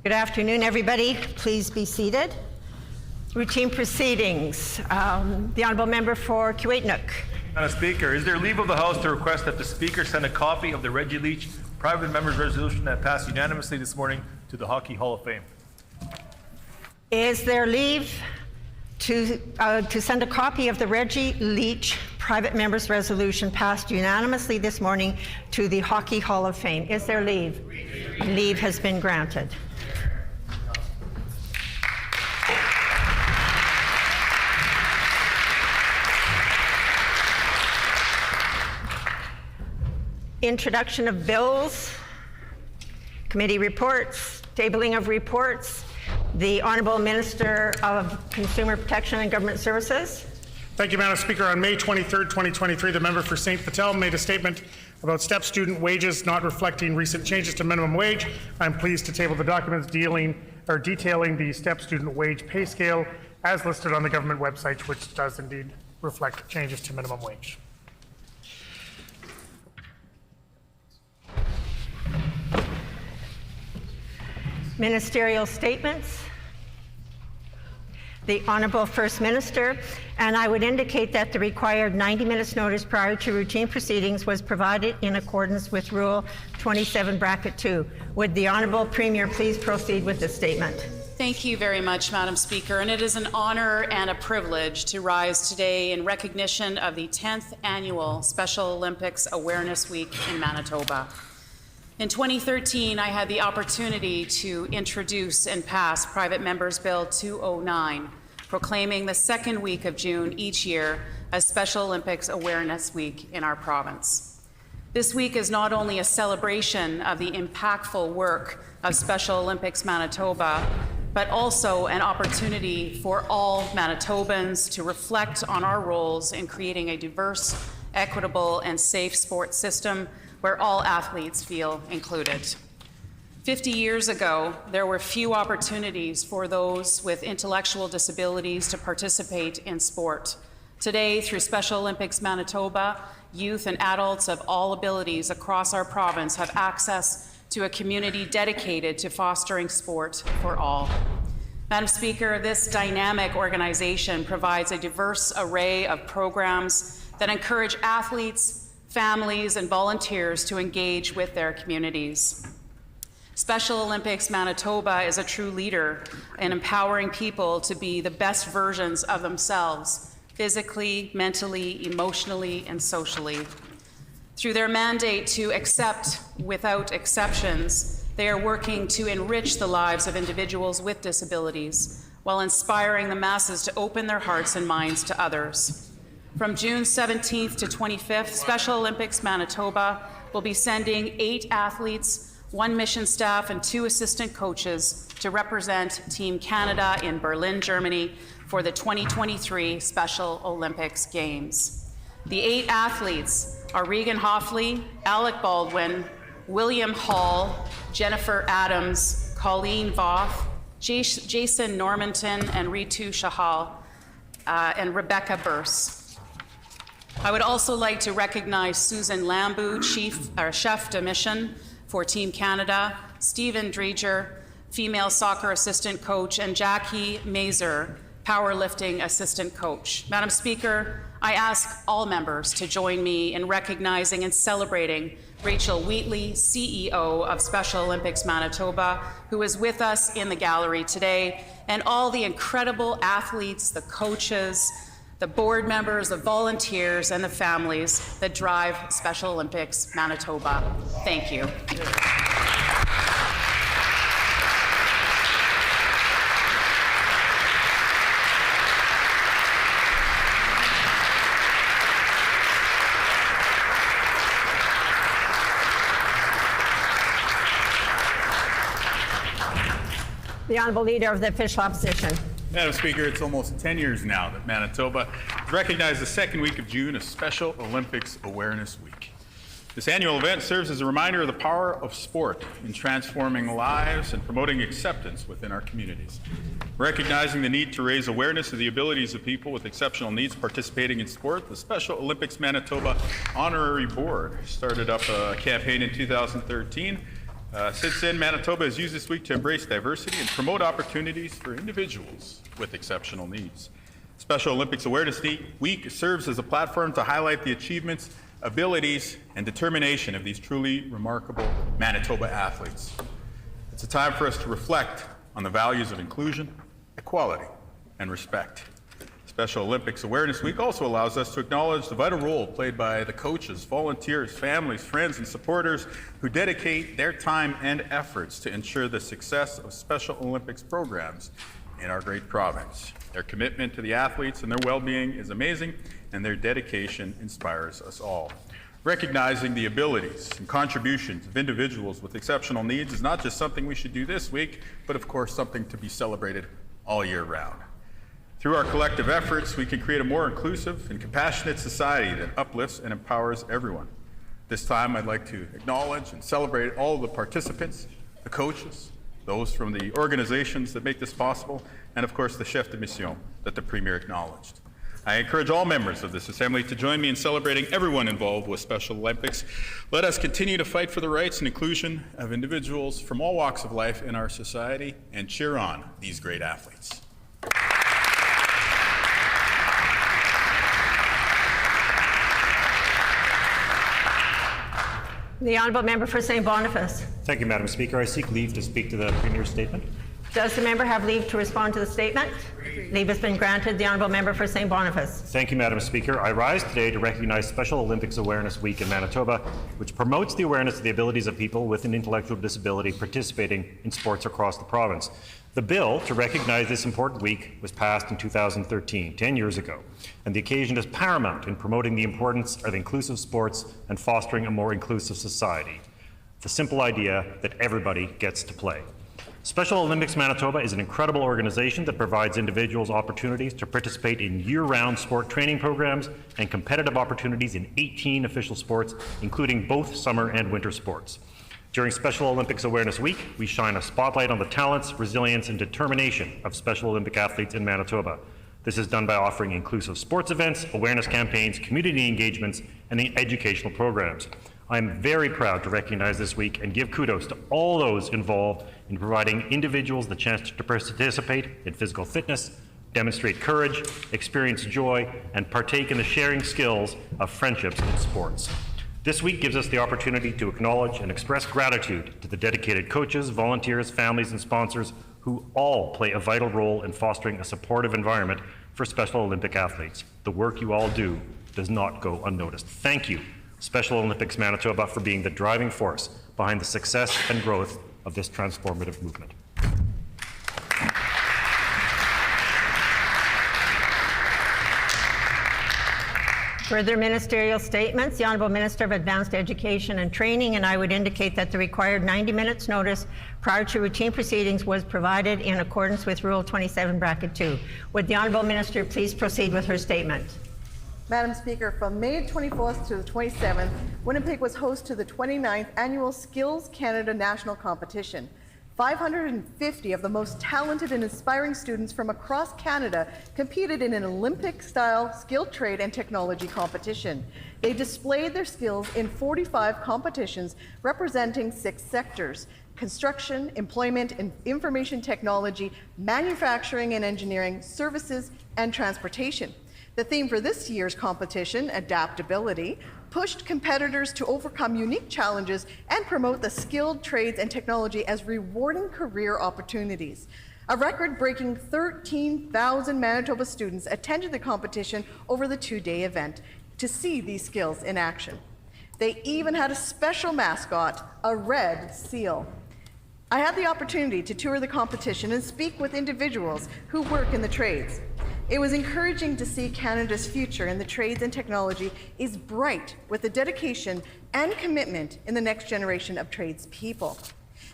Good afternoon, everybody. Please be seated. Routine proceedings. The Honourable Member for Kiwetinoong. Madam Speaker, is there leave of the House to request that the Speaker send a copy of the Reggie Leach private member's resolution that passed unanimously this morning to the Hockey Hall of Fame? Is there leave to send a copy of the Reggie Leach private member's resolution passed unanimously this morning to the Hockey Hall of Fame? Is there leave? Leave has been granted. Introduction of bills, committee reports, tabling of reports. The Honourable Minister of Consumer Protection and Government Services. Thank you, Madam Speaker. On May 23rd, 2023, the member for St. Patel made a statement about STEP student wages not reflecting recent changes to minimum wage. I'm pleased to table the documents detailing the STEP student wage pay scale as listed on the government website, which does indeed reflect changes to minimum wage. Ministerial statements. The Honourable First Minister, and I would indicate that the required 90 minutes notice prior to routine proceedings was provided in accordance with Rule 27(2). Would the Honourable Premier please proceed with the statement? Thank you very much, Madam Speaker, and it is an honour and a privilege to rise today in recognition of the 10th Annual Special Olympics Awareness Week in Manitoba. In 2013, I had the opportunity to introduce and pass Private Members Bill 209, proclaiming the second week of June each year as Special Olympics Awareness Week in our province. This week is not only a celebration of the impactful work of Special Olympics Manitoba, but also an opportunity for all Manitobans to reflect on our roles in creating a diverse, equitable, and safe sports system where all athletes feel included. 50 years ago, there were few opportunities for those with intellectual disabilities to participate in sport. Today, through Special Olympics Manitoba, youth and adults of all abilities across our province have access to a community dedicated to fostering sport for all. Madam Speaker, this dynamic organization provides a diverse array of programs that encourage athletes, families, and volunteers to engage with their communities. Special Olympics Manitoba is a true leader in empowering people to be the best versions of themselves, physically, mentally, emotionally, and socially. Through their mandate to accept without exceptions, they are working to enrich the lives of individuals with disabilities while inspiring the masses to open their hearts and minds to others. From June 17th to 25th, Special Olympics Manitoba will be sending 8 athletes, 1 mission staff, and 2 assistant coaches to represent Team Canada in Berlin, Germany for the 2023 Special Olympics Games. The 8 athletes are Regan Hoffley, Alec Baldwin, William Hall, Jennifer Adams, Colleen Voth, Jason Normanton, and Ritu Shahal, and Rebecca Burse. I would also like to recognize Susan Lambu, Chef de Mission for Team Canada, Stephen Dreger, Female Soccer Assistant Coach, and Jackie Mazer, Powerlifting Assistant Coach. Madam Speaker, I ask all members to join me in recognizing and celebrating Rachel Wheatley, CEO of Special Olympics Manitoba, who is with us in the gallery today, and all the incredible athletes, the coaches, the board members, the volunteers, and the families that drive Special Olympics Manitoba. Thank you. The Honourable Leader of the Official Opposition. Madam Speaker, it's almost 10 years now that Manitoba has recognized the second week of June as Special Olympics Awareness Week. This annual event serves as a reminder of the power of sport in transforming lives and promoting acceptance within our communities. Recognizing the need to raise awareness of the abilities of people with exceptional needs participating in sport, the Special Olympics Manitoba Honorary Board started up a campaign in 2013 Since then, Manitoba has used this week to embrace diversity and promote opportunities for individuals with exceptional needs. Special Olympics Awareness Week serves as a platform to highlight the achievements, abilities, and determination of these truly remarkable Manitoba athletes. It's a time for us to reflect on the values of inclusion, equality, and respect. Special Olympics Awareness Week also allows us to acknowledge the vital role played by the coaches, volunteers, families, friends, and supporters who dedicate their time and efforts to ensure the success of Special Olympics programs in our great province. Their commitment to the athletes and their well-being is amazing, and their dedication inspires us all. Recognizing the abilities and contributions of individuals with exceptional needs is not just something we should do this week, but of course something to be celebrated all year round. Through our collective efforts, we can create a more inclusive and compassionate society that uplifts and empowers everyone. This time, I'd like to acknowledge and celebrate all of the participants, the coaches, those from the organizations that make this possible, and of course the chef de mission that the Premier acknowledged. I encourage all members of this Assembly to join me in celebrating everyone involved with Special Olympics. Let us continue to fight for the rights and inclusion of individuals from all walks of life in our society and cheer on these great athletes. The Honourable Member for St. Boniface. Thank you, Madam Speaker. I seek leave to speak to the Premier's statement. Does the member have leave to respond to the statement? Leave has been granted. The Honourable Member for St. Boniface. Thank you, Madam Speaker. I rise today to recognize Special Olympics Awareness Week in Manitoba, which promotes the awareness of the abilities of people with an intellectual disability participating in sports across the province. The bill to recognize this important week was passed in 2013, 10 years ago, and the occasion is paramount in promoting the importance of inclusive sports and fostering a more inclusive society. The simple idea that everybody gets to play. Special Olympics Manitoba is an incredible organization that provides individuals opportunities to participate in year-round sport training programs and competitive opportunities in 18 official sports, including both summer and winter sports. During Special Olympics Awareness Week, we shine a spotlight on the talents, resilience, and determination of Special Olympic athletes in Manitoba. This is done by offering inclusive sports events, awareness campaigns, community engagements, and educational programs. I am very proud to recognize this week and give kudos to all those involved in providing individuals the chance to participate in physical fitness, demonstrate courage, experience joy, and partake in the sharing skills of friendships in sports. This week gives us the opportunity to acknowledge and express gratitude to the dedicated coaches, volunteers, families, and sponsors who all play a vital role in fostering a supportive environment for Special Olympic athletes. The work you all do does not go unnoticed. Thank you, Special Olympics Manitoba, for being the driving force behind the success and growth of this transformative movement. Further ministerial statements. The Honourable Minister of Advanced Education and Training, and I would indicate that the required 90 minutes notice prior to routine proceedings was provided in accordance with Rule 27, Bracket 2. Would the Honourable Minister please proceed with her statement? Madam Speaker, from May 24th to the 27th, Winnipeg was host to the 29th Annual Skills Canada National Competition. 550 of the most talented and inspiring students from across Canada competed in an Olympic-style skilled trade and technology competition. They displayed their skills in 45 competitions representing 6 sectors: construction, employment and information technology, manufacturing and engineering, services, and transportation. The theme for this year's competition, adaptability, pushed competitors to overcome unique challenges and promote the skilled trades and technology as rewarding career opportunities. A record-breaking 13,000 Manitoba students attended the competition over the 2-day event to see these skills in action. They even had a special mascot, a red seal. I had the opportunity to tour the competition and speak with individuals who work in the trades. It was encouraging to see Canada's future in the trades and technology is bright with the dedication and commitment in the next generation of tradespeople.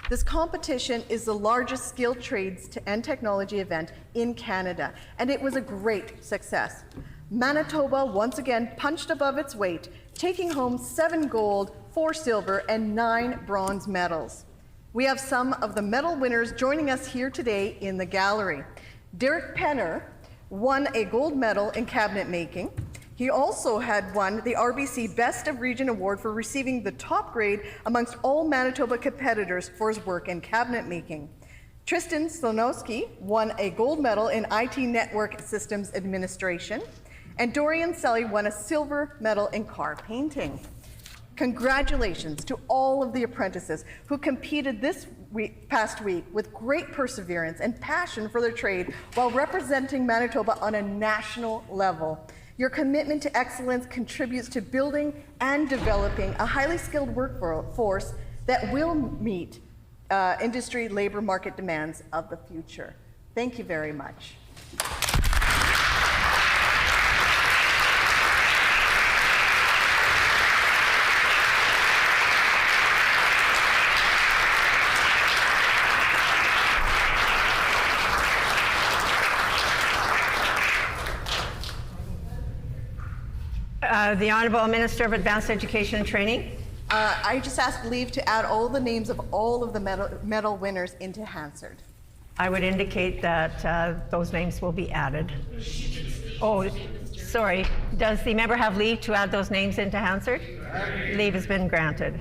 This competition is the largest skilled trades and technology event in Canada, and it was a great success. Manitoba once again punched above its weight, taking home 7 gold, 4 silver, and 9 bronze medals. We have some of the medal winners joining us here today in the gallery. Derek Penner won a gold medal in cabinet making. He also had won the RBC Best of Region Award for receiving the top grade amongst all Manitoba competitors for his work in cabinet making. Tristan Slonowski won a gold medal in IT Network Systems Administration, and Dorian Selly won a silver medal in car painting. Congratulations to all of the apprentices who competed this past week with great perseverance and passion for their trade while representing Manitoba on a national level. Your commitment to excellence contributes to building and developing a highly skilled workforce that will meet industry labor market demands of the future. Thank you very much. The Honourable Minister of Advanced Education and Training. I just asked leave to add all the names of all of the medal winners into Hansard. I would indicate that those names will be added. Oh, sorry. Does the member have leave to add those names into Hansard? Leave has been granted.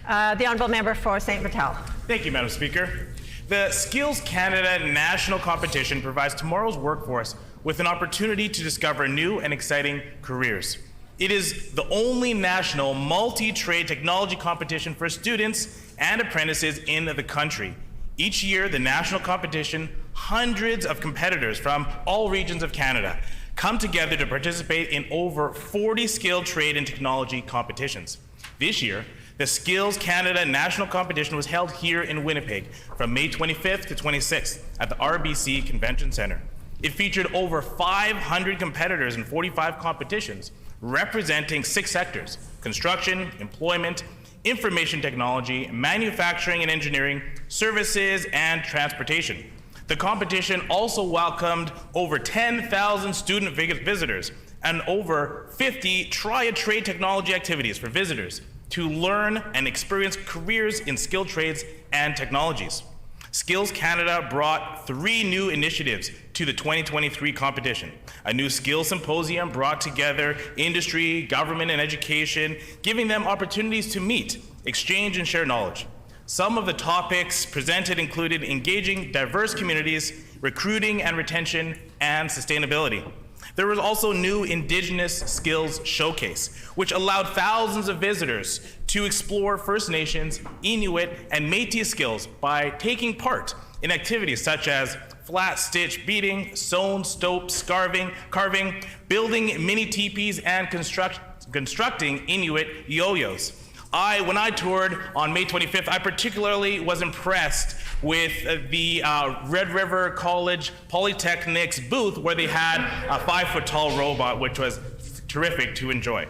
The Honourable Member for St. Vital. Thank you, Madam Speaker. The Skills Canada National Competition provides tomorrow's workforce with an opportunity to discover new and exciting careers. It is the only national multi-trade technology competition for students and apprentices in the country. Each year, the national competition, hundreds of competitors from all regions of Canada come together to participate in over 40 skilled trade and technology competitions. This year, the Skills Canada National Competition was held here in Winnipeg from May 25th to 26th at the RBC Convention Centre. It featured over 500 competitors in 45 competitions, representing 6 sectors: construction, employment, information technology, manufacturing and engineering, services, and transportation. The competition also welcomed over 10,000 student visitors and over 50 try-a-trade technology activities for visitors to learn and experience careers in skilled trades and technologies. Skills Canada brought 3 new initiatives to the 2023 competition. A new skills symposium brought together industry, government, and education, giving them opportunities to meet, exchange, and share knowledge. Some of the topics presented included engaging diverse communities, recruiting and retention, and sustainability. There was also new Indigenous Skills Showcase, which allowed thousands of visitors to explore First Nations, Inuit, and Métis skills by taking part in activities such as flat stitch beading, sewn, stopes, carving, building mini teepees, and constructing Inuit yo-yos. When I toured on May 25th, I particularly was impressed with the Red River College Polytechnic's booth, where they had a 5-foot-tall robot, which was terrific to enjoy.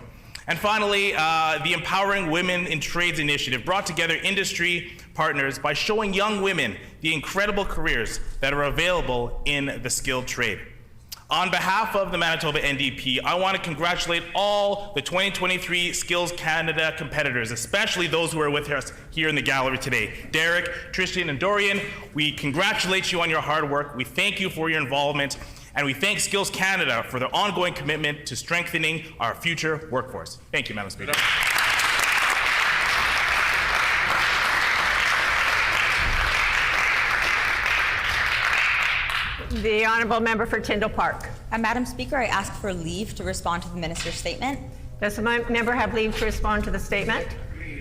And finally, the Empowering Women in Trades initiative brought together industry partners by showing young women the incredible careers that are available in the skilled trade. On behalf of the Manitoba NDP, I want to congratulate all the 2023 Skills Canada competitors, especially those who are with us here in the gallery today. Derek, Tristan, and Dorian, we congratulate you on your hard work. We thank you for your involvement, and we thank Skills Canada for their ongoing commitment to strengthening our future workforce. Thank you, Madam Speaker. The Honourable Member for Tyndall Park. Madam Speaker, I ask for leave to respond to the Minister's statement. Does the member have leave to respond to the statement?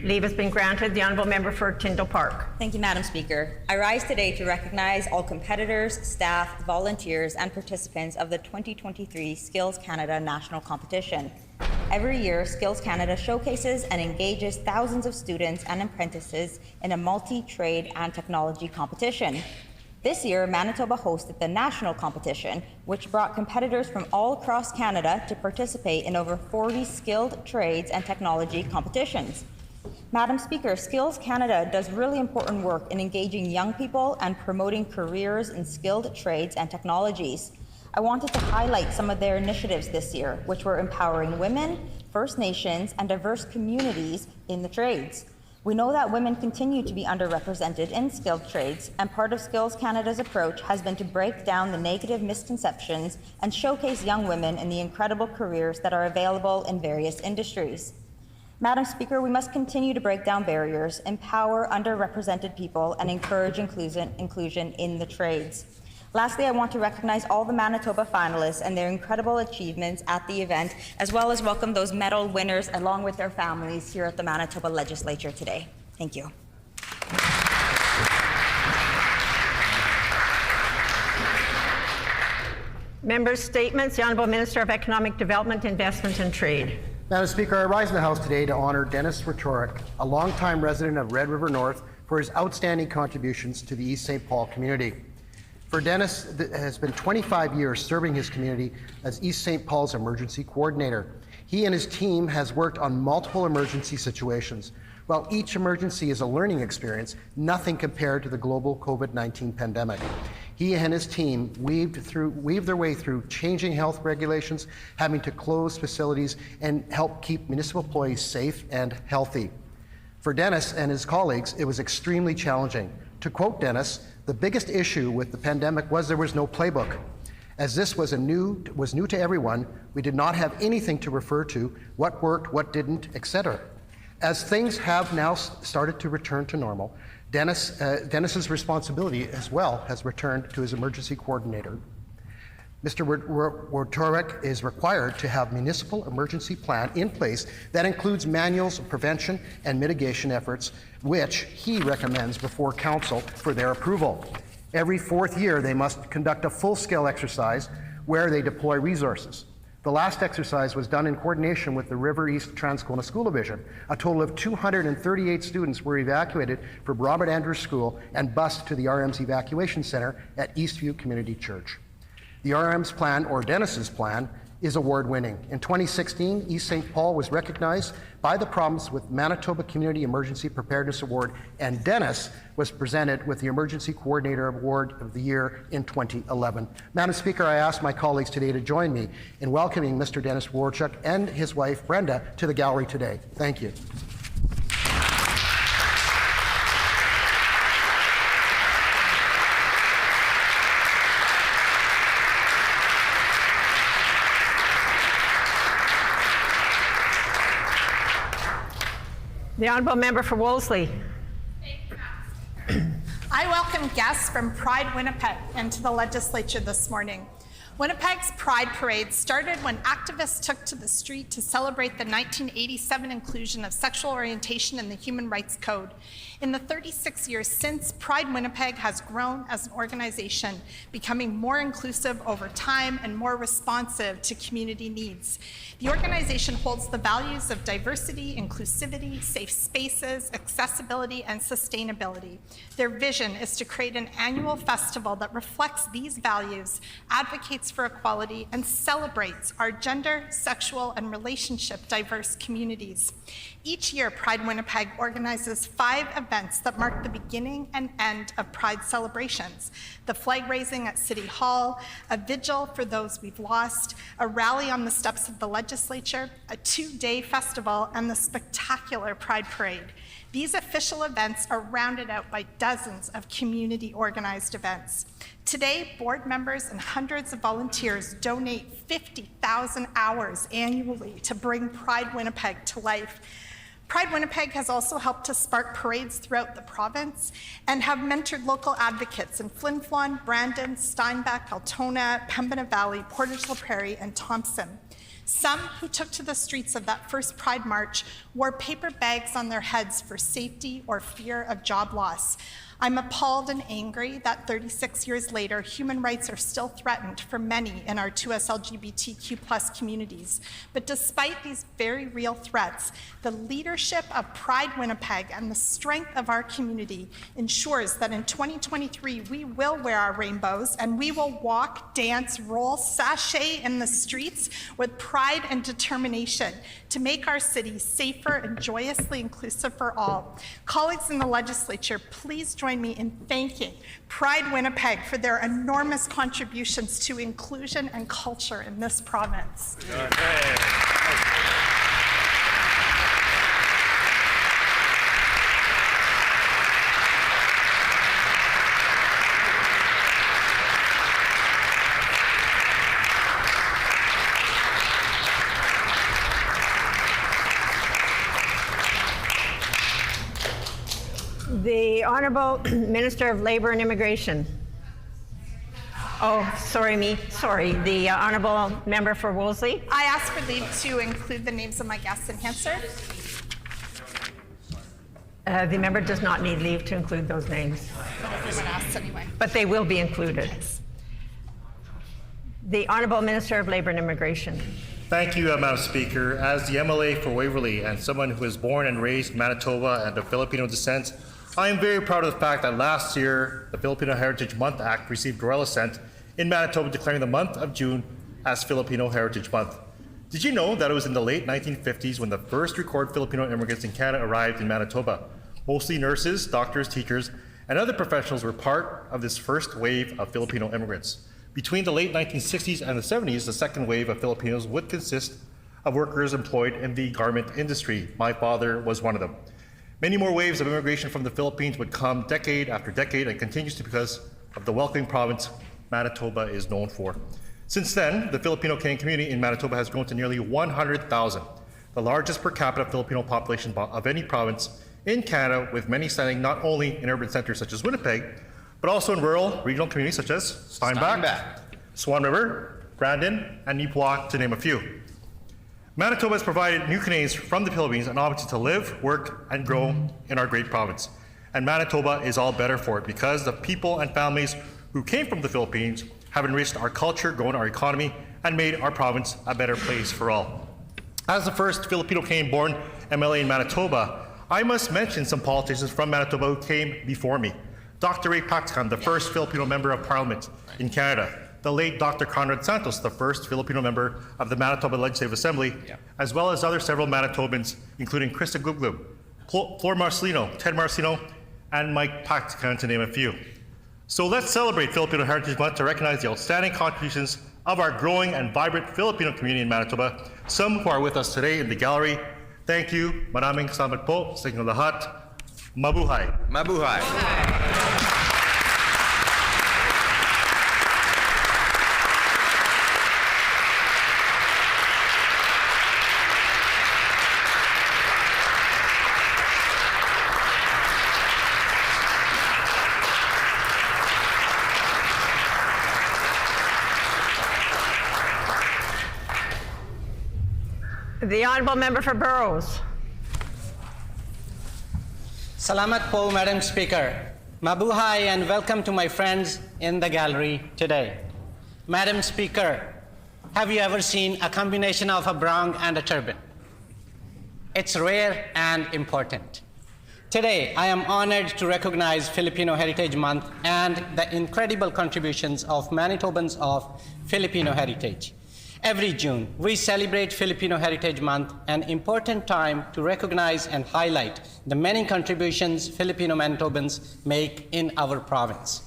Leave has been granted. The Honourable Member for Tyndall Park. Thank you, Madam Speaker. I rise today to recognize all competitors, staff, volunteers, and participants of the 2023 Skills Canada National Competition. Every year, Skills Canada showcases and engages thousands of students and apprentices in a multi-trade and technology competition. This year, Manitoba hosted the national competition, which brought competitors from all across Canada to participate in over 40 skilled trades and technology competitions. Madam Speaker, Skills Canada does really important work in engaging young people and promoting careers in skilled trades and technologies. I wanted to highlight some of their initiatives this year, which were empowering women, First Nations, and diverse communities in the trades. We know that women continue to be underrepresented in skilled trades, and part of Skills Canada's approach has been to break down the negative misconceptions and showcase young women in the incredible careers that are available in various industries. Madam Speaker, we must continue to break down barriers, empower underrepresented people, and encourage inclusion in the trades. Lastly, I want to recognize all the Manitoba finalists and their incredible achievements at the event, as well as welcome those medal winners along with their families here at the Manitoba Legislature today. Thank you. Members' statements. The Honourable Minister of Economic Development, Investment and Trade. Madam Speaker, I rise in the House today to honour Dennis Rhetoric, a longtime resident of Red River North, for his outstanding contributions to the East St. Paul community. For Dennis, it has been 25 years serving his community as East St. Paul's emergency coordinator. He and his team has worked on multiple emergency situations. While each emergency is a learning experience, nothing compared to the global COVID-19 pandemic. He and his team weaved their way through changing health regulations, having to close facilities, and help keep municipal employees safe and healthy. For Dennis and his colleagues, it was extremely challenging. To quote Dennis, the biggest issue with the pandemic was there was no playbook. As this was new to everyone, we did not have anything to refer to, what worked, what didn't, etc. As things have now started to return to normal, Dennis's responsibility as well has returned to his emergency coordinator. Mr. Rhetoric is required to have municipal emergency plan in place that includes manuals of prevention and mitigation efforts, which he recommends before council for their approval. Every fourth year, they must conduct a full-scale exercise where they deploy resources. The last exercise was done in coordination with the River East Transcona School Division. A total of 238 students were evacuated from Robert Andrews School and bused to the RM's evacuation center at Eastview Community Church. The RM's plan, or Dennis's plan, is award-winning. In 2016, East St. Paul was recognized by the province with Manitoba Community Emergency Preparedness Award, and Dennis was presented with the Emergency Coordinator Award of the Year in 2011. Madam Speaker, I ask my colleagues today to join me in welcoming Mr. Dennis Rhetoric and his wife, Brenda, to the gallery today. Thank you. The Honourable Member for Wolseley. I welcome guests from Pride Winnipeg into the Legislature this morning. Winnipeg's Pride Parade started when activists took to the street to celebrate the 1987 inclusion of sexual orientation in the Human Rights Code. In the 36 years since, Pride Winnipeg has grown as an organization, becoming more inclusive over time and more responsive to community needs. The organization holds the values of diversity, inclusivity, safe spaces, accessibility, and sustainability. Their vision is to create an annual festival that reflects these values, advocates for equality, and celebrates our gender, sexual, and relationship diverse communities. Each year, Pride Winnipeg organizes 5 events that mark the beginning and end of Pride celebrations: the flag raising at City Hall, a vigil for those we've lost, a rally on the steps of the Legislature, a 2-day festival, and the spectacular Pride Parade. These official events are rounded out by dozens of community organized events. Today, board members and hundreds of volunteers donate 50,000 hours annually to bring Pride Winnipeg to life. Pride Winnipeg has also helped to spark parades throughout the province and have mentored local advocates in Flin Flon, Brandon, Steinbach, Altona, Pembina Valley, Portage la Prairie, and Thompson. Some who took to the streets of that first Pride March wore paper bags on their heads for safety or fear of job loss. I'm appalled and angry that 36 years later, human rights are still threatened for many in our 2S LGBTQ+ communities. But despite these very real threats, the leadership of Pride Winnipeg and the strength of our community ensures that in 2023, we will wear our rainbows and we will walk, dance, roll, sashay in the streets with pride and determination to make our city safer and joyously inclusive for all. Colleagues in the Legislature, please join me in thanking Pride Winnipeg for their enormous contributions to inclusion and culture in this province. The Honorable Minister of Labour and Immigration. Oh, sorry, the Honorable Member for Wolseley. I ask for leave to include the names of my guests in Hansard. The member does not need leave to include those names, But everyone asks anyway. but they will be included. The Honorable Minister of Labour and Immigration. Thank you, Madam Speaker. As the MLA for Waverley and someone who was born and raised in Manitoba and of Filipino descent, I am very proud of the fact that last year, the Filipino Heritage Month Act received royal assent in Manitoba declaring the month of June as Filipino Heritage Month. Did you know that it was in the late 1950s when the first recorded Filipino immigrants in Canada arrived in Manitoba? Mostly nurses, doctors, teachers, and other professionals were part of this first wave of Filipino immigrants. Between the late 1960s and the 70s, the second wave of Filipinos would consist of workers employed in the garment industry. My father was one of them. Many more waves of immigration from the Philippines would come decade after decade and continues to because of the welcoming province Manitoba is known for. Since then, the Filipino Canadian community in Manitoba has grown to nearly 100,000, the largest per capita Filipino population of any province in Canada, with many standing not only in urban centers such as Winnipeg, but also in rural regional communities such as Steinbach, Swan River, Brandon, and Nipawak, to name a few. Manitoba has provided new Canadians from the Philippines an opportunity to live, work, and grow in our great province. And Manitoba is all better for it because the people and families who came from the Philippines have enriched our culture, grown our economy, and made our province a better place for all. As the first Filipino Canadian-born MLA in Manitoba, I must mention some politicians from Manitoba who came before me. Dr. Ray Pactican, the first Filipino member of Parliament in Canada. The late Dr. Conrad Santos, the first Filipino member of the Manitoba Legislative Assembly, as well as several Manitobans, including Krista Guglub, Flor Marcelino, Ted Marcelino, and Mike Pactican, to name a few. So let's celebrate Filipino Heritage Month to recognize the outstanding contributions of our growing and vibrant Filipino community in Manitoba, some who are with us today in the gallery. Thank you. Maraming salamat po sa inyong lahat. Mabuhay. Mabuhay. The Honourable Member for Burroughs. Salamat po, Madam Speaker. Mabuhay and welcome to my friends in the gallery today. Madam Speaker, have you ever seen a combination of a brown and a turban? It's rare and important. Today, I am honored to recognize Filipino Heritage Month and the incredible contributions of Manitobans of Filipino heritage. Every June, we celebrate Filipino Heritage Month, an important time to recognize and highlight the many contributions Filipino Manitobans make in our province.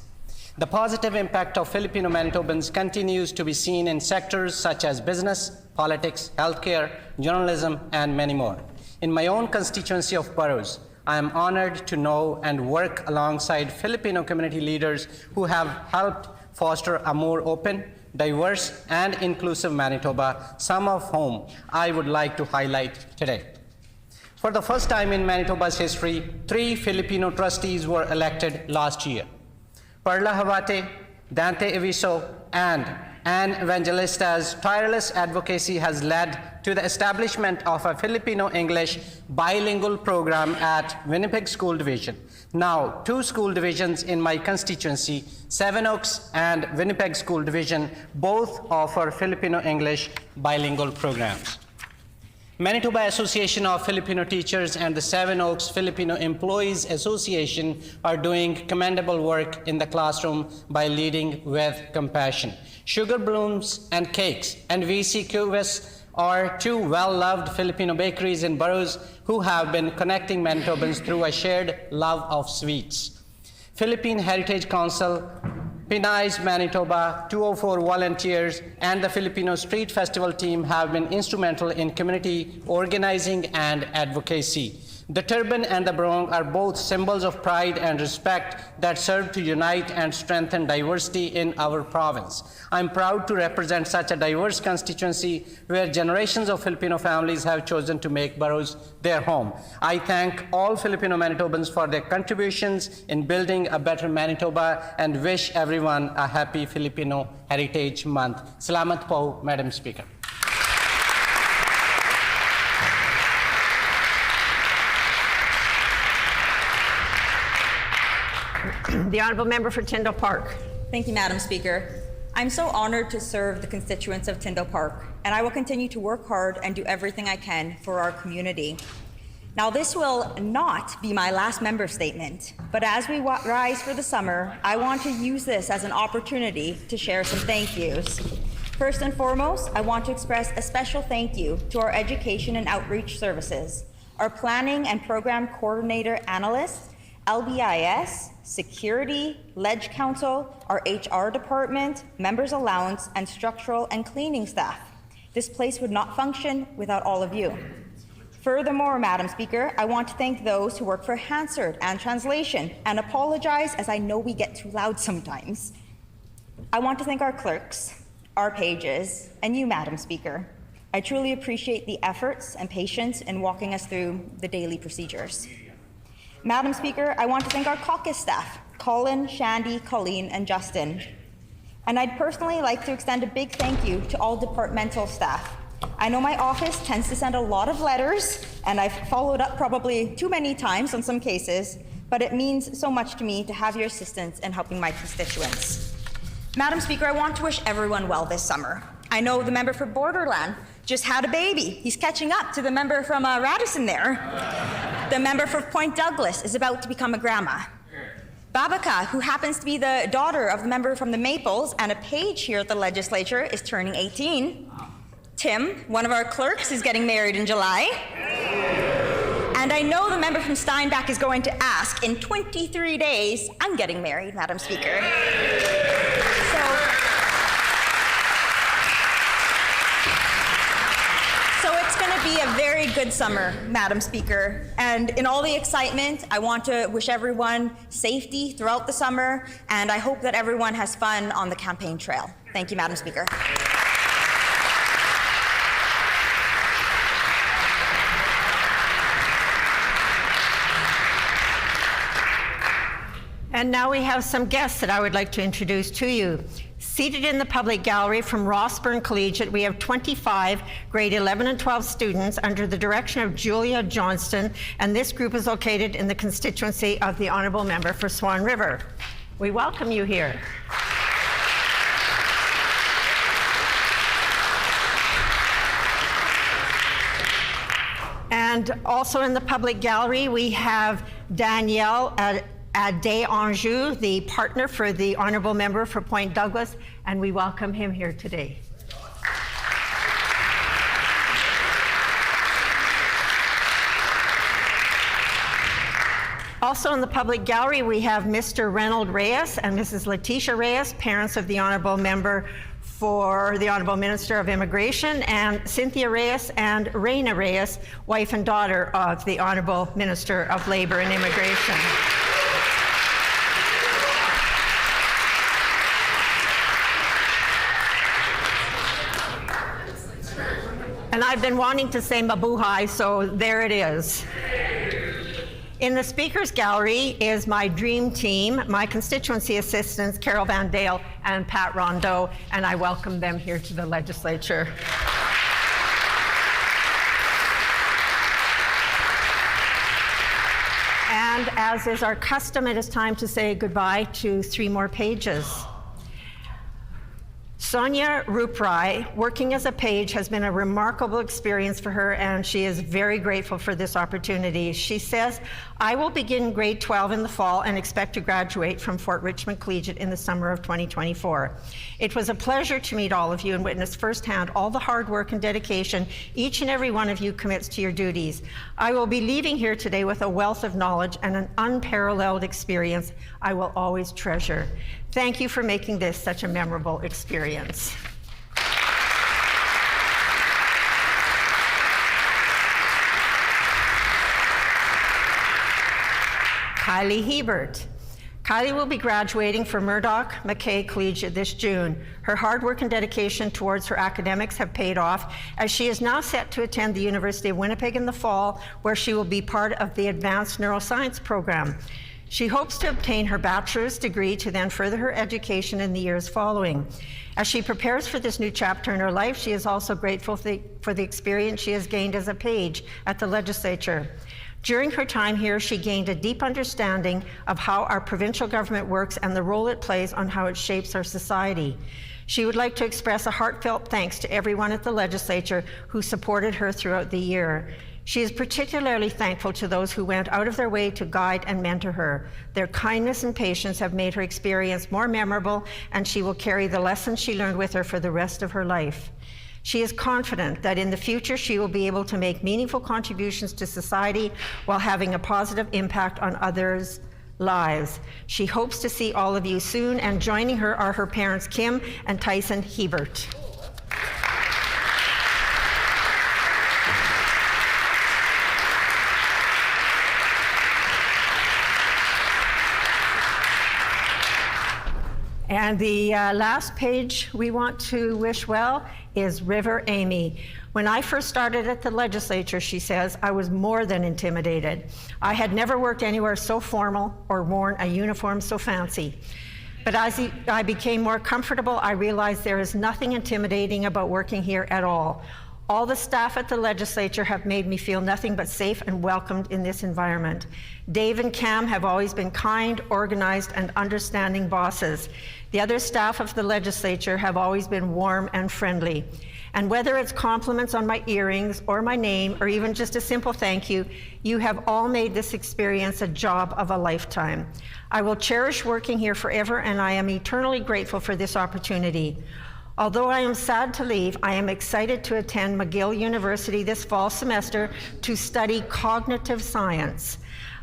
The positive impact of Filipino Manitobans continues to be seen in sectors such as business, politics, healthcare, journalism, and many more. In my own constituency of Burroughs, I am honored to know and work alongside Filipino community leaders who have helped foster a more open, diverse, and inclusive Manitoba, some of whom I would like to highlight today. For the first time in Manitoba's history, 3 Filipino trustees were elected last year. Perla Habate, Dante Eviso, and Anne Evangelista's tireless advocacy has led to the establishment of a Filipino-English bilingual program at Winnipeg School Division. Now, 2 school divisions in my constituency, Seven Oaks and Winnipeg School Division, both offer Filipino-English bilingual programs. Manitoba Association of Filipino Teachers and the Seven Oaks Filipino Employees Association are doing commendable work in the classroom by leading with compassion. Sugar Blooms and Cakes and VC Cubes are 2 well-loved Filipino bakeries in Burroughs who have been connecting Manitobans through a shared love of sweets. Philippine Heritage Council, Pinay's Manitoba, 204 volunteers, and the Filipino Street Festival team have been instrumental in community organizing and advocacy. The turban and the barong are both symbols of pride and respect that serve to unite and strengthen diversity in our province. I'm proud to represent such a diverse constituency where generations of Filipino families have chosen to make boroughs their home. I thank all Filipino Manitobans for their contributions in building a better Manitoba and wish everyone a happy Filipino Heritage Month. Salamat po, Madam Speaker. The Honourable Member for Tyndall Park. Thank you, Madam Speaker. I'm so honored to serve the constituents of Tyndall Park, and I will continue to work hard and do everything I can for our community. Now, this will not be my last member statement, but as we rise for the summer, I want to use this as an opportunity to share some thank yous. First and foremost, I want to express a special thank you to our education and outreach services, our planning and program coordinator analysts, LBIS, security, Ledge Council, our HR department, members allowance, and structural and cleaning staff. This place would not function without all of you. Furthermore, Madam Speaker, I want to thank those who work for Hansard and translation and apologize as I know we get too loud sometimes. I want to thank our clerks, our pages, and you, Madam Speaker. I truly appreciate the efforts and patience in walking us through the daily procedures. Madam Speaker, I want to thank our caucus staff, Colin, Shandy, Colleen, and Justin. And I'd personally like to extend a big thank you to all departmental staff. I know my office tends to send a lot of letters, and I've followed up probably too many times on some cases, but it means so much to me to have your assistance in helping my constituents. Madam Speaker, I want to wish everyone well this summer. I know the member for Borderland just had a baby. He's catching up to the member from Radisson there. The member for Point Douglas is about to become a grandma. Babaka, who happens to be the daughter of the member from the Maples and a page here at the legislature, is turning 18. Tim, one of our clerks, is getting married in July. And I know the member from Steinbach is going to ask, in 23 days, I'm getting married, Madam Speaker. So it's going to be a very good summer, Madam Speaker. And in all the excitement, I want to wish everyone safety throughout the summer, and I hope that everyone has fun on the campaign trail. Thank you, Madam Speaker. And now we have some guests that I would like to introduce to you. Seated in the public gallery from Rossburn Collegiate, we have 25 grade 11 and 12 students under the direction of Julia Johnston, and this group is located in the constituency of the Honourable Member for Swan River. We welcome you here. And also in the public gallery, we have Danielle Ade Anjou, the partner for the Honourable Member for Point Douglas, and we welcome him here today. Also in the public gallery, we have Mr. Reynold Reyes and Mrs. Letitia Reyes, parents of the Honourable Member for the Honourable Minister of Immigration, and Cynthia Reyes and Reina Reyes, wife and daughter of the Honourable Minister of Labour and Immigration. And I've been wanting to say mabuhay, so there it is. In the Speaker's Gallery is my dream team, my constituency assistants, Carol Van Dale and Pat Rondeau, and I welcome them here to the legislature. And as is our custom, it is time to say goodbye to 3 more pages. Sonia Ruprai, working as a page, has been a remarkable experience for her, and she is very grateful for this opportunity. She says, I will begin grade 12 in the fall and expect to graduate from Fort Richmond Collegiate in the summer of 2024. It was a pleasure to meet all of you and witness firsthand all the hard work and dedication each and every one of you commits to your duties. I will be leaving here today with a wealth of knowledge and an unparalleled experience I will always treasure. Thank you for making this such a memorable experience. Kylie Hebert. Kylie will be graduating from Murdoch McKay Collegiate this June. Her hard work and dedication towards her academics have paid off, as she is now set to attend the University of Winnipeg in the fall, where she will be part of the Advanced Neuroscience program. She hopes to obtain her bachelor's degree to then further her education in the years following. As she prepares for this new chapter in her life, she is also grateful for the experience she has gained as a page at the Legislature. During her time here, she gained a deep understanding of how our provincial government works and the role it plays on how it shapes our society. She would like to express a heartfelt thanks to everyone at the Legislature who supported her throughout the year. She is particularly thankful to those who went out of their way to guide and mentor her. Their kindness and patience have made her experience more memorable, and she will carry the lessons she learned with her for the rest of her life. She is confident that in the future she will be able to make meaningful contributions to society while having a positive impact on others' lives. She hopes to see all of you soon, and joining her are her parents, Kim and Tyson Hebert. And the last page we want to wish well is River Amy. When I first started at the Legislature, she says, I was more than intimidated. I had never worked anywhere so formal or worn a uniform so fancy. But as I became more comfortable, I realized there is nothing intimidating about working here at all. All the staff at the Legislature have made me feel nothing but safe and welcomed in this environment. Dave and Cam have always been kind, organized, and understanding bosses. The other staff of the Legislature have always been warm and friendly. And whether it's compliments on my earrings or my name, or even just a simple thank you, you have all made this experience a job of a lifetime. I will cherish working here forever, and I am eternally grateful for this opportunity. Although I am sad to leave, I am excited to attend McGill University this fall semester to study cognitive science.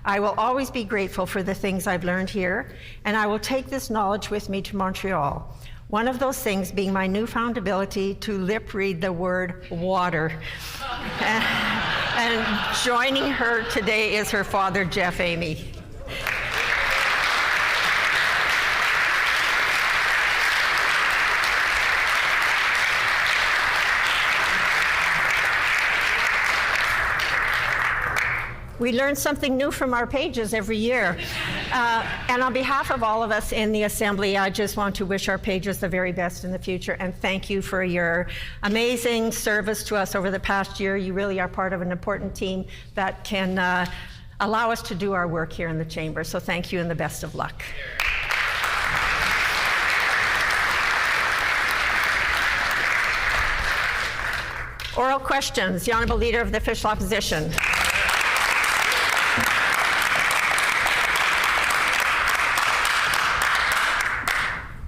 I will always be grateful for the things I've learned here, and I will take this knowledge with me to Montreal. One of those things being my newfound ability to lip read the word water. And joining her today is her father, Jeff Amy. We learn something new from our pages every year. And on behalf of all of us in the Assembly, I just want to wish our pages the very best in the future, and thank you for your amazing service to us over the past year. You really are part of an important team that can allow us to do our work here in the Chamber. So thank you and the best of luck. Oral questions. The Honourable Leader of the Official Opposition.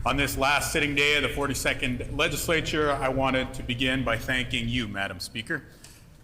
On this last sitting day of the 42nd Legislature, I wanted to begin by thanking you, Madam Speaker.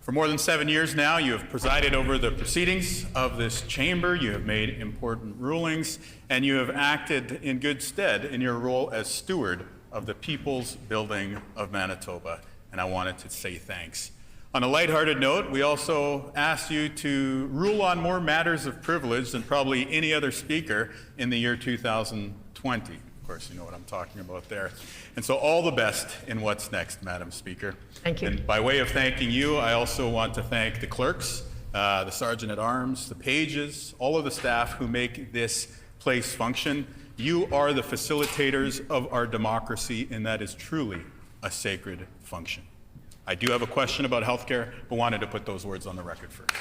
For more than 7 years now, you have presided over the proceedings of this chamber, you have made important rulings, and you have acted in good stead in your role as steward of the People's Building of Manitoba, and I wanted to say thanks. On a lighthearted note, we also asked you to rule on more matters of privilege than probably any other speaker in the year 2020. Of course, you know what I'm talking about there. And so all the best in what's next, Madam Speaker. Thank you. And by way of thanking you, I also want to thank the clerks, the Sergeant-at-Arms, the pages, all of the staff who make this place function. You are the facilitators of our democracy, and that is truly a sacred function. I do have a question about healthcare, but wanted to put those words on the record first.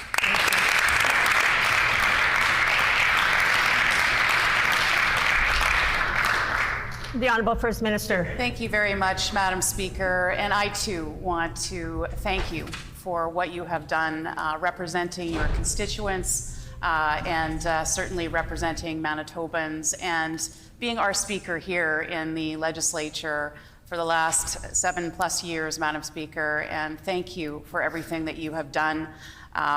The Honourable First Minister. Thank you very much, Madam Speaker. And I too want to thank you for what you have done representing your constituents and certainly representing Manitobans and being our speaker here in the Legislature for the last 7+ years, Madam Speaker. And thank you for everything that you have done.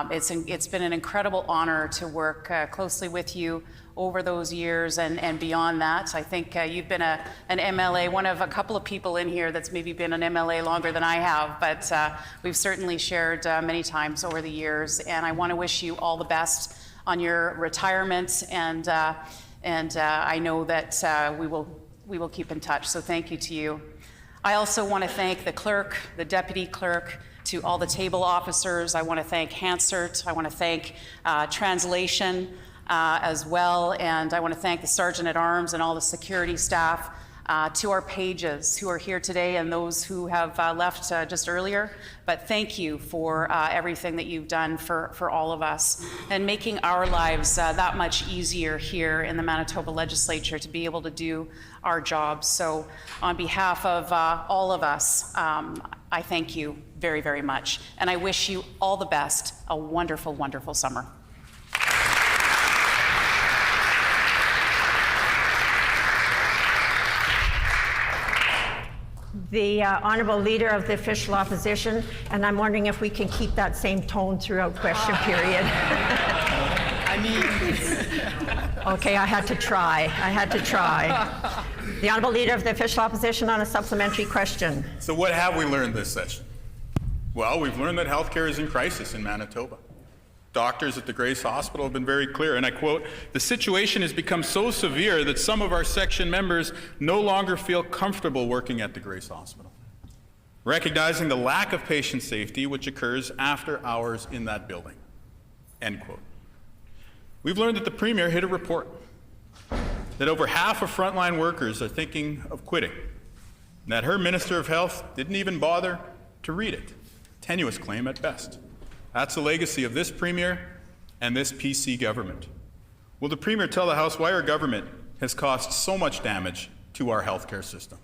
It's been an incredible honor to work closely with you over those years and beyond that. I think you've been an MLA, one of a couple of people in here that's maybe been an MLA longer than I have, but we've certainly shared many times over the years, and I want to wish you all the best on your retirement, and I know that we will keep in touch. So thank you to you. I also want to thank the clerk, the deputy clerk, to all the table officers. I want to thank Hansard. I want to thank translation as well, and I want to thank the Sergeant at Arms and all the security staff. To our pages who are here today and those who have left just earlier. But thank you for everything that you've done for all of us and making our lives that much easier here in the Manitoba Legislature to be able to do our jobs. So on behalf of all of us, I thank you very, very much. And I wish you all the best, a wonderful, wonderful summer. The Honourable Leader of the Official Opposition, and I'm wondering if we can keep that same tone throughout question period. Okay, I had to try. The Honourable Leader of the Official Opposition on a supplementary question. So what have we learned this session? Well, we've learned that healthcare is in crisis in Manitoba. Doctors at the Grace Hospital have been very clear, and I quote, "The situation has become so severe that some of our section members no longer feel comfortable working at the Grace Hospital, recognizing the lack of patient safety which occurs after hours in that building." End quote. We've learned that the Premier hit a report that over half of frontline workers are thinking of quitting, and that her Minister of Health didn't even bother to read it. Tenuous claim at best. That's the legacy of this Premier and this PC government. Will the Premier tell the House why our government has caused so much damage to our healthcare system?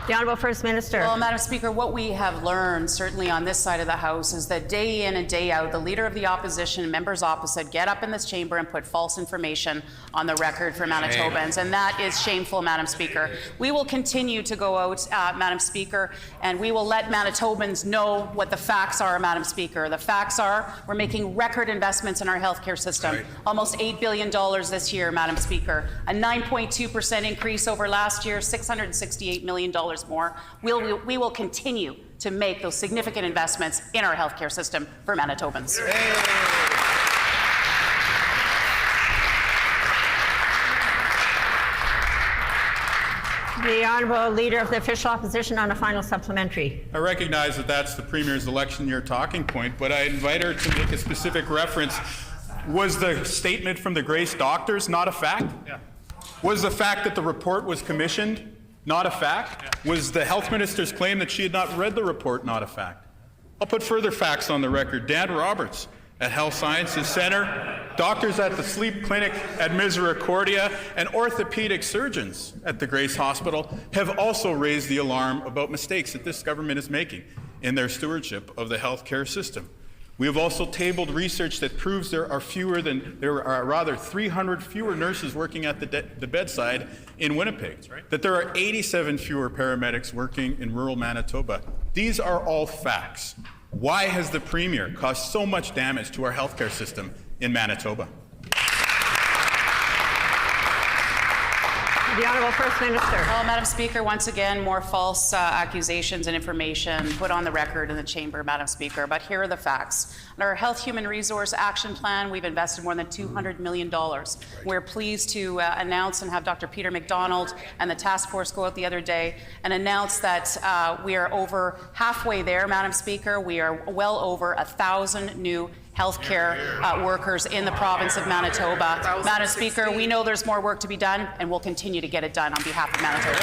The Honourable First Minister. Well, Madam Speaker, what we have learned, certainly on this side of the House, is that day in and day out, the Leader of the Opposition and members opposite get up in this chamber and put false information on the record for Manitobans, and that is shameful, Madam Speaker. We will continue to go out, Madam Speaker, and we will let Manitobans know what the facts are, Madam Speaker. The facts are we're making record investments in our healthcare system, almost $8 billion this year, Madam Speaker, a 9.2% increase over last year, $668 million more. We will continue to make those significant investments in our healthcare system for Manitobans. The Honourable Leader of the Official Opposition on a final supplementary. I recognize that that's the Premier's election year talking point, but I invite her to make a specific reference. Was the statement from the Grace doctors not a fact? Yeah. Was the fact that the report was commissioned not a fact? Yeah. Was the Health Minister's claim that she had not read the report not a fact? I'll put further facts on the record. Dan Roberts at Health Sciences Centre, doctors at the Sleep Clinic at Misericordia, and orthopedic surgeons at the Grace Hospital have also raised the alarm about mistakes that this government is making in their stewardship of the healthcare system. We have also tabled research that proves there are 300 fewer nurses working at the bedside in Winnipeg, that there are 87 fewer paramedics working in rural Manitoba. These are all facts. Why has the Premier caused so much damage to our healthcare system in Manitoba? The Honourable First Minister. Well, Madam Speaker, once again, more false accusations and information put on the record in the chamber, Madam Speaker. But here are the facts. In our Health Human Resource Action Plan, we've invested more than $200 million. We're pleased to announce and have Dr. Peter McDonald and the task force go out the other day and announce that we are over halfway there, Madam Speaker. We are well over 1,000 new healthcare workers in the province of Manitoba. Madam Speaker, we know there's more work to be done, and we'll continue to get it done on behalf of Manitobans.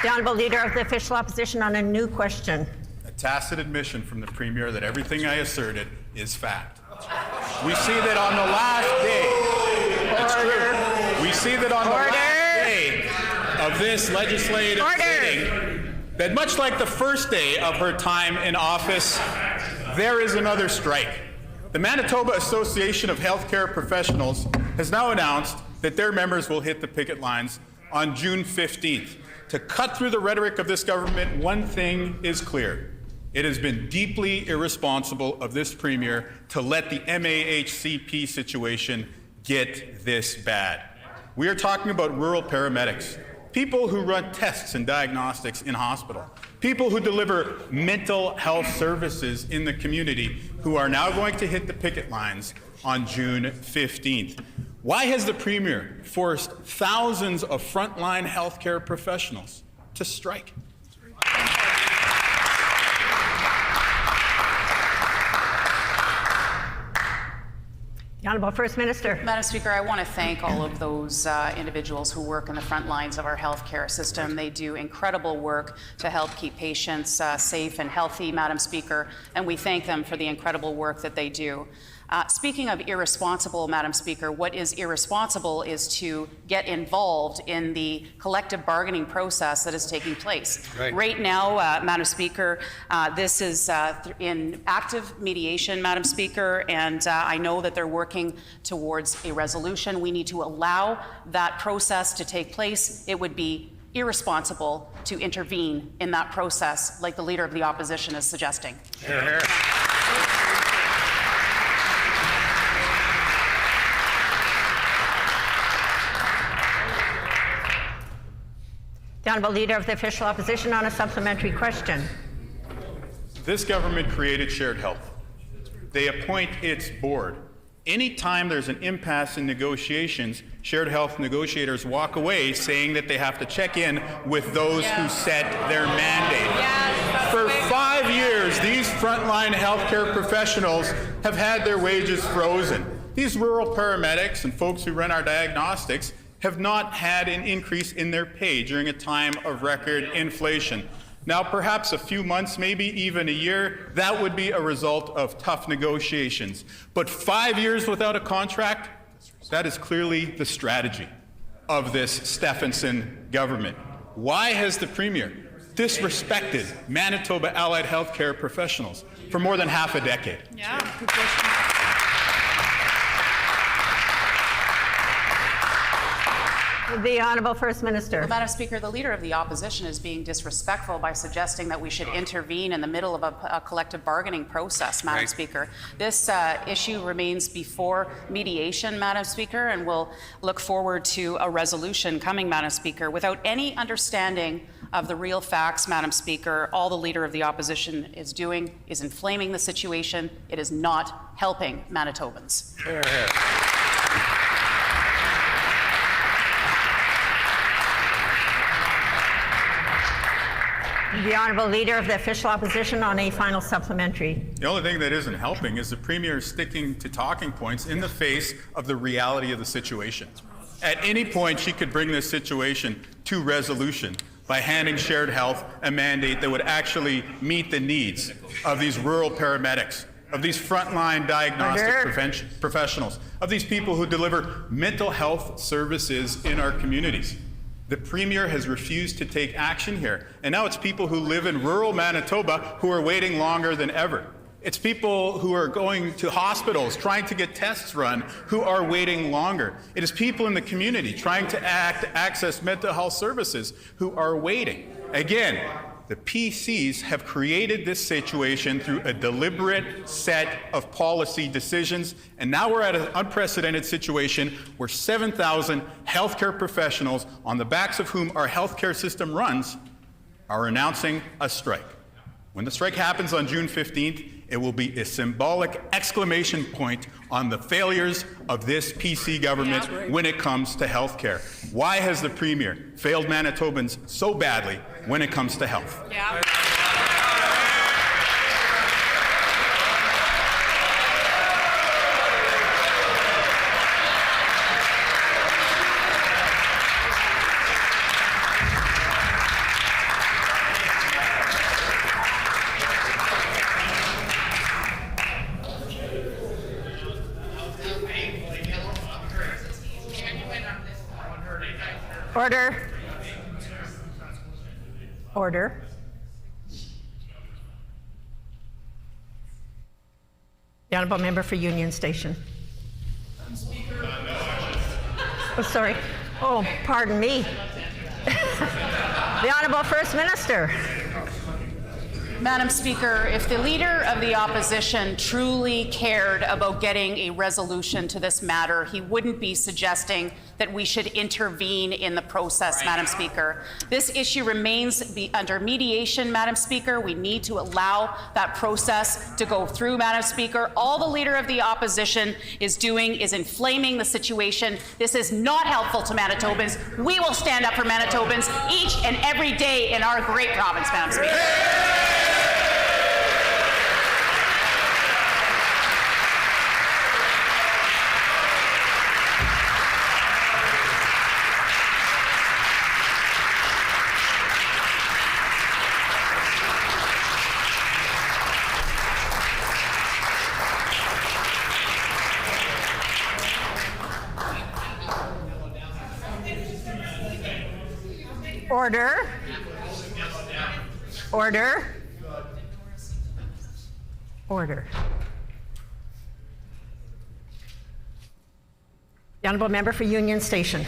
The Honourable Leader of the Official Opposition on a new question. A tacit admission from the Premier that everything I asserted is fact. We see that on the last day. That's true. We see that on the last day of this legislative sitting, that much like the first day of her time in office, there is another strike. The Manitoba Association of Healthcare Professionals has now announced that their members will hit the picket lines on June 15th. To cut through the rhetoric of this government, one thing is clear. It has been deeply irresponsible of this Premier to let the MAHCP situation get this bad. We are talking about rural paramedics, people who run tests and diagnostics in hospital, people who deliver mental health services in the community who are now going to hit the picket lines on June 15th. Why has the Premier forced thousands of frontline healthcare professionals to strike? The Honourable First Minister. Madam Speaker, I want to thank all of those individuals who work in the front lines of our healthcare system. They do incredible work to help keep patients safe and healthy, Madam Speaker, and we thank them for the incredible work that they do. Speaking of irresponsible, Madam Speaker, what is irresponsible is to get involved in the collective bargaining process that is taking place. Right now, Madam Speaker, this is in active mediation, Madam Speaker, and I know that they're working towards a resolution. We need to allow that process to take place. It would be irresponsible to intervene in that process like the Leader of the Opposition is suggesting. Hear, hear. The Honourable Leader of the Official Opposition on a supplementary question. This government created Shared Health. They appoint its board. Anytime there's an impasse in negotiations, Shared Health negotiators walk away saying that they have to check in with those who set their mandate. For 5 years, these frontline healthcare professionals have had their wages frozen. These rural paramedics and folks who run our diagnostics have not had an increase in their pay during a time of record inflation. Now, perhaps a few months, maybe even a year, that would be a result of tough negotiations. But 5 years without a contract, that is clearly the strategy of this Stephenson government. Why has the Premier disrespected Manitoba allied healthcare professionals for more than half a decade? Yeah, good question. The Honourable First Minister. Well, Madam Speaker, the Leader of the Opposition is being disrespectful by suggesting that we should intervene in the middle of a collective bargaining process, Madam Speaker. This issue remains before mediation, Madam Speaker, and we'll look forward to a resolution coming, Madam Speaker. Without any understanding of the real facts, Madam Speaker, all the Leader of the Opposition is doing is inflaming the situation. It is not helping Manitobans. Hear, hear. The Honourable Leader of the Official Opposition on a final supplementary. The only thing that isn't helping is the Premier sticking to talking points in the face of the reality of the situation. At any point, she could bring this situation to resolution by handing Shared Health a mandate that would actually meet the needs of these rural paramedics, of these frontline diagnostic professionals, of these people who deliver mental health services in our communities. The Premier has refused to take action here, and now it's people who live in rural Manitoba who are waiting longer than ever. It's people who are going to hospitals trying to get tests run who are waiting longer. It is people in the community trying to access mental health services who are waiting. Again, the PCs have created this situation through a deliberate set of policy decisions, and now we're at an unprecedented situation where 7,000 healthcare professionals, on the backs of whom our healthcare system runs, are announcing a strike. When the strike happens on June 15th, it will be a symbolic exclamation point on the failures of this PC government when it comes to healthcare. Why has the Premier failed Manitobans so badly when it comes to health? Yeah. Order. Order. The Honourable Member for Union Station. Oh, sorry. Oh, pardon me. The Honourable First Minister. Madam Speaker, if the Leader of the Opposition truly cared about getting a resolution to this matter, he wouldn't be suggesting that we should intervene in the process, Madam Speaker. This issue remains under mediation, Madam Speaker. We need to allow that process to go through, Madam Speaker. All the Leader of the Opposition is doing is inflaming the situation. This is not helpful to Manitobans. We will stand up for Manitobans each and every day in our great province, Madam Speaker. Order. Order. Order. The honourable member for Union Station.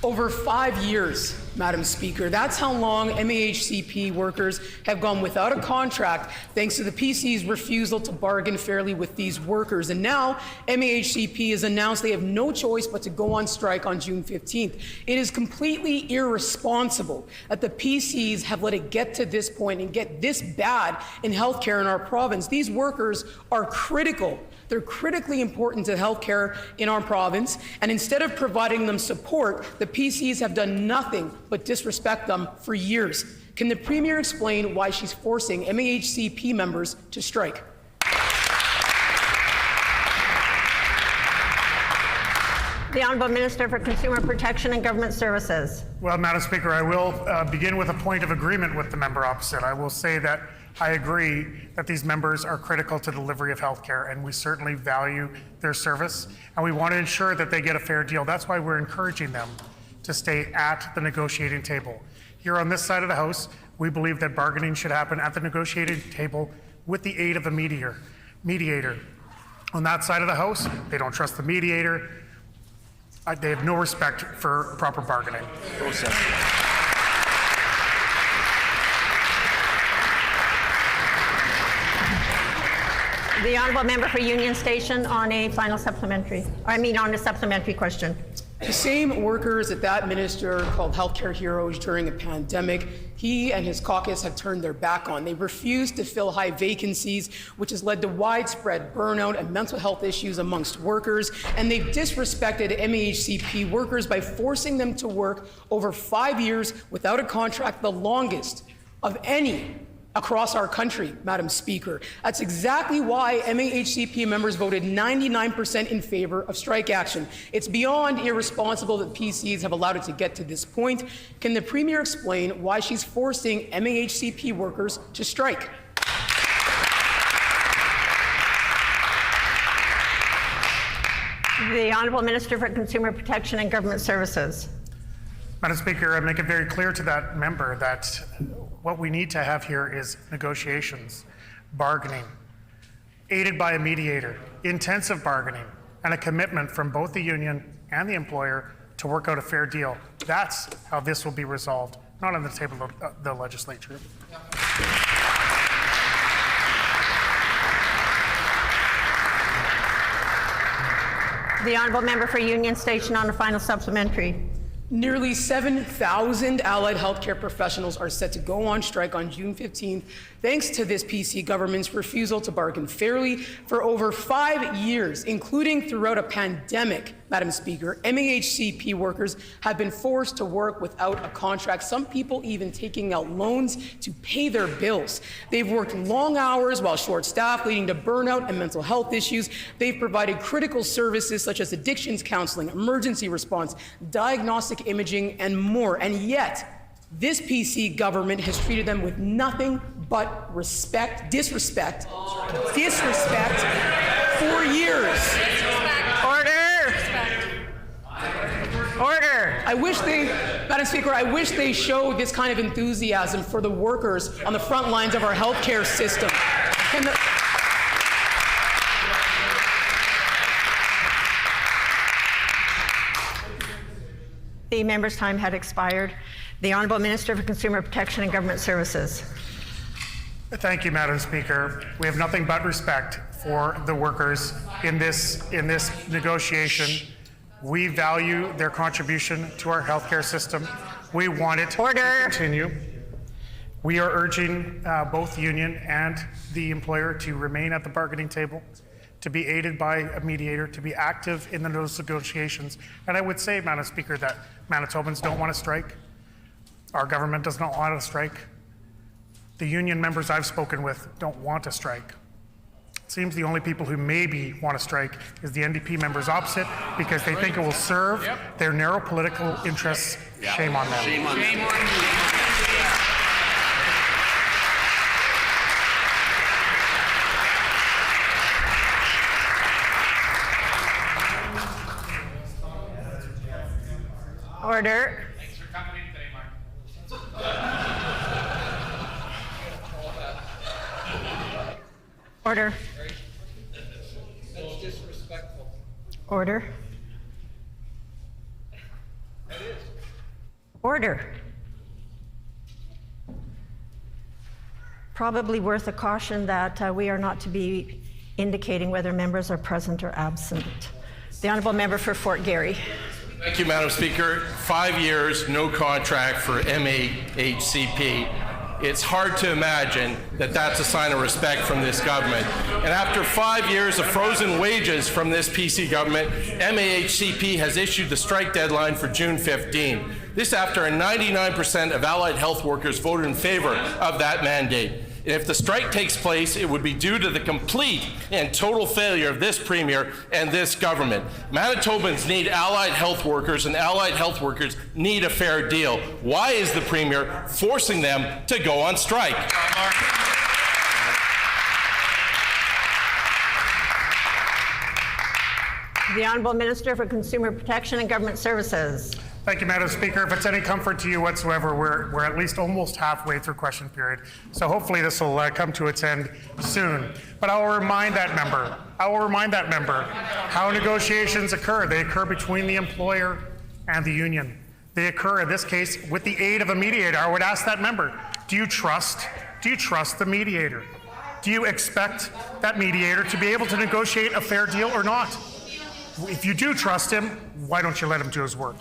Over 5 years, Madam Speaker. That's how long MAHCP workers have gone without a contract thanks to the PC's refusal to bargain fairly with these workers. And now MAHCP has announced they have no choice but to go on strike on June 15th. It is completely irresponsible that the PCs have let it get to this point and get this bad in healthcare in our province. These workers are critical. They're critically important to healthcare in our province, and instead of providing them support, the PCs have done nothing but disrespect them for years. Can the Premier explain why she's forcing MAHCP members to strike? The Honourable Minister for Consumer Protection and Government Services. Well, Madam Speaker, I will begin with a point of agreement with the member opposite. I will say that I agree that these members are critical to the delivery of health care, and we certainly value their service, and we want to ensure that they get a fair deal. That's why we're encouraging them to stay at the negotiating table. Here on this side of the House, we believe that bargaining should happen at the negotiating table with the aid of a mediator. On that side of the House, they don't trust the mediator. They have no respect for proper bargaining. The honourable member for Union Station on a supplementary question. The same workers that that minister called healthcare heroes during a pandemic, he and his caucus have turned their back on. They refuse to fill high vacancies, which has led to widespread burnout and mental health issues amongst workers. And they've disrespected MAHCP workers by forcing them to work over 5 years without a contract, the longest of any across our country, Madam Speaker. That's exactly why MAHCP members voted 99% in favor of strike action. It's beyond irresponsible that PCs have allowed it to get to this point. Can the Premier explain why she's forcing MAHCP workers to strike? The Honourable Minister for Consumer Protection and Government Services. Madam Speaker, I make it very clear to that member that what we need to have here is negotiations, bargaining, aided by a mediator, intensive bargaining, and a commitment from both the union and the employer to work out a fair deal. That's how this will be resolved, not on the table of the legislature. The honourable member for Union Station on a final supplementary. Nearly 7,000 allied healthcare professionals are set to go on strike on June 15th, thanks to this PC government's refusal to bargain fairly for over 5 years, including throughout a pandemic. Madam Speaker, MAHCP workers have been forced to work without a contract, some people even taking out loans to pay their bills. They've worked long hours while short-staffed, leading to burnout and mental health issues. They've provided critical services such as addictions counseling, emergency response, diagnostic imaging, and more. And yet, this PC government has treated them with nothing but disrespect for years. Order. Madam Speaker, I wish they showed this kind of enthusiasm for the workers on the front lines of our healthcare system. The member's time had expired. The Honourable Minister for Consumer Protection and Government Services. Thank you, Madam Speaker. We have nothing but respect for the workers in this negotiation. We value their contribution to our healthcare system. We want it to continue. We are urging both the union and the employer to remain at the bargaining table, to be aided by a mediator, to be active in those negotiations. And I would say, Madam Speaker, that Manitobans don't want to strike. Our government does not want to strike. The union members I've spoken with don't want to strike. It seems the only people who maybe want to strike is the NDP members opposite, because they think it will serve their narrow political interests. Shame on them. Shame on them. Order. Thanks for coming in today, Mark. Order. That's disrespectful. Order. That is. Order. Probably worth a caution that we are not to be indicating whether members are present or absent. The Honourable Member for Fort Garry. Thank you, Madam Speaker. 5 years, no contract for MAHCP. It's hard to imagine that that's a sign of respect from this government. And after 5 years of frozen wages from this PC government, MAHCP has issued the strike deadline for June 15. This after 99% of allied health workers voted in favor of that mandate. And if the strike takes place, it would be due to the complete and total failure of this Premier and this government. Manitobans need allied health workers, and allied health workers need a fair deal. Why is the Premier forcing them to go on strike? The Honourable Minister for Consumer Protection and Government Services. Thank you, Madam Speaker. If it's any comfort to you whatsoever, we're at least almost halfway through question period. So hopefully this will come to its end soon. But I will remind that member how negotiations occur. They occur between the employer and the union. They occur, in this case, with the aid of a mediator. I would ask that member, do you trust the mediator? Do you expect that mediator to be able to negotiate a fair deal or not? If you do trust him, why don't you let him do his work?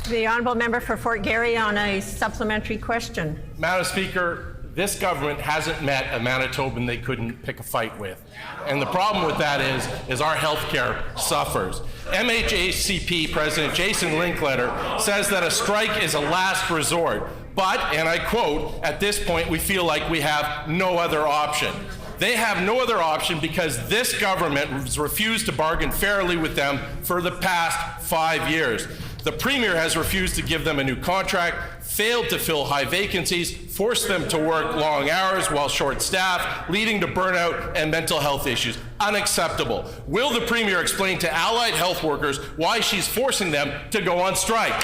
The Honourable Member for Fort Garry on a supplementary question. Madam Speaker, this government hasn't met a Manitoban they couldn't pick a fight with. And the problem with that is our healthcare suffers. MHACP President Jason Linkletter says that a strike is a last resort. But, and I quote, at this point we feel like we have no other option. They have no other option because this government has refused to bargain fairly with them for the past 5 years. The Premier has refused to give them a new contract, failed to fill high vacancies, forced them to work long hours while short-staffed, leading to burnout and mental health issues. Unacceptable. Will the Premier explain to allied health workers why she's forcing them to go on strike?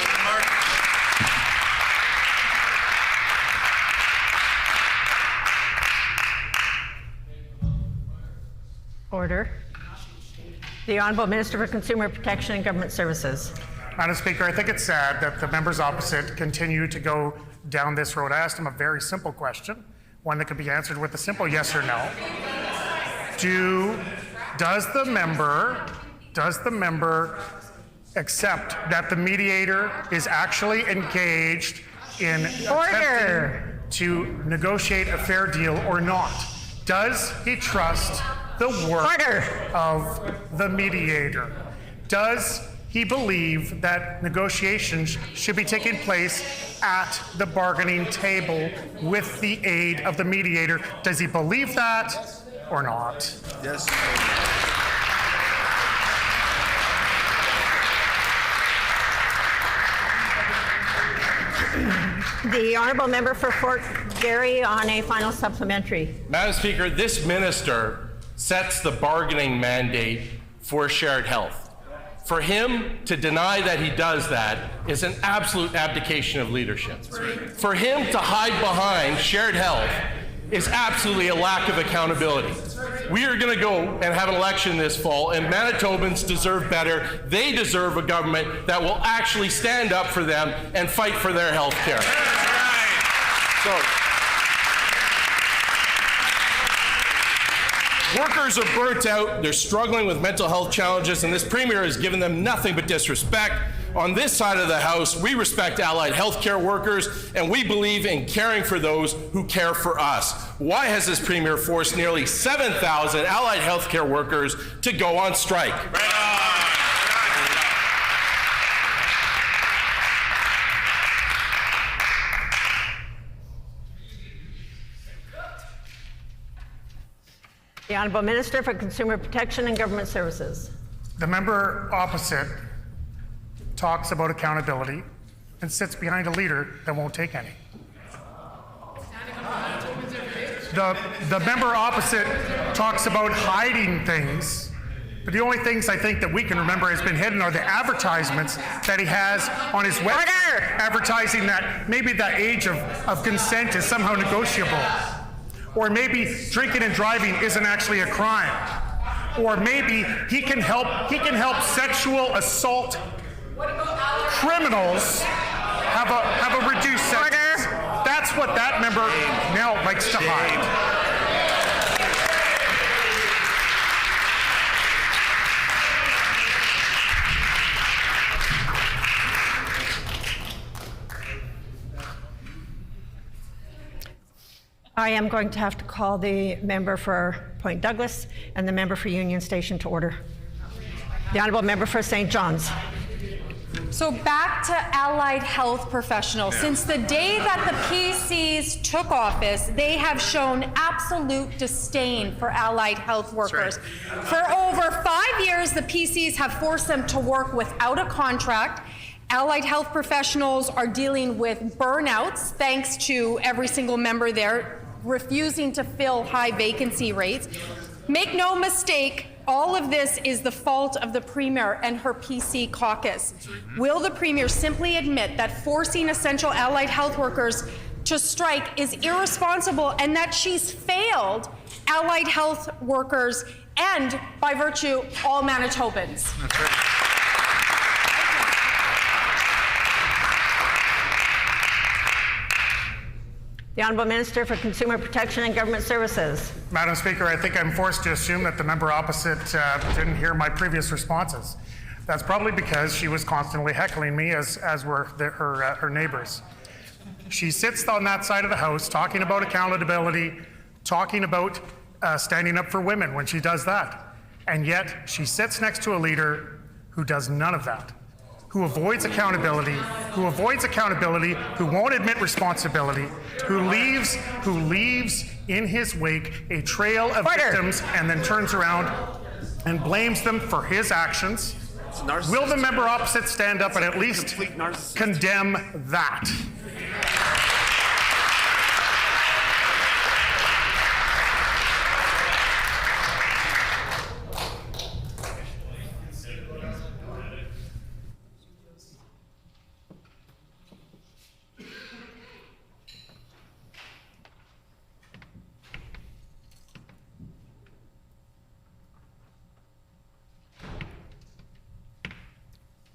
Order. The Honourable Minister for Consumer Protection and Government Services. Madam Speaker, I think it's sad that the members opposite continue to go down this road. I asked him a very simple question, one that could be answered with a simple yes or no. Does the member accept that the mediator is actually engaged in attempting to negotiate a fair deal or not? Does he trust the work of the mediator? Does he believe that negotiations should be taking place at the bargaining table with the aid of the mediator? Does he believe that or not? Yes. The Honourable Member for Fort Garry on a final supplementary. Madam Speaker, this minister sets the bargaining mandate for shared health. For him to deny that he does that is an absolute abdication of leadership. For him to hide behind shared health is absolutely a lack of accountability. We are going to go and have an election this fall, and Manitobans deserve better. They deserve a government that will actually stand up for them and fight for their health care. Workers are burnt out, they're struggling with mental health challenges, and this Premier has given them nothing but disrespect. On this side of the House, we respect allied healthcare workers, and we believe in caring for those who care for us. Why has this Premier forced nearly 7,000 allied healthcare workers to go on strike? The Honourable Minister for Consumer Protection and Government Services. The member opposite talks about accountability and sits behind a leader that won't take any. The member opposite talks about hiding things, but the only things I think that we can remember has been hidden are the advertisements that he has on his website, advertising that maybe the age of consent is somehow negotiable, or maybe drinking and driving isn't actually a crime, or maybe he can help sexual assault criminals have a reduced sentence. That's what that member now likes to hide. I am going to have to call the member for Point Douglas and the member for Union Station to order. The Honourable Member for St. John's. So back to allied health professionals. Since the day that the PCs took office, they have shown absolute disdain for allied health workers. For over 5 years, the PCs have forced them to work without a contract. Allied health professionals are dealing with burnouts, thanks to every single member there refusing to fill high vacancy rates. Make no mistake, all of this is the fault of the Premier and her PC caucus. Will the Premier simply admit that forcing essential allied health workers to strike is irresponsible and that she's failed allied health workers and, by virtue, all Manitobans? That's right. The Honourable Minister for Consumer Protection and Government Services. Madam Speaker, I think I'm forced to assume that the member opposite didn't hear my previous responses. That's probably because she was constantly heckling me, as were her neighbors. She sits on that side of the House talking about accountability, talking about standing up for women when she does that. And yet she sits next to a leader who does none of that, who avoids accountability, who won't admit responsibility, who leaves in his wake a trail of victims and then turns around and blames them for his actions. Will the member opposite stand up and at least condemn that?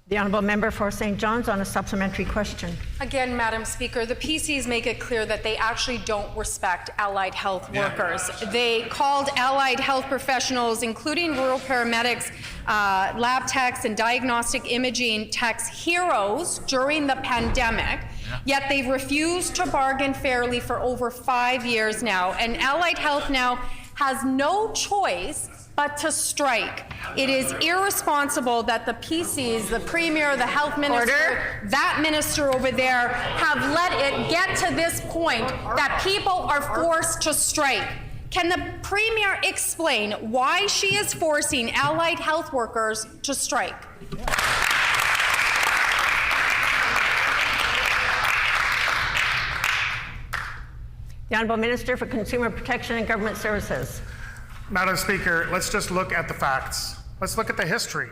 The Honourable Member for St. John's on a supplementary question. Again, Madam Speaker, the PCs make it clear that they actually don't respect allied health workers. They called allied health professionals, including rural paramedics, lab techs, and diagnostic imaging techs, heroes during the pandemic, yet they've refused to bargain fairly for over 5 years now. And allied health now has no choice but to strike. It is irresponsible that the PCs, the Premier, the Health Minister, that minister over there, have let it get to this point that people are forced to strike. Can the Premier explain why she is forcing allied health workers to strike? The Honourable Minister for Consumer Protection and Government Services. Madam Speaker, let's just look at the facts. Let's look at the history.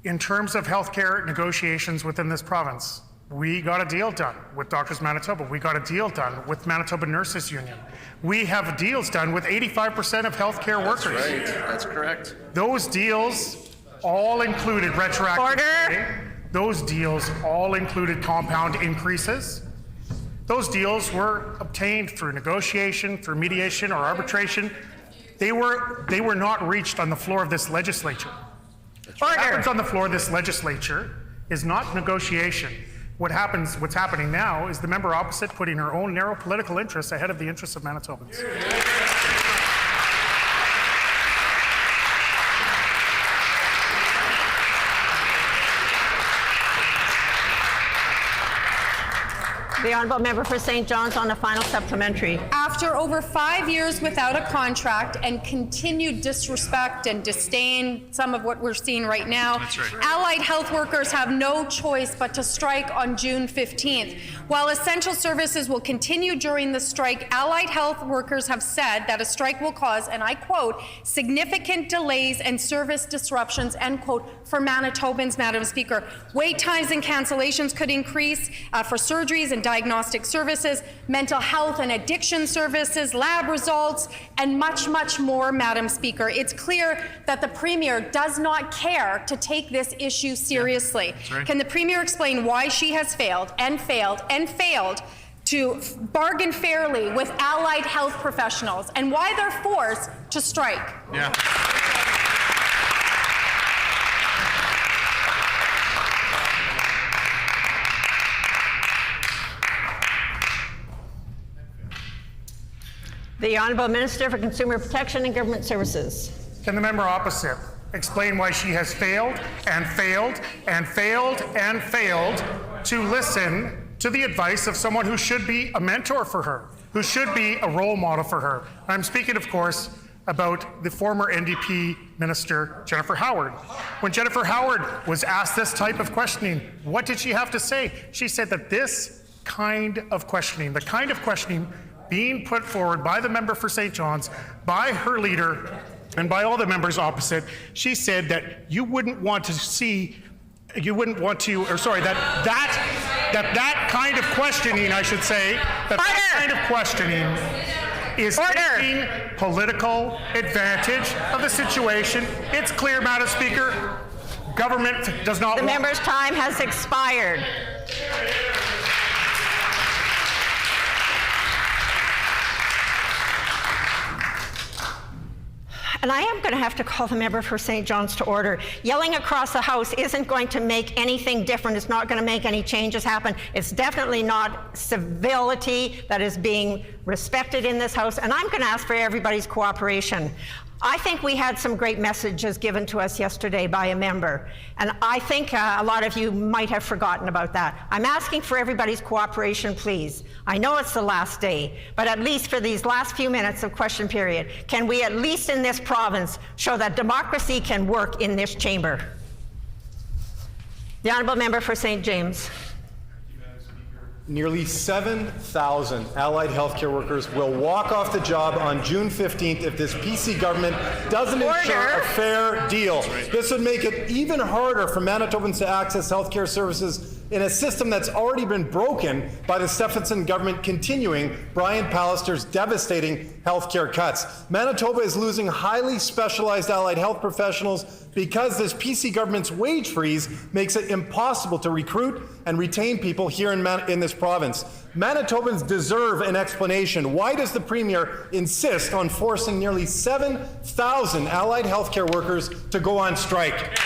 In terms of healthcare negotiations within this province, We got a deal done with Doctors Manitoba. We got a deal done with Manitoba Nurses Union. We have deals done with 85% of healthcare workers. That's right. That's correct. Those deals all included retroactive pay. Those deals all included compound increases. Those deals were obtained through negotiation, through mediation, or arbitration. They were not reached on the floor of this legislature. What happens on the floor of this legislature is not negotiation. What's happening now is the member opposite putting her own narrow political interests ahead of the interests of Manitobans. The honourable member for St. John's on a final supplementary. After over 5 years without a contract and continued disrespect and disdain, some of what we're seeing right now, allied health workers have no choice but to strike on June 15th. While essential services will continue during the strike, allied health workers have said that a strike will cause, and I quote, significant delays and service disruptions, end quote, for Manitobans, Madam Speaker. Wait times and cancellations could increase for surgeries and diagnostic services, mental health and addiction services, lab results, and much, much more, Madam Speaker. It's clear that the Premier does not care to take this issue seriously. Can the Premier explain why she has failed and failed and failed to bargain fairly with allied health professionals and why they're forced to strike? Yeah. The Honourable Minister for Consumer Protection and Government Services. Can the member opposite explain why she has failed and failed and failed and failed to listen to the advice of someone who should be a mentor for her, who should be a role model for her? I'm speaking, of course, about the former NDP Minister, Jennifer Howard. When Jennifer Howard was asked this type of questioning, what did she have to say? She said that this kind of questioning, the kind of questioning being put forward by the member for St. John's, by her leader, and by all the members opposite, she said that you wouldn't want to see, you wouldn't want to, or sorry, that kind of questioning, I should say, that kind of questioning is taking political advantage of the situation. It's clear, Madam Speaker, government does not The member's time has expired. And I am going to have to call the member for St. John's to order. Yelling across the House isn't going to make anything different. It's not going to make any changes happen. It's definitely not civility that is being respected in this House. And I'm going to ask for everybody's cooperation. I think we had some great messages given to us yesterday by a member, and I think a lot of you might have forgotten about that. I'm asking for everybody's cooperation, please. I know it's the last day, but at least for these last few minutes of question period, can we at least in this province show that democracy can work in this chamber? The honourable member for St. James. Nearly 7,000 allied healthcare workers will walk off the job on June 15th if this PC government doesn't ensure a fair deal. This would make it even harder for Manitobans to access healthcare services in a system that's already been broken by the Stephenson government continuing Brian Pallister's devastating healthcare cuts. Manitoba is losing highly specialized allied health professionals because this PC government's wage freeze makes it impossible to recruit and retain people here in this province. Manitobans deserve an explanation. Why does the Premier insist on forcing nearly 7,000 allied healthcare workers to go on strike?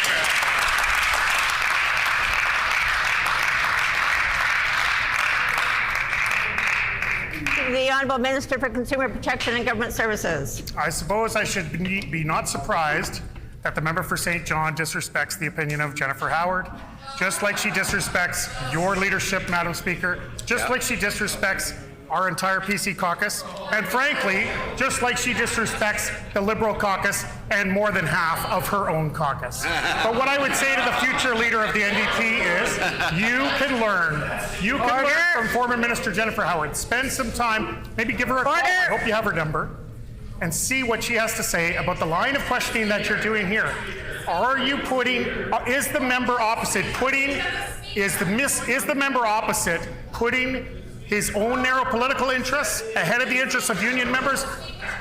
The Honourable Minister for Consumer Protection and Government Services. I suppose I should be not surprised that the member for St. John disrespects the opinion of Jennifer Howard, just like she disrespects your leadership, Madam Speaker, just like she disrespects our entire PC caucus, and frankly, just like she disrespects the Liberal caucus and more than half of her own caucus. But what I would say to the future leader of the NDP is, you can learn. You can learn from former Minister Jennifer Howard. Spend some time, maybe give her a call. I hope you have her number, and see what she has to say about the line of questioning that you're doing here. Are you putting, is the member opposite putting, is the member opposite putting his own narrow political interests ahead of the interests of union members?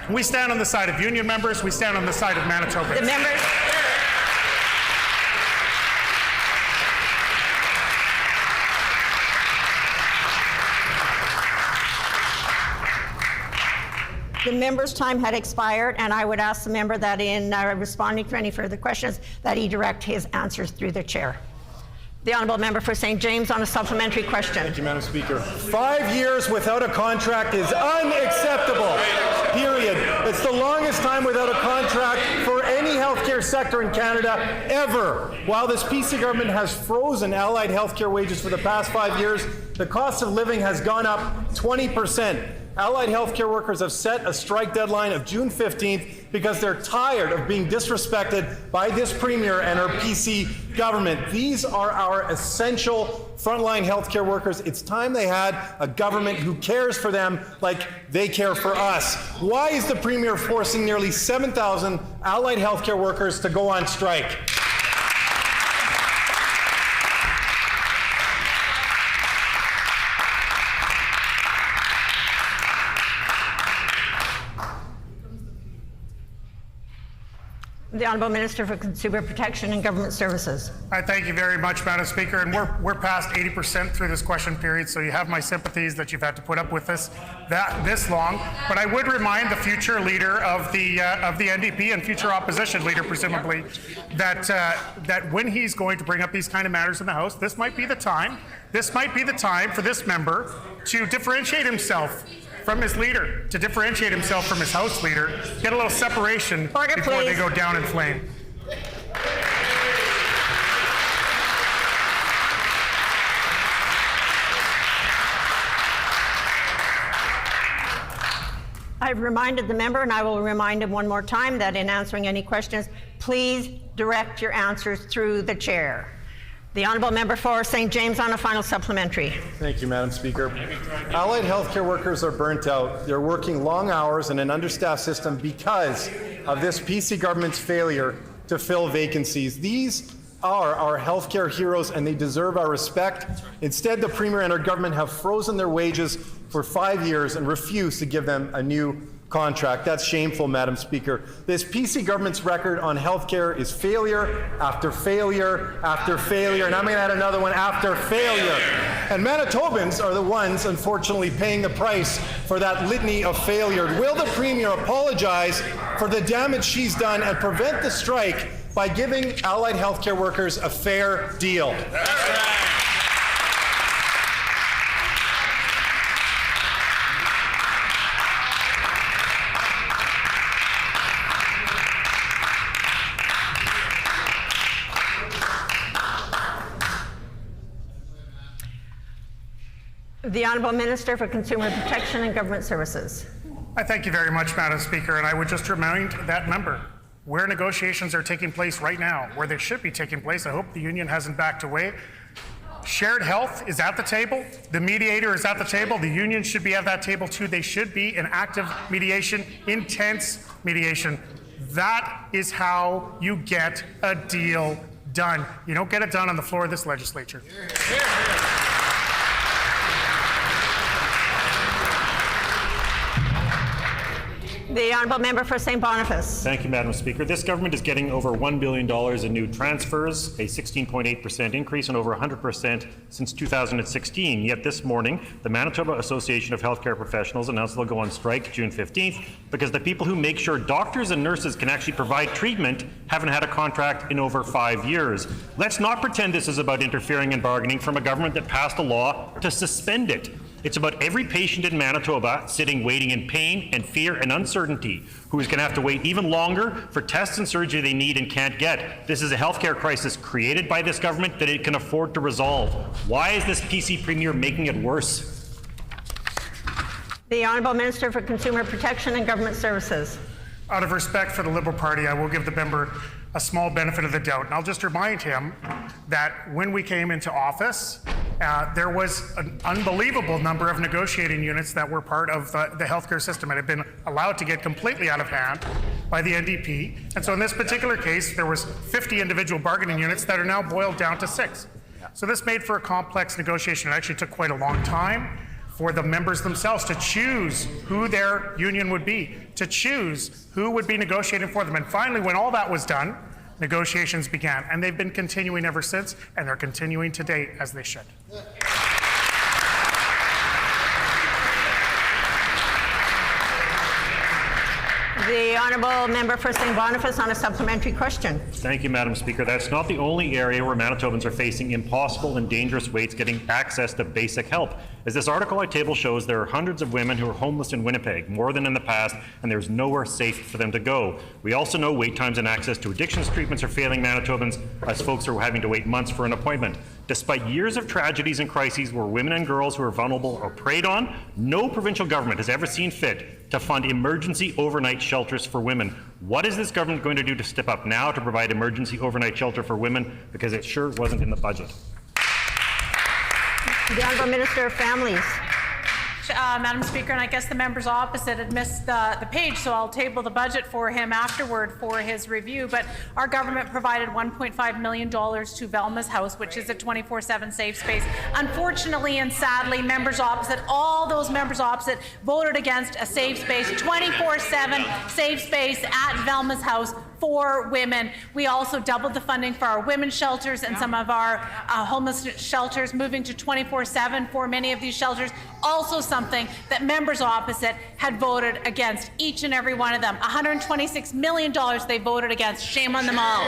We stand on the side of union members. We stand on the side of Manitobans. The members. The member's time had expired, and I would ask the member that in responding to any further questions, that he direct his answers through the chair. The honourable member for St. James on a supplementary question. Thank you, Madam Speaker. 5 years without a contract is unacceptable, period. It's the longest time without a contract for any healthcare sector in Canada ever. While this PC government has frozen allied healthcare wages for the past 5 years, the cost of living has gone up 20%. Allied healthcare workers have set a strike deadline of June 15th because they're tired of being disrespected by this Premier and her PC government. These are our essential frontline healthcare workers. It's time they had a government who cares for them like they care for us. Why is the Premier forcing nearly 7,000 allied healthcare workers to go on strike? The Honourable Minister for Consumer Protection and Government Services. I thank you very much, Madam Speaker. And we're past 80% through this question period, so you have my sympathies that you've had to put up with this long. But I would remind the future leader of the NDP and future opposition leader, presumably, that when he's going to bring up these kind of matters in the House, this might be the time. This might be the time for this member to differentiate himself from his leader, to differentiate himself from his House leader, get a little separation Order, before please. they go down in flame. I've reminded the member, and I will remind him one more time, that in answering any questions, please direct your answers through the chair. The honourable member for St. James on a final supplementary. Thank you, Madam Speaker. Allied healthcare workers are burnt out. They're working long hours in an understaffed system because of this PC government's failure to fill vacancies. These are our healthcare heroes, and they deserve our respect. Instead, the Premier and her government have frozen their wages for 5 years and refuse to give them a new contract. That's shameful, Madam Speaker. This PC government's record on healthcare is failure after failure after failure, and I'm going to add another one, after failure. And Manitobans are the ones, unfortunately, paying the price for that litany of failure. Will the Premier apologize for the damage she's done and prevent the strike by giving allied healthcare workers a fair deal? The Honourable Minister for Consumer Protection and Government Services. I thank you very much, Madam Speaker, and I would just remind that member where negotiations are taking place right now, where they should be taking place. I hope the union hasn't backed away. Shared health is at the table. The mediator is at the table. The union should be at that table too. They should be in active mediation, intense mediation. That is how you get a deal done. You don't get it done on the floor of this legislature. The Honourable Member for St. Boniface. Thank you, Madam Speaker. This government is getting over $1 billion in new transfers, a 16.8% increase and over 100% since 2016. Yet this morning, the Manitoba Association of Healthcare Professionals announced they'll go on strike June 15th because the people who make sure doctors and nurses can actually provide treatment haven't had a contract in over 5 years. Let's not pretend this is about interfering in bargaining from a government that passed a law to suspend it. It's about every patient in Manitoba sitting waiting in pain and fear and uncertainty, who is going to have to wait even longer for tests and surgery they need and can't get. This is a healthcare crisis created by this government that it can afford to resolve. Why is this PC Premier making it worse? The Honourable Minister for Consumer Protection and Government Services. Out of respect for the Liberal Party, I will give the member a small benefit of the doubt. And I'll just remind him that when we came into office, there was an unbelievable number of negotiating units that were part of the healthcare system and had been allowed to get completely out of hand by the NDP. And so in this particular case, there was 50 individual bargaining units that are now boiled down to 6. So this made for a complex negotiation. It actually took quite a long time for the members themselves to choose who their union would be, to choose who would be negotiating for them. And finally, when all that was done, negotiations began. And they've been continuing ever since, and they're continuing to date as they should. The honourable member for St. Boniface on a supplementary question. Thank you, Madam Speaker. That's not the only area where Manitobans are facing impossible and dangerous waits getting access to basic help. As this article I table shows, there are hundreds of women who are homeless in Winnipeg, more than in the past, and there's nowhere safe for them to go. We also know wait times and access to addictions treatments are failing Manitobans, as folks are having to wait months for an appointment. Despite years of tragedies and crises where women and girls who are vulnerable are preyed on, no provincial government has ever seen fit to fund emergency overnight shelters for women. What is this government going to do to step up now to provide emergency overnight shelter for women? Because it sure wasn't in the budget. The Honourable Minister of Families. Madam Speaker, and I guess the members opposite had missed the page, so I'll table the budget for him afterward for his review. But our government provided $1.5 million to Velma's House, which is a 24/7 safe space. Unfortunately and sadly, members opposite, all those members opposite, voted against a safe space, 24/7 safe space at Velma's House for women. We also doubled the funding for our women's shelters and some of our homeless shelters, moving to 24/7 for many of these shelters. Also something that members opposite had voted against, each and every one of them. $126 million they voted against. Shame on them all.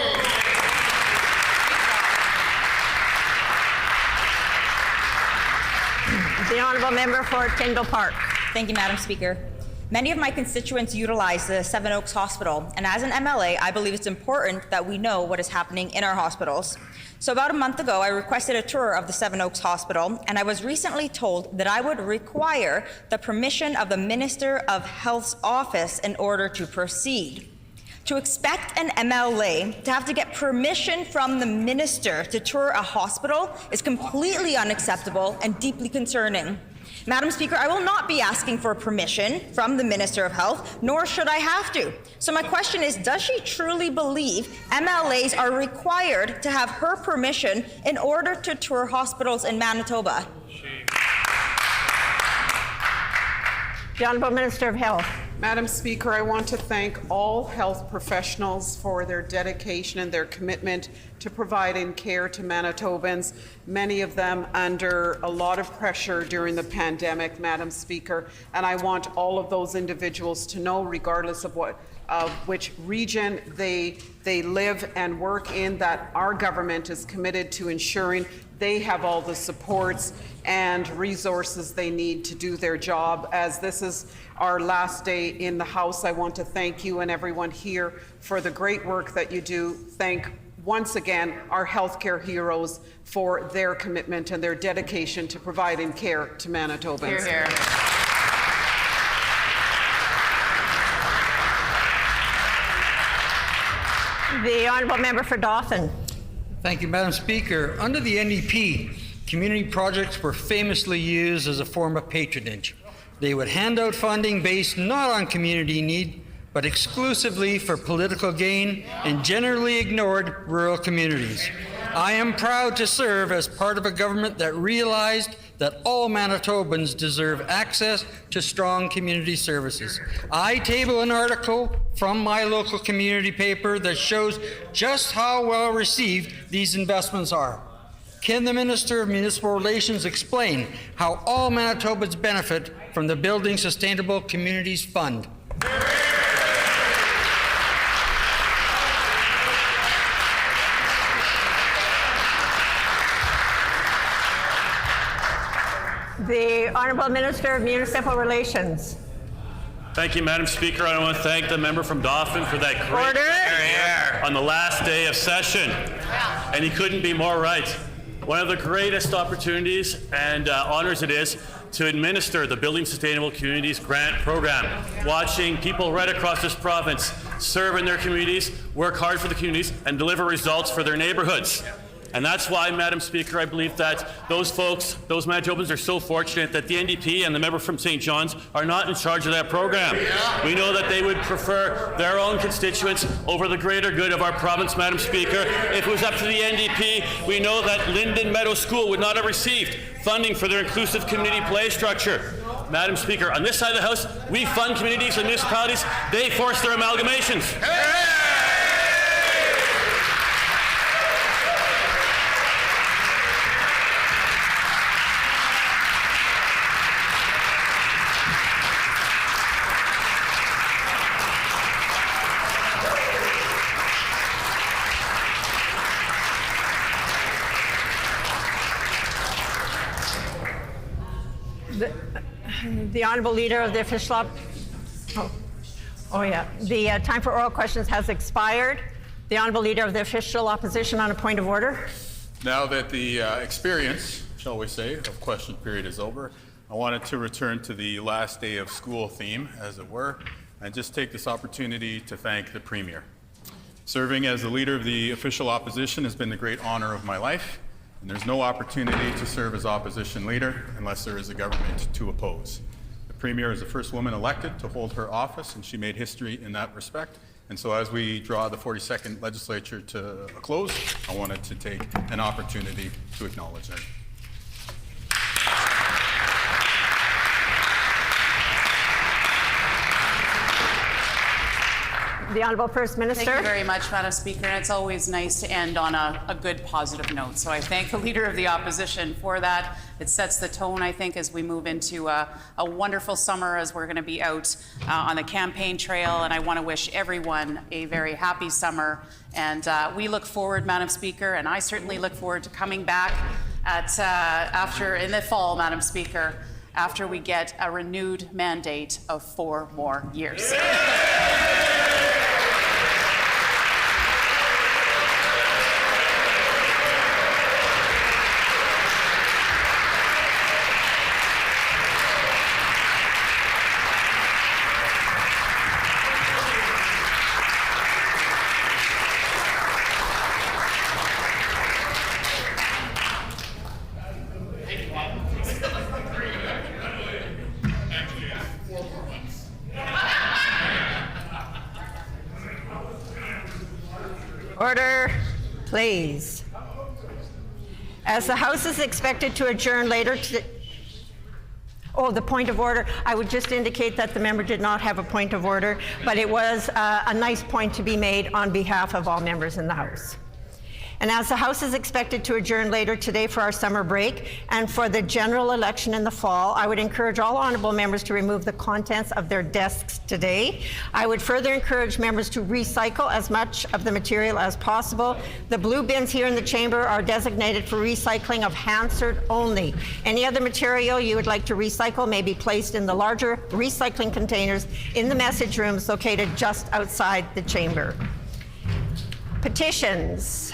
The honourable member for Tyndall Park. Thank you, Madam Speaker. Many of my constituents utilize the Seven Oaks Hospital, and as an MLA, I believe it's important that we know what is happening in our hospitals. So about a month ago, I requested a tour of the Seven Oaks Hospital, and I was recently told that I would require the permission of the Minister of Health's office in order to proceed. To expect an MLA to have to get permission from the minister to tour a hospital is completely unacceptable and deeply concerning. Madam Speaker, I will not be asking for permission from the Minister of Health, nor should I have to. So my question is, does she truly believe MLAs are required to have her permission in order to tour hospitals in Manitoba? The Honourable Minister of Health. Madam Speaker, I want to thank all health professionals for their dedication and their commitment to providing care to Manitobans, many of them under a lot of pressure during the pandemic, Madam Speaker. And I want all of those individuals to know, regardless of which region they live and work in, that our government is committed to ensuring they have all the supports and resources they need to do their job. As this is our last day in the House, I want to thank you and everyone here for the great work that you do. Thank once again our healthcare heroes for their commitment and their dedication to providing care to Manitobans. Hear, hear. The honourable member for Dauphin. Thank you, Madam Speaker. Under the NDP, community projects were famously used as a form of patronage. They would hand out funding based not on community need, but exclusively for political gain, and generally ignored rural communities. I am proud to serve as part of a government that realized that all Manitobans deserve access to strong community services. I table an article from my local community paper that shows just how well received these investments are. Can the Minister of Municipal Relations explain how all Manitobans benefit from the Building Sustainable Communities Fund? The Honourable Minister of Municipal Relations. Thank you, Madam Speaker. I want to thank the member from Dauphin for that great on the last day of session. And he couldn't be more right. One of the greatest opportunities and honors it is to administer the Building Sustainable Communities Grant Program. Watching people right across this province serve in their communities, work hard for the communities, and deliver results for their neighborhoods. And that's why, Madam Speaker, I believe that those folks, those Manitobans, are so fortunate that the NDP and the member from St. John's are not in charge of that program. We know that they would prefer their own constituents over the greater good of our province, Madam Speaker. If it was up to the NDP, we know that Linden Meadow School would not have received funding for their inclusive community play structure. Madam Speaker, on this side of the House, we fund communities and municipalities. They force their amalgamations. The Honourable Leader of the Official The time for oral questions has expired. The Honourable Leader of the Official Opposition on a point of order. Now that the experience, shall we say, of question period is over, I wanted to return to the last day of school theme, as it were, and just take this opportunity to thank the Premier. Serving as the Leader of the Official Opposition has been the great honor of my life, and there's no opportunity to serve as opposition leader unless there is a government to oppose. The Premier is the first woman elected to hold her office, and she made history in that respect. And so as we draw the 42nd Legislature to a close, I wanted to take an opportunity to acknowledge her. The Honourable First Minister. Thank you very much, Madam Speaker. And it's always nice to end on a good, positive note. So I thank the Leader of the Opposition for that. It sets the tone, I think, as we move into a wonderful summer, as we're going to be out on the campaign trail. And I want to wish everyone a very happy summer. And we look forward, Madam Speaker, and I certainly look forward to coming back after in the fall, Madam Speaker, after we get a renewed mandate of 4 more years. Order, please. As the House is expected to adjourn later the point of order. I would just indicate that the member did not have a point of order, but it was a nice point to be made on behalf of all members in the House. And as the House is expected to adjourn later today for our summer break and for the general election in the fall, I would encourage all honourable members to remove the contents of their desks today. I would further encourage members to recycle as much of the material as possible. The blue bins here in the chamber are designated for recycling of Hansard only. Any other material you would like to recycle may be placed in the larger recycling containers in the message rooms located just outside the chamber. Petitions.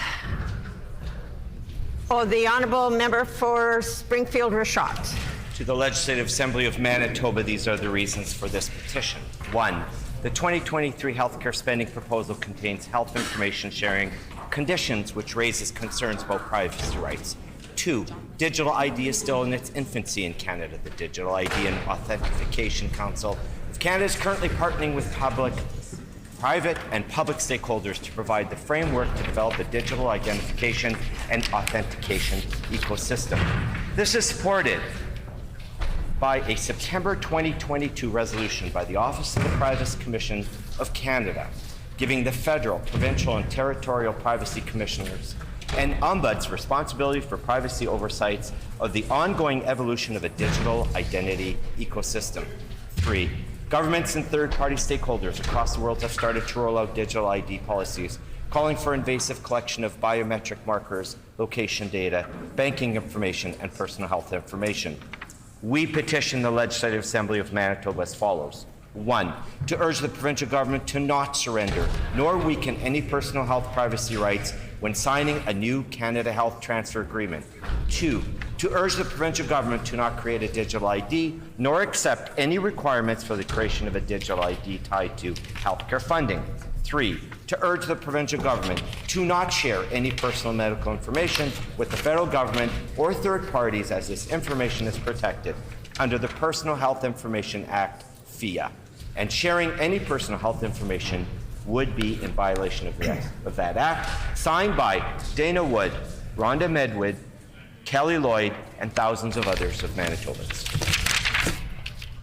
The Honourable Member for Springfield Rashot. To the Legislative Assembly of Manitoba, these are the reasons for this petition. 1. The 2023 healthcare spending proposal contains health information sharing conditions which raises concerns about privacy rights. 2. Digital ID is still in its infancy in Canada. The Digital ID and Authentication Council of Canada is currently partnering with private and public stakeholders to provide the framework to develop a digital identification and authentication ecosystem. This is supported by a September 2022 resolution by the Office of the Privacy Commission of Canada, giving the federal, provincial, and territorial privacy commissioners and ombuds responsibility for privacy oversights of the ongoing evolution of a digital identity ecosystem. 3. Governments and third-party stakeholders across the world have started to roll out digital ID policies, calling for invasive collection of biometric markers, location data, banking information, and personal health information. We petition the Legislative Assembly of Manitoba as follows. 1. To urge the provincial government to not surrender nor weaken any personal health privacy rights when signing a new Canada Health Transfer Agreement. 2. to urge the provincial government to not create a digital ID nor accept any requirements for the creation of a digital ID tied to healthcare funding. 3, to urge the provincial government to not share any personal medical information with the federal government or third parties, as this information is protected under the Personal Health Information Act, FHIA, and sharing any personal health information would be in violation of that act. Signed by Dana Wood, Rhonda Medwood, Kelly Lloyd, and thousands of others of Manitobans.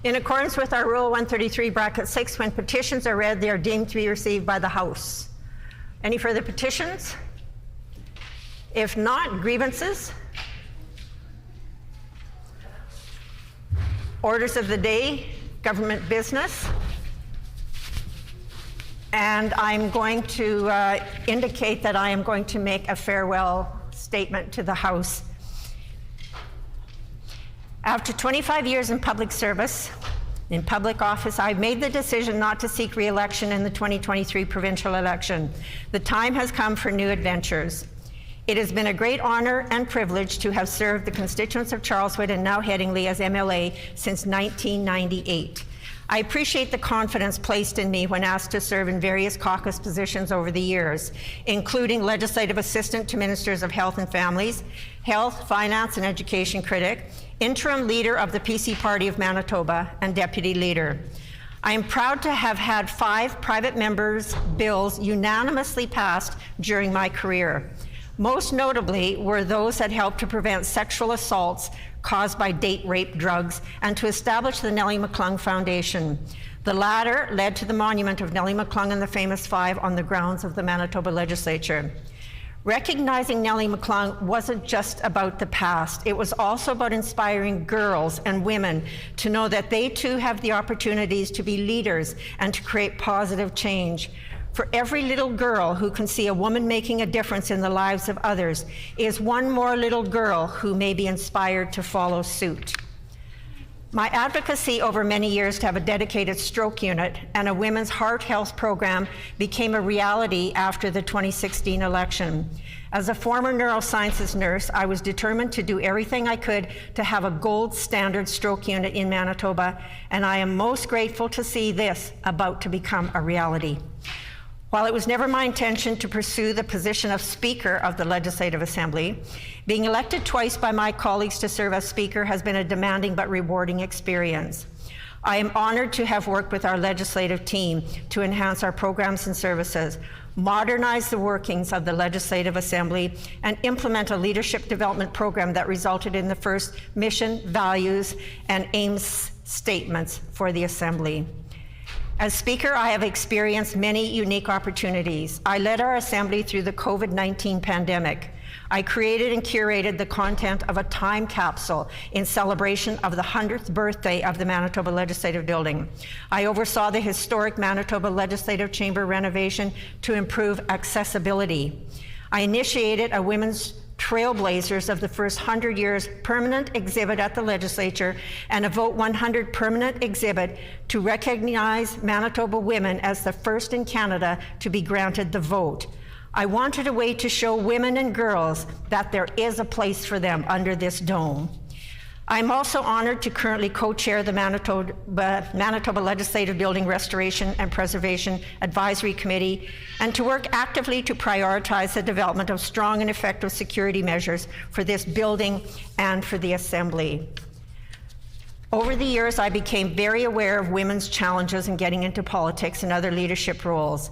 In accordance with our Rule 133, bracket 6, when petitions are read, they are deemed to be received by the House. Any further petitions? If not, grievances? Orders of the day, government business. And I'm going to indicate that I am going to make a farewell statement to the House. After 25 years in public service, in public office, I've made the decision not to seek re-election in the 2023 provincial election. The time has come for new adventures. It has been a great honor and privilege to have served the constituents of Charleswood and now Headingley as MLA since 1998. I appreciate the confidence placed in me when asked to serve in various caucus positions over the years, including Legislative Assistant to Ministers of Health and Families, Health, Finance and Education Critic, Interim Leader of the PC Party of Manitoba, and Deputy Leader. I am proud to have had 5 private members' bills unanimously passed during my career. Most notably were those that helped to prevent sexual assaults caused by date rape drugs and to establish the Nellie McClung Foundation. The latter led to the monument of Nellie McClung and the Famous Five on the grounds of the Manitoba Legislature. Recognizing Nellie McClung wasn't just about the past. It was also about inspiring girls and women to know that they too have the opportunities to be leaders and to create positive change. For every little girl who can see a woman making a difference in the lives of others is one more little girl who may be inspired to follow suit. My advocacy over many years to have a dedicated stroke unit and a women's heart health program became a reality after the 2016 election. As a former neurosciences nurse, I was determined to do everything I could to have a gold standard stroke unit in Manitoba, and I am most grateful to see this about to become a reality. While it was never my intention to pursue the position of Speaker of the Legislative Assembly, being elected twice by my colleagues to serve as Speaker has been a demanding but rewarding experience. I am honored to have worked with our legislative team to enhance our programs and services, modernize the workings of the Legislative Assembly, and implement a leadership development program that resulted in the first mission, values, and aims statements for the Assembly. As Speaker, I have experienced many unique opportunities. I led our Assembly through the COVID-19 pandemic. I created and curated the content of a time capsule in celebration of the 100th birthday of the Manitoba Legislative Building. I oversaw the historic Manitoba Legislative Chamber renovation to improve accessibility. I initiated a Women's Trailblazers of the first 100 years permanent exhibit at the Legislature and a Vote 100 permanent exhibit to recognize Manitoba women as the first in Canada to be granted the vote. I wanted a way to show women and girls that there is a place for them under this dome. I'm also honored to currently co-chair the Manitoba Legislative Building Restoration and Preservation Advisory Committee and to work actively to prioritize the development of strong and effective security measures for this building and for the Assembly. Over the years, I became very aware of women's challenges in getting into politics and other leadership roles.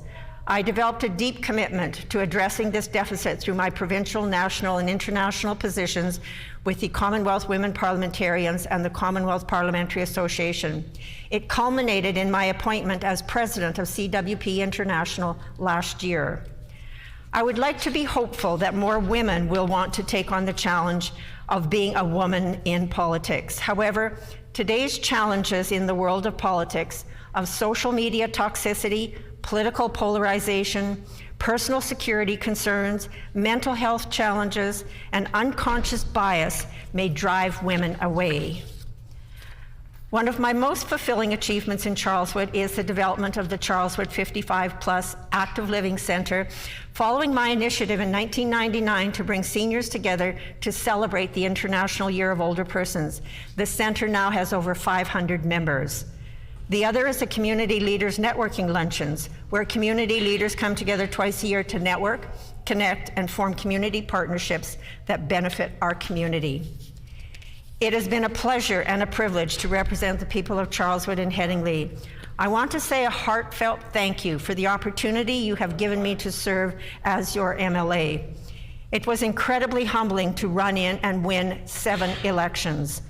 I developed a deep commitment to addressing this deficit through my provincial, national, and international positions with the Commonwealth Women Parliamentarians and the Commonwealth Parliamentary Association. It culminated in my appointment as president of CWP International last year. I would like to be hopeful that more women will want to take on the challenge of being a woman in politics. However, today's challenges in the world of politics, of social media toxicity, political polarization, personal security concerns, mental health challenges, and unconscious bias may drive women away. One of my most fulfilling achievements in Charleswood is the development of the Charleswood 55 Plus Active Living Centre, following my initiative in 1999 to bring seniors together to celebrate the International Year of Older Persons. The centre now has over 500 members. The other is the Community Leaders Networking Luncheons, where community leaders come together twice a year to network, connect, and form community partnerships that benefit our community. It has been a pleasure and a privilege to represent the people of Charleswood and Headingley. I want to say a heartfelt thank you for the opportunity you have given me to serve as your MLA. It was incredibly humbling to run in and win 7 elections.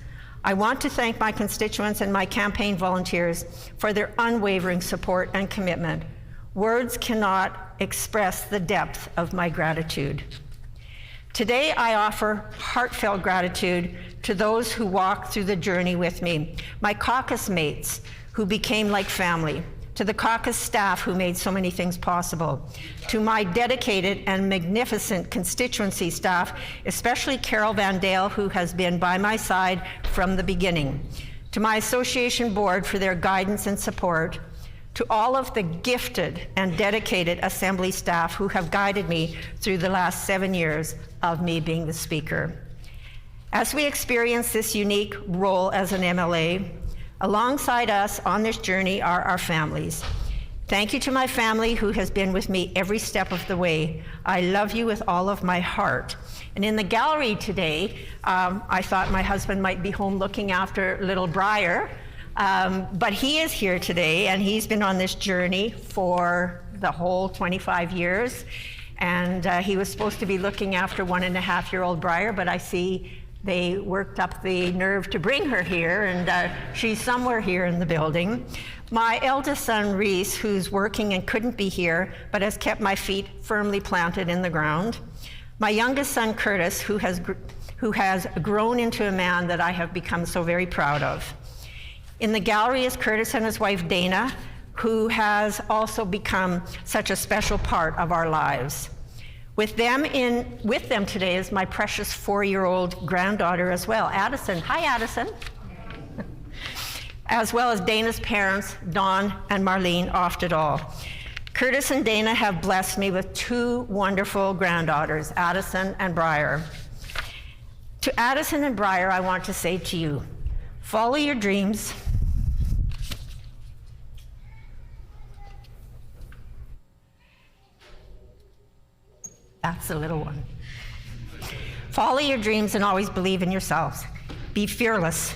I want to thank my constituents and my campaign volunteers for their unwavering support and commitment. Words cannot express the depth of my gratitude. Today, I offer heartfelt gratitude to those who walked through the journey with me, my caucus mates who became like family, to the caucus staff who made so many things possible, to my dedicated and magnificent constituency staff, especially Carol Van Dale, who has been by my side from the beginning, to my association board for their guidance and support, to all of the gifted and dedicated assembly staff who have guided me through the last 7 years of me being the speaker. As we experience this unique role as an MLA, alongside us on this journey are our families. Thank you to my family who has been with me every step of the way. I love you with all of my heart. And in the gallery today, I thought my husband might be home looking after little Briar, but he is here today, and he's been on this journey for the whole 25 years. And he was supposed to be looking after 1.5-year-old Briar, but I see they worked up the nerve to bring her here, and she's somewhere here in the building. My eldest son, Reese, who's working and couldn't be here, but has kept my feet firmly planted in the ground. My youngest son, Curtis, who has grown into a man that I have become so very proud of. In the gallery is Curtis and his wife, Dana, who has also become such a special part of our lives. With them today is my precious 4-year-old granddaughter as well, Addison. Hi, Addison. As well as Dana's parents, Dawn and Marlene Oftedal. Curtis and Dana have blessed me with 2 wonderful granddaughters, Addison and Briar. To Addison and Briar, I want to say to you, follow your dreams. That's the little one. Follow your dreams and always believe in yourselves. Be fearless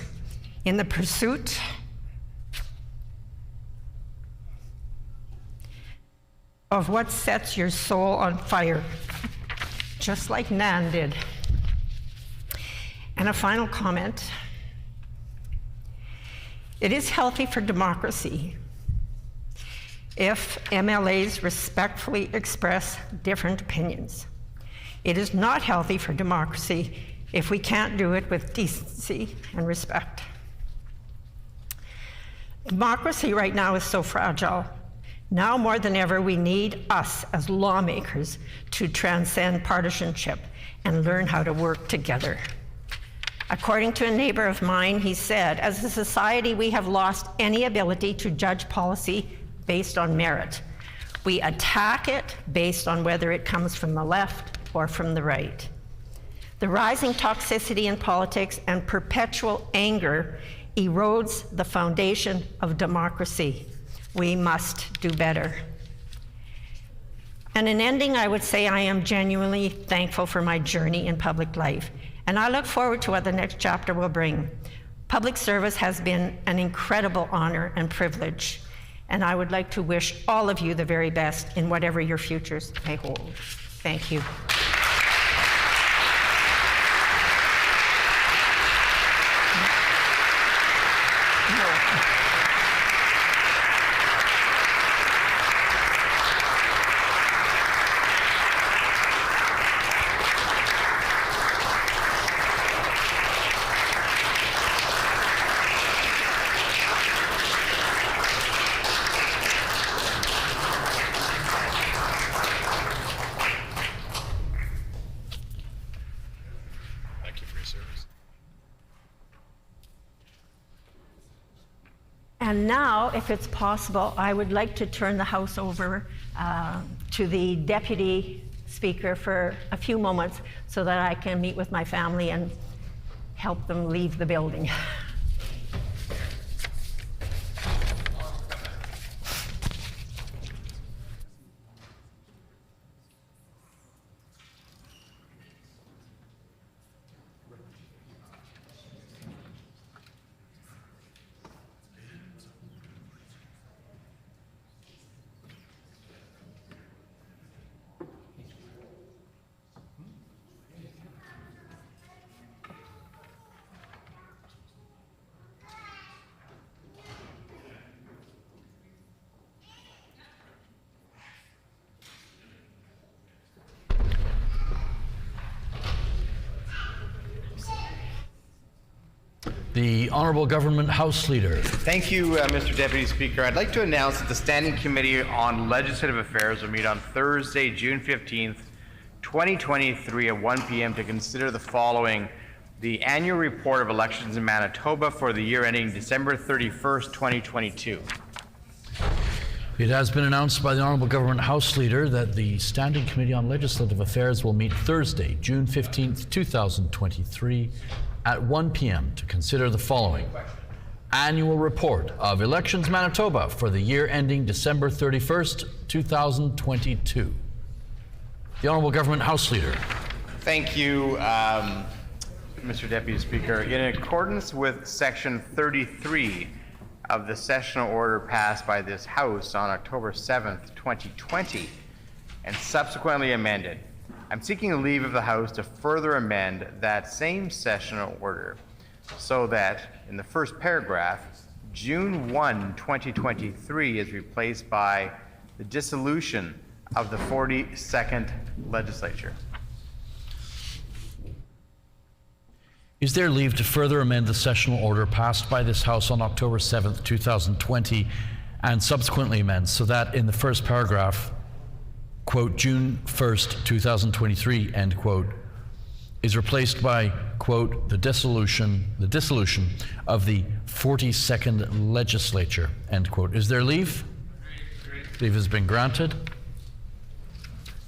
in the pursuit of what sets your soul on fire, just like Nan did. And a final comment. It is healthy for democracy if MLAs respectfully express different opinions. It is not healthy for democracy if we can't do it with decency and respect. Democracy right now is so fragile. Now more than ever, we need us as lawmakers to transcend partisanship and learn how to work together. According to a neighbor of mine, he said, as a society, we have lost any ability to judge policy based on merit. We attack it based on whether it comes from the left or from the right. The rising toxicity in politics and perpetual anger erodes the foundation of democracy. We must do better. And in ending, I would say I am genuinely thankful for my journey in public life, and I look forward to what the next chapter will bring. Public service has been an incredible honor and privilege, and I would like to wish all of you the very best in whatever your futures may hold. Thank you. And now, if it's possible, I would like to turn the House over to the Deputy Speaker for a few moments so that I can meet with my family and help them leave the building. The Honourable Government House Leader. Thank you, Mr. Deputy Speaker. I'd like to announce that the Standing Committee on Legislative Affairs will meet on Thursday, June 15th, 2023 at 1 p.m. to consider the following: the annual report of elections in Manitoba for the year ending December 31st, 2022. It has been announced by the Honourable Government House Leader that the Standing Committee on Legislative Affairs will meet Thursday, June 15th, 2023 at 1 p.m. to consider the following: annual report of Elections Manitoba for the year ending December 31st, 2022. The Honourable Government House Leader. Thank you, Mr. Deputy Speaker. In accordance with Section 33 of the sessional order passed by this House on October 7th, 2020, and subsequently amended, I'm seeking leave of the House to further amend that same sessional order so that, in the first paragraph, June 1, 2023 is replaced by the dissolution of the 42nd Legislature. Is there leave to further amend the sessional order passed by this House on October 7th, 2020 and subsequently amend so that in the first paragraph, quote, June 1st, 2023, end quote, is replaced by, quote, the dissolution of the 42nd Legislature, end quote. Is there leave? Leave has been granted.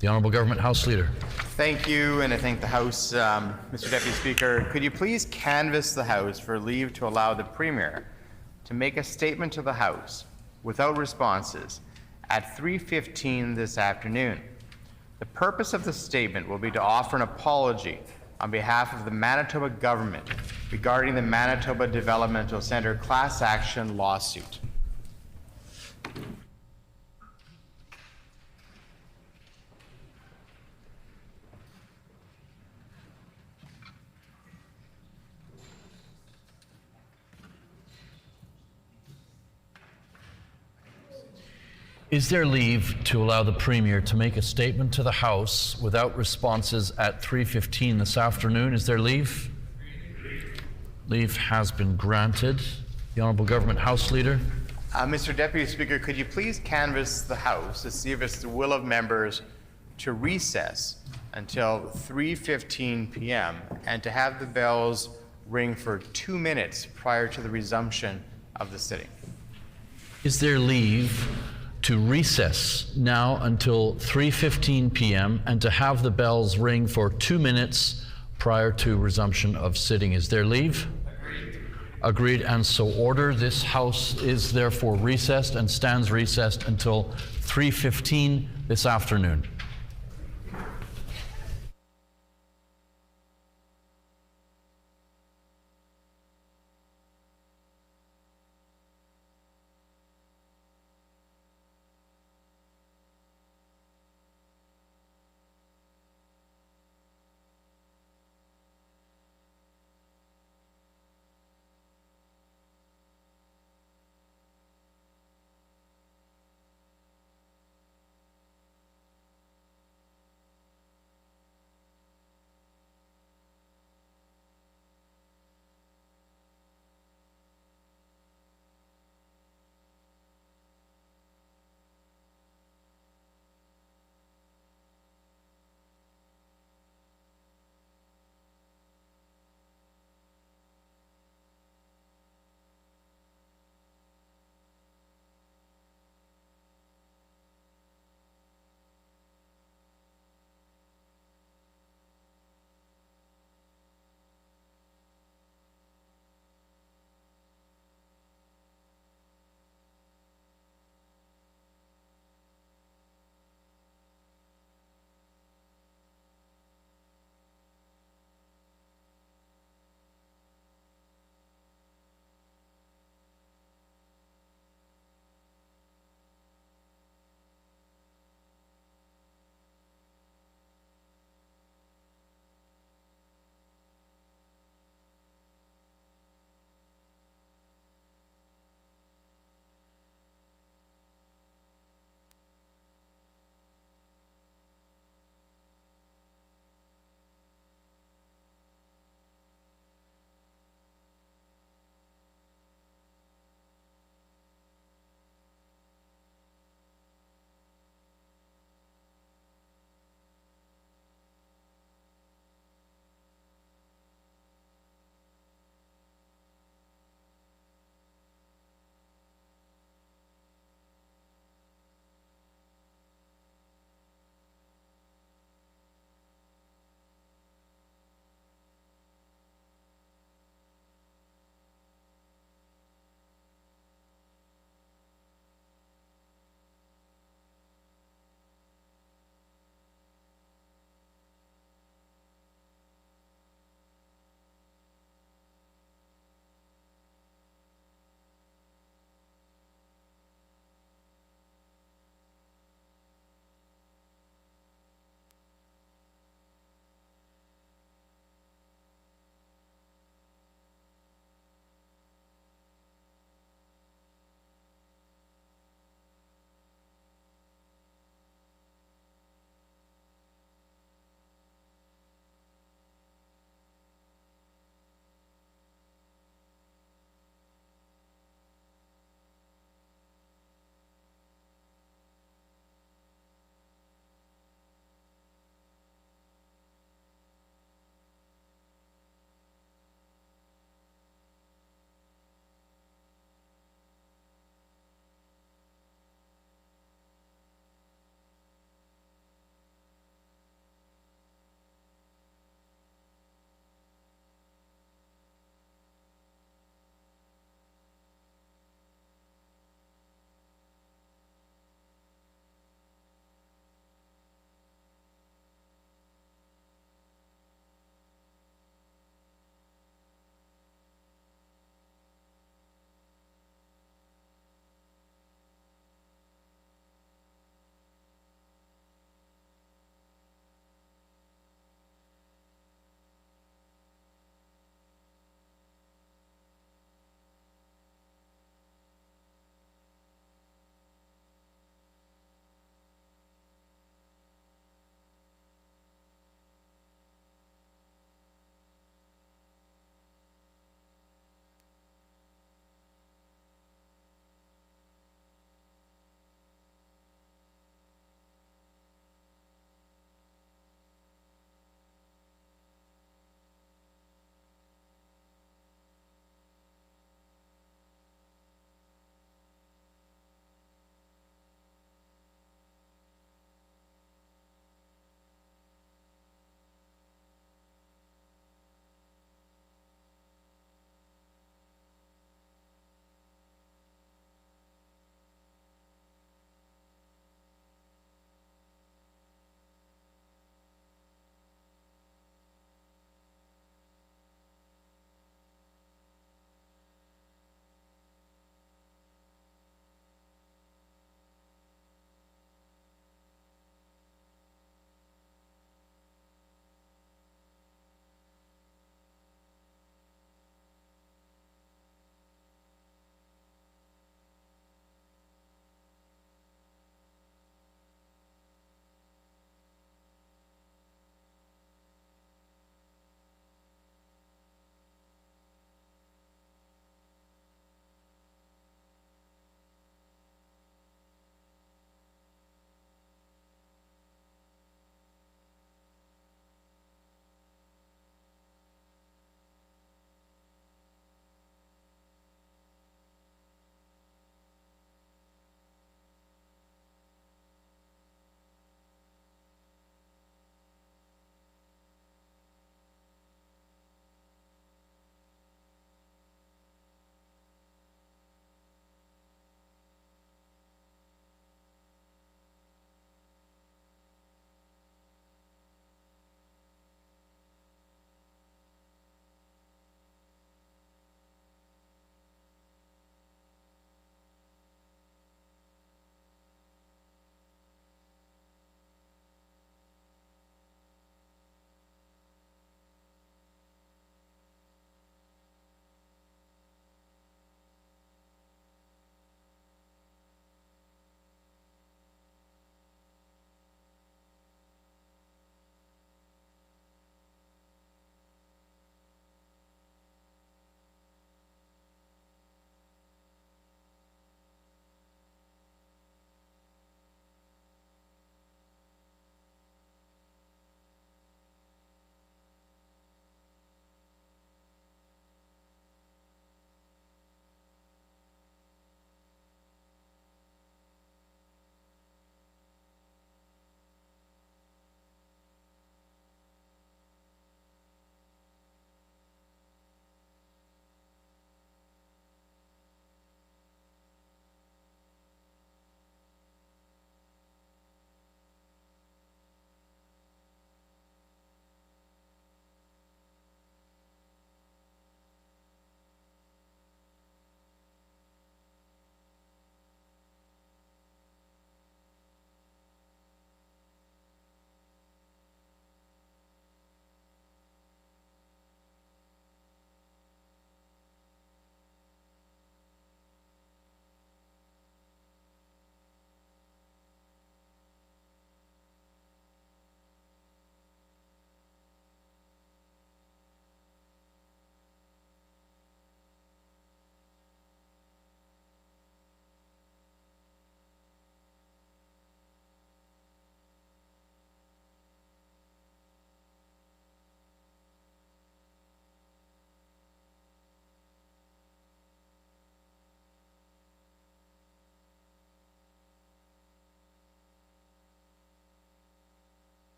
The Honourable Government House Leader. Thank you, and I thank the House. Mr. Deputy Speaker, could you please canvass the House for leave to allow the Premier to make a statement to the House without responses at 3:15 this afternoon? The purpose of the statement will be to offer an apology on behalf of the Manitoba government regarding the Manitoba Developmental Centre class action lawsuit. Is there leave to allow the Premier to make a statement to the House without responses at 3:15 this afternoon? Is there leave? Leave has been granted. The Honourable Government House Leader. Mr. Deputy Speaker, could you please canvass the House to see if it's the will of members to recess until 3:15 p.m. and to have the bells ring for 2 minutes prior to the resumption of the sitting? Is there leave to recess now until 3:15 p.m. and to have the bells ring for 2 minutes prior to resumption of sitting? Is there leave? Agreed, and so ordered. This House is therefore recessed and stands recessed until 3:15 this afternoon.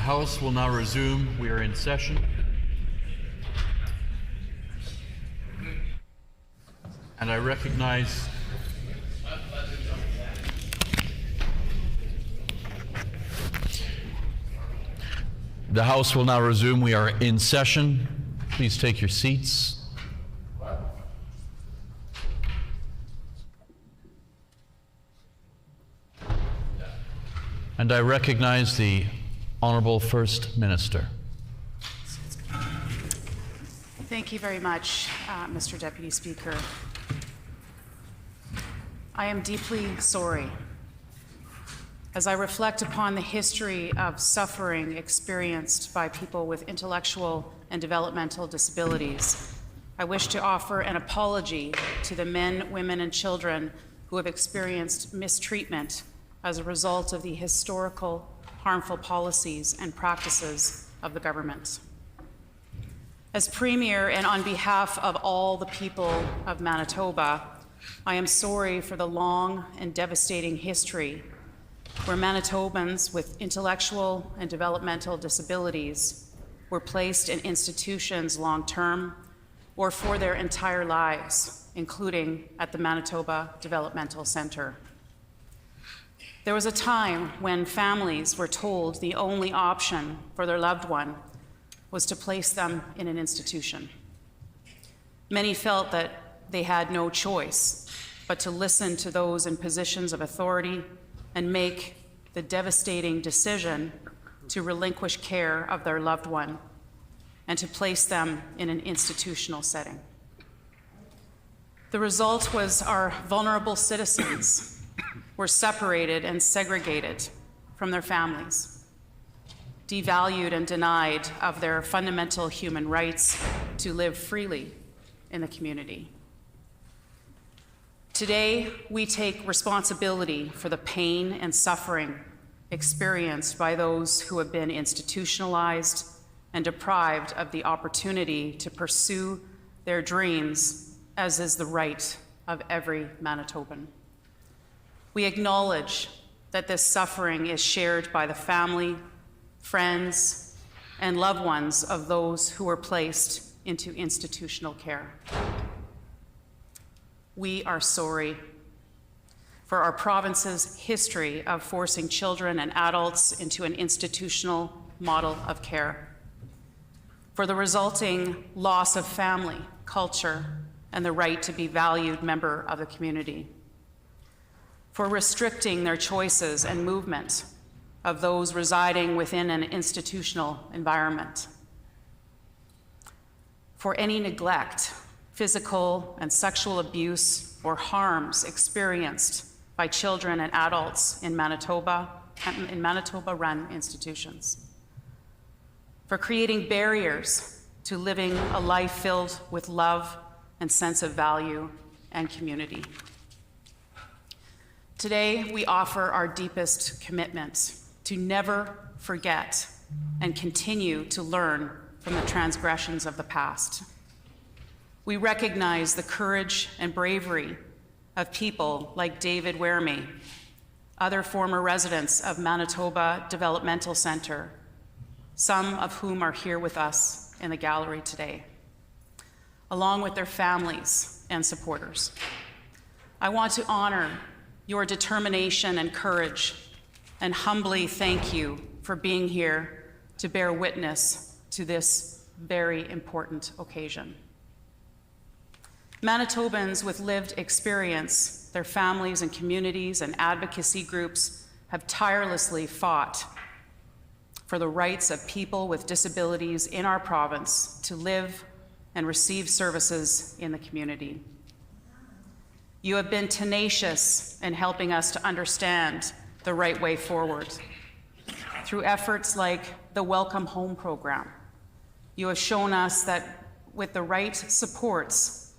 House will now resume. We are in session. And I recognize the House will now resume. We are in session. Please take your seats. And I recognize the Honourable First Minister. Thank you very much, Mr. Deputy Speaker. I am deeply sorry. As I reflect upon the history of suffering experienced by people with intellectual and developmental disabilities, I wish to offer an apology to the men, women, and children who have experienced mistreatment as a result of the historical, harmful policies and practices of the government. As Premier and on behalf of all the people of Manitoba, I am sorry for the long and devastating history where Manitobans with intellectual and developmental disabilities were placed in institutions long-term or for their entire lives, including at the Manitoba Developmental Centre. There was a time when families were told the only option for their loved one was to place them in an institution. Many felt that they had no choice but to listen to those in positions of authority and make the devastating decision to relinquish care of their loved one and to place them in an institutional setting. The result was our vulnerable citizens were separated and segregated from their families, devalued and denied of their fundamental human rights to live freely in the community. Today, we take responsibility for the pain and suffering experienced by those who have been institutionalized and deprived of the opportunity to pursue their dreams, as is the right of every Manitoban. We acknowledge that this suffering is shared by the family, friends, and loved ones of those who were placed into institutional care. We are sorry for our province's history of forcing children and adults into an institutional model of care, for the resulting loss of family, culture, and the right to be valued member of the community, for restricting their choices and movement of those residing within an institutional environment, for any neglect, physical and sexual abuse, or harms experienced by children and adults in Manitoba-run institutions, for creating barriers to living a life filled with love and sense of value and community. Today, we offer our deepest commitment to never forget and continue to learn from the transgressions of the past. We recognize the courage and bravery of people like David Werme, other former residents of Manitoba Developmental Centre, some of whom are here with us in the gallery today, along with their families and supporters. I want to honor your determination and courage and humbly thank you for being here to bear witness to this very important occasion. Manitobans with lived experience, their families and communities and advocacy groups have tirelessly fought for the rights of people with disabilities in our province to live and receive services in the community. You have been tenacious in helping us to understand the right way forward. Through efforts like the Welcome Home program, you have shown us that with the right supports,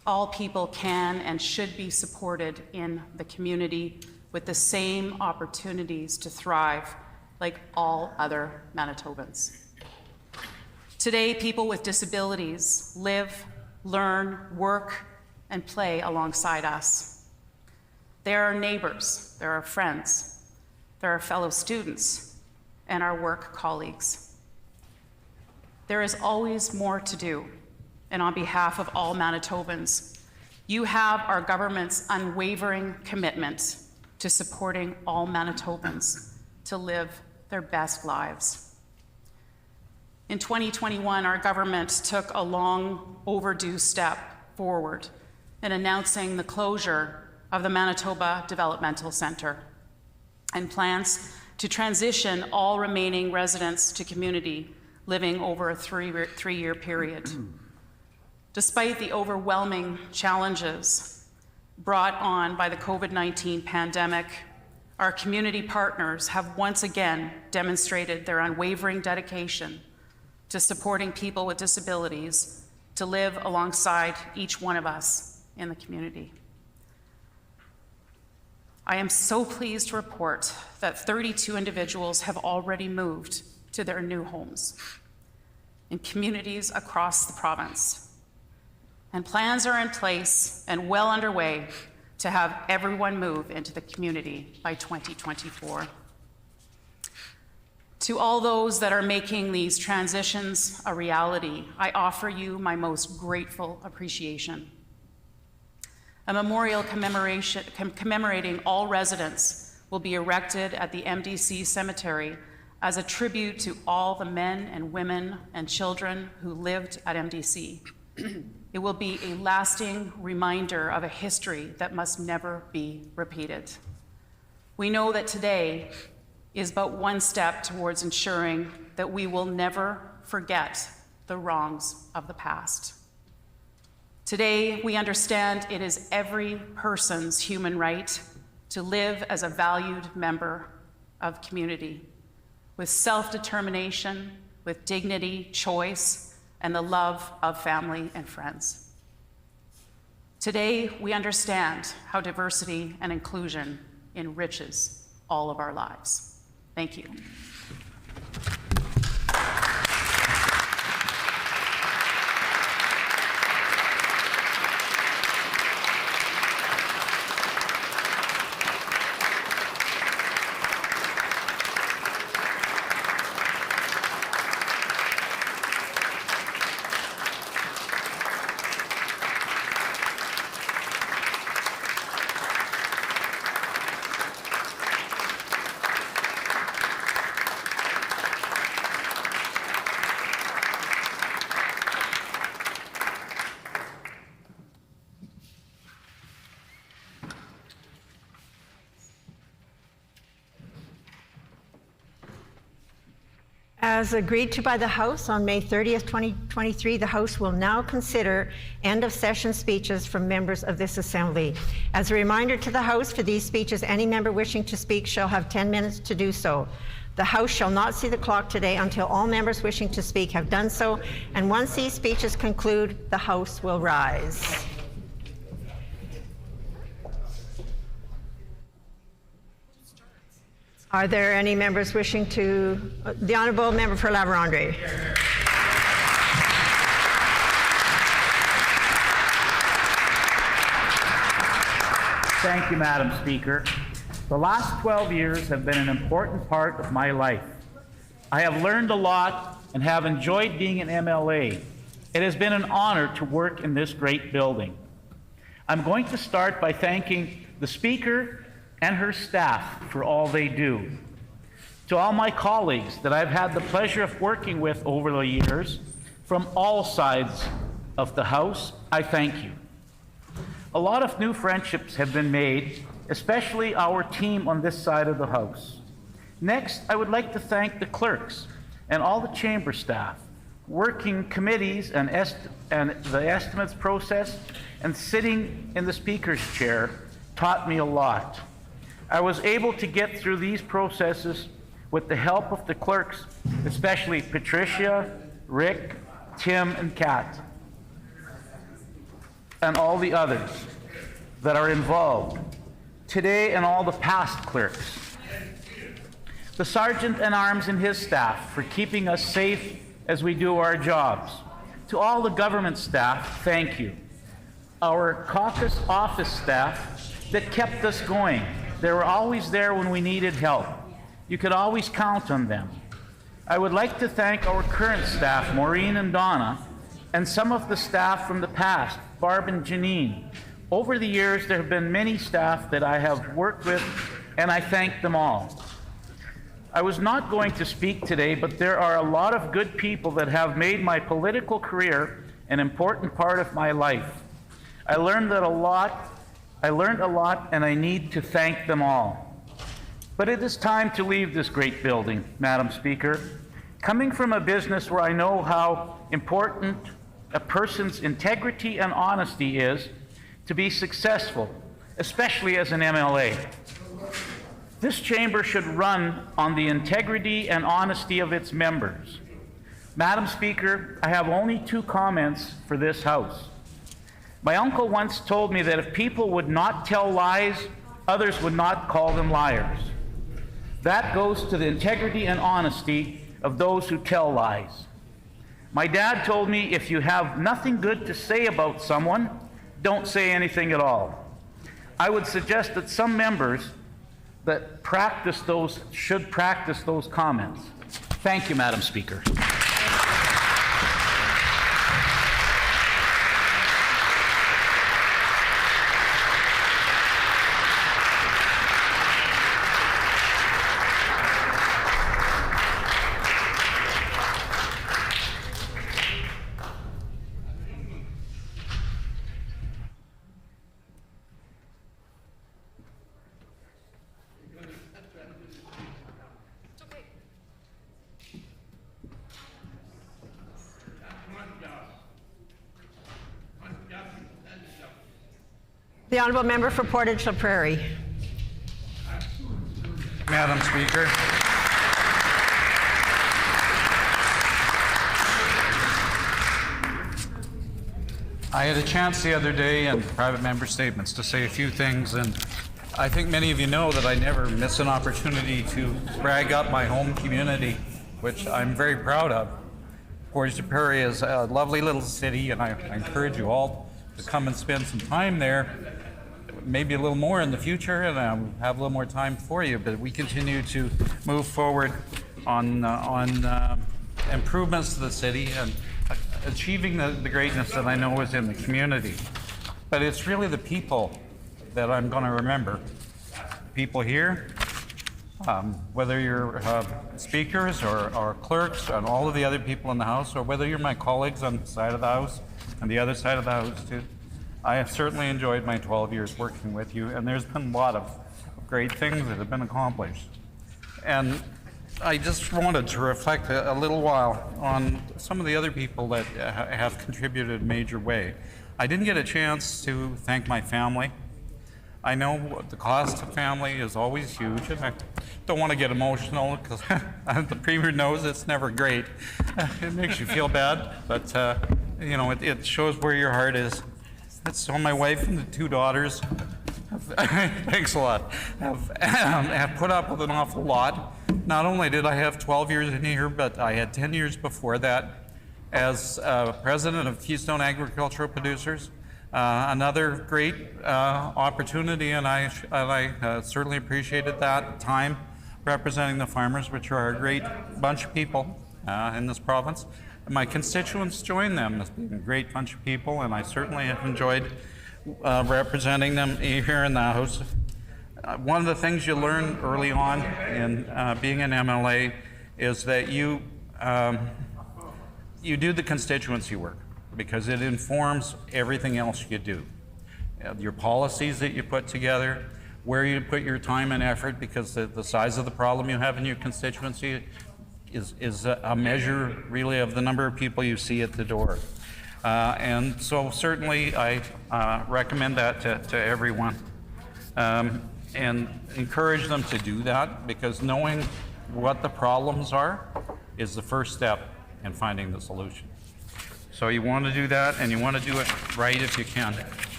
all people can and should be supported in the community with the same opportunities to thrive like all other Manitobans. Today, people with disabilities live, learn, work, and play alongside us. They're our neighbors, they're our friends, they're our fellow students, and our work colleagues. There is always more to do, and on behalf of all Manitobans, you have our government's unwavering commitment to supporting all Manitobans to live their best lives. In 2021, our government took a long overdue step forward in announcing the closure of the Manitoba Developmental Centre and plans to transition all remaining residents to community living over a three-year period. Despite the overwhelming challenges brought on by the COVID-19 pandemic, our community partners have once again demonstrated their unwavering dedication to supporting people with disabilities to live alongside each one of us in the community. I am so pleased to report that 32 individuals have already moved to their new homes in communities across the province. And plans are in place and well underway to have everyone move into the community by 2024. To all those that are making these transitions a reality, I offer you my most grateful appreciation. A memorial commemorating all residents will be erected at the MDC Cemetery as a tribute to all the men and women and children who lived at MDC. It will be a lasting reminder of a history that must never be repeated. We know that today is but one step towards ensuring that we will never forget the wrongs of the past. Today, we understand it is every person's human right to live as a valued member of community, with self-determination, with dignity, choice, and the love of family and friends. Today, we understand how diversity and inclusion enriches all of our lives. Thank you. As agreed to by the House on May 30th, 2023, the House will now consider end-of-session speeches from members of this Assembly. As a reminder to the House, for these speeches, any member wishing to speak shall have 10 minutes to do so. The House shall not see the clock today until all members wishing to speak have done so, and once these speeches conclude, the House will rise. Are there any members wishing to? The Honourable Member for La Vérendrye. Thank you, Madam Speaker. The last 12 years have been an important part of my life. I have learned a lot and have enjoyed being an MLA. It has been an honor to work in this great building. I'm going to start by thanking the Speaker and her staff for all they do. To all my colleagues that I've had the pleasure of working with over the years, from all sides of the House, I thank you. A lot of new friendships have been made, especially our team on this side of the House. Next, I would like to thank the clerks and all the chamber staff, working committees and the estimates process, and sitting in the Speaker's chair taught me a lot. I was able to get through these processes with the help of the clerks, especially Patricia, Rick, Tim, and Kat, and all the others that are involved today, and all the past clerks. The Sergeant at Arms and his staff for keeping us safe as we do our jobs. To all the government staff, thank you. Our caucus office staff that kept us going. They were always there when we needed help. You could always count on them. I would like to thank our current staff, Maureen and Donna, and some of the staff from the past, Barb and Janine. Over the years, there have been many staff that I have worked with, and I thank them all. I was not going to speak today, but there are a lot of good people that have made my political career an important part of my life. I learned a lot, and I need to thank them all. But it is time to leave this great building, Madam Speaker. Coming from a business where I know how important a person's integrity and honesty is to be successful, especially as an MLA. This chamber should run on the integrity and honesty of its members. Madam Speaker, I have only 2 comments for this House. My uncle once told me that if people would not tell lies, others would not call them liars. That goes to the integrity and honesty of those who tell lies. My dad told me if you have nothing good to say about someone, don't say anything at all. I would suggest that some members that should practice those comments. Thank you, Madam Speaker. The Honourable Member for Portage La Prairie. Madam Speaker. I had a chance the other day in private member statements to say a few things, and I think many of you know that I never miss an opportunity to brag up my home community, which I'm very proud of. Portage La Prairie is a lovely little city, and I encourage you all to come and spend some time there. Maybe a little more in the future, and have a little more time for you, but we continue to move forward on improvements to the city and achieving the greatness that I know is in the community. But it's really the people that I'm going to remember. People here, whether you're speakers or clerks and all of the other people in the House, or whether you're my colleagues on the side of the House and the other side of the House too. I have certainly enjoyed my 12 years working with you, and there's been a lot of great things that have been accomplished. And I just wanted to reflect a little while on some of the other people that have contributed in a major way. I didn't get a chance to thank my family. I know the cost of family is always huge, and I don't want to get emotional because the Premier knows it's never great. It makes you feel bad, but you know, it shows where your heart is. So my wife and the 2 daughters, thanks a lot, have put up with an awful lot. Not only did I have 12 years in here, but I had 10 years before that as president of Keystone Agricultural Producers. Another great opportunity, and I certainly appreciated that time representing the farmers, which are a great bunch of people in this province. My constituents join them as being a great bunch of people, and I certainly have enjoyed representing them here in the House. One of the things you learn early on in being an MLA is that you do the constituency work because it informs everything else you do. Your policies that you put together, where you put your time and effort, because the size of the problem you have in your constituency is a measure really of the number of people you see at the door. And so certainly I recommend that to everyone and encourage them to do that, because knowing what the problems are is the first step in finding the solution. So you want to do that, and you want to do it right if you can.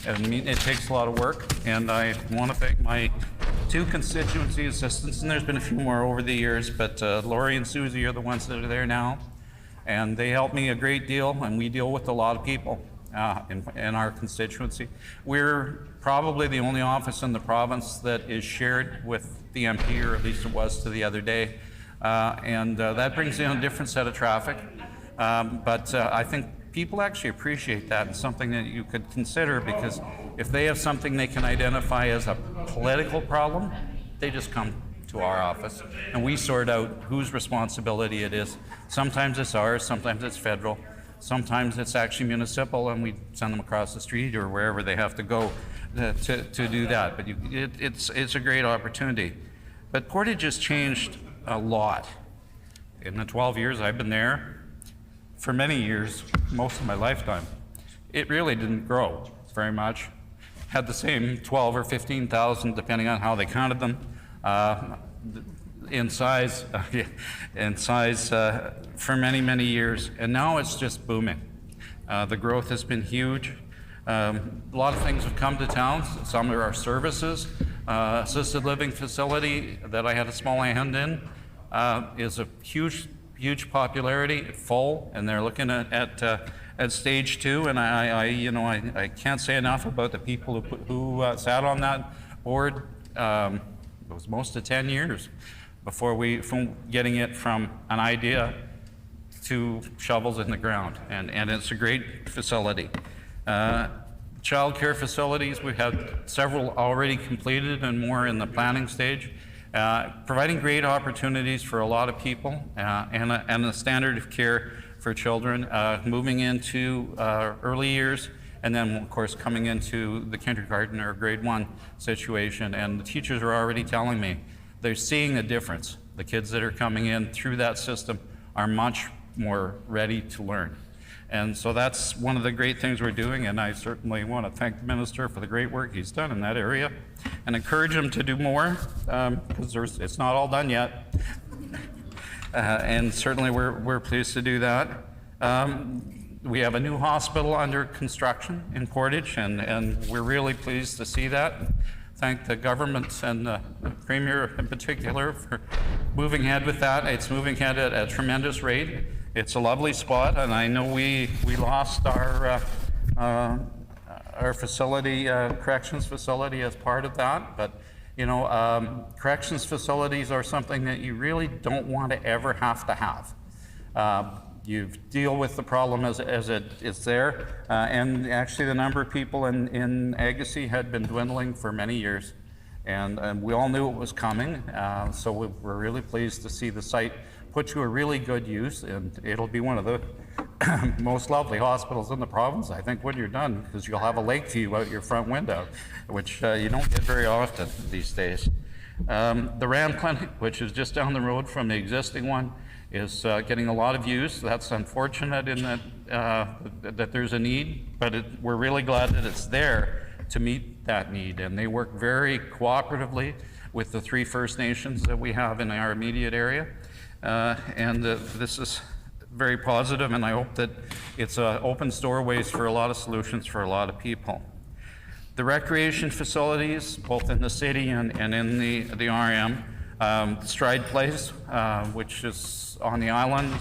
And it takes a lot of work, and I want to thank my 2 constituency assistants, and there's been a few more over the years, but Lori and Susie are the ones that are there now, and they help me a great deal, and we deal with a lot of people, in our constituency. We're probably the only office in the province that is shared with the MP, or at least it was to the other day. That brings in a different set of traffic. But I think people actually appreciate that, and something that you could consider, because if they have something they can identify as a political problem, they just come to our office and we sort out whose responsibility it is. Sometimes it's ours, sometimes it's federal, sometimes it's actually municipal, and we send them across the street or wherever they have to go to do that. But it's a great opportunity. But Portage has changed a lot. In the 12 years I've been there, for many years, most of my lifetime, it really didn't grow very much. Had the same 12 or 15,000, depending on how they counted them, in size, for many, many years. And now it's just booming. The growth has been huge. A lot of things have come to town. Some of our services, assisted living facility that I had a small hand in, is a huge popularity, full, and they're looking at stage 2. And I can't say enough about the people who sat on that board. It was most of 10 years before from getting it from an idea to shovels in the ground, and it's a great facility. Child care facilities, we have several already completed and more in the planning stage, providing great opportunities for a lot of people, and a standard of care for children moving into early years, and then of course coming into the kindergarten or grade 1 situation. And the teachers are already telling me they're seeing the difference. The kids that are coming in through that system are much more ready to learn. And so that's one of the great things we're doing, and I certainly want to thank the minister for the great work he's done in that area and encourage him to do more, because it's not all done yet. And certainly we're pleased to do that. We have a new hospital under construction in Portage, and we're really pleased to see that. Thank the government and the Premier in particular for moving ahead with that. It's moving ahead at a tremendous rate. It's a lovely spot, and I know we lost our facility, corrections facility, as part of that. But corrections facilities are something that you really don't want to ever have to have. You deal with the problem as it is there, and actually the number of people in Agassiz had been dwindling for many years, and we all knew it was coming, so we're really pleased to see the site put to a really good use, and it'll be one of the most lovely hospitals in the province, I think, when you're done, because you'll have a lake view out your front window, which you don't get very often these days. The RAM clinic, which is just down the road from the existing one, is getting a lot of use. That's unfortunate in that there's a need, but we're really glad that it's there to meet that need. And they work very cooperatively with the 3 First Nations that we have in our immediate area. This is very positive, and I hope that it's opens doorways for a lot of solutions for a lot of people. The recreation facilities, both in the city and in the RM, Stride Place, which is on the island,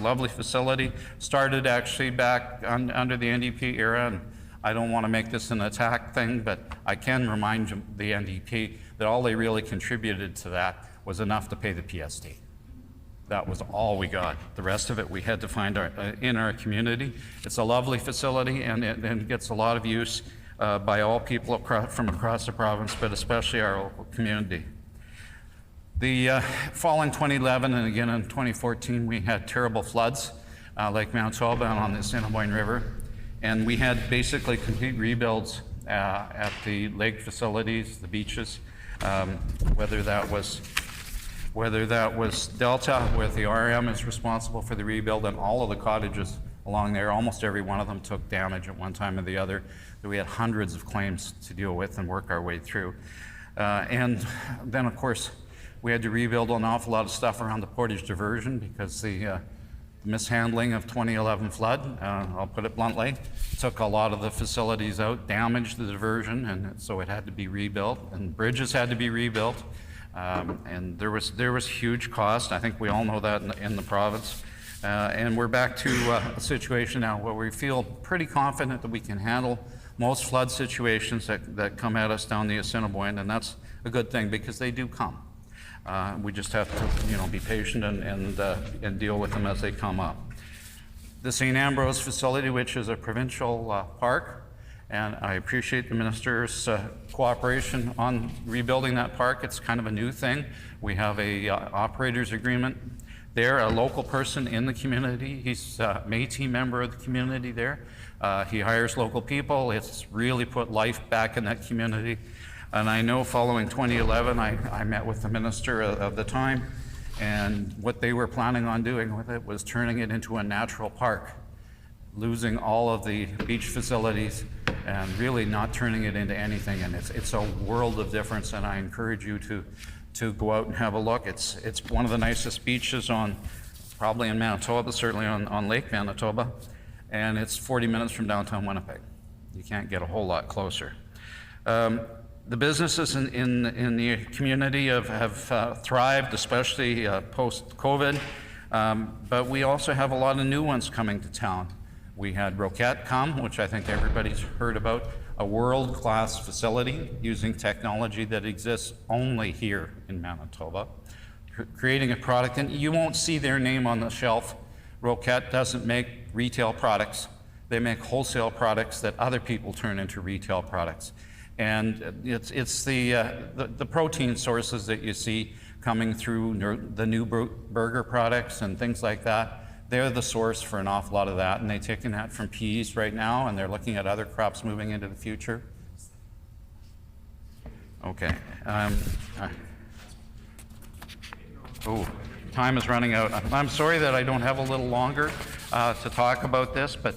lovely facility, started actually back under the NDP era, and I don't want to make this an attack thing, but I can remind the NDP that all they really contributed to that was enough to pay the PST. That was all we got. The rest of it we had to find in our community. It's a lovely facility, and it gets a lot of use by all people from across the province, but especially our local community. The fall in 2011 and again in 2014, we had terrible floods, Lake Manitoba and on the Assiniboine River, and we had basically complete rebuilds at the lake facilities, the beaches, whether that was Delta, where the RM is responsible for the rebuild, and all of the cottages along there. Almost every one of them took damage at one time or the other. We had hundreds of claims to deal with and work our way through. And then, of course, we had to rebuild an awful lot of stuff around the Portage diversion because the mishandling of 2011 flood, I'll put it bluntly, took a lot of the facilities out, damaged the diversion, and so it had to be rebuilt, and bridges had to be rebuilt. And there was huge cost. I think we all know that in the province. And we're back to a situation now where we feel pretty confident that we can handle most flood situations that come at us down the Assiniboine, and that's a good thing because they do come. We just have to, be patient and deal with them as they come up. The St. Ambrose facility, which is a provincial park, and I appreciate the minister's cooperation on rebuilding that park. It's kind of a new thing. We have a operator's agreement there, a local person in the community. He's a Métis member of the community there. He hires local people. It's really put life back in that community. And I know following 2011, I met with the minister of the time, and what they were planning on doing with it was turning it into a natural park, losing all of the beach facilities and really not turning it into anything. And it's a world of difference, and I encourage you to go out and have a look. It's one of the nicest beaches probably in Manitoba, certainly on Lake Manitoba, and it's 40 minutes from downtown Winnipeg. You can't get a whole lot closer. The businesses in the community have thrived, especially post-COVID, but we also have a lot of new ones coming to town. We had Roquette come, which I think everybody's heard about, a world-class facility using technology that exists only here in Manitoba, creating a product, and you won't see their name on the shelf. Roquette doesn't make retail products. They make wholesale products that other people turn into retail products. And it's the protein sources that you see coming through the new burger products and things like that. They're the source for an awful lot of that, and they're taking that from peas right now, and they're looking at other crops moving into the future. Okay. Time is running out. I'm sorry that I don't have a little longer to talk about this, but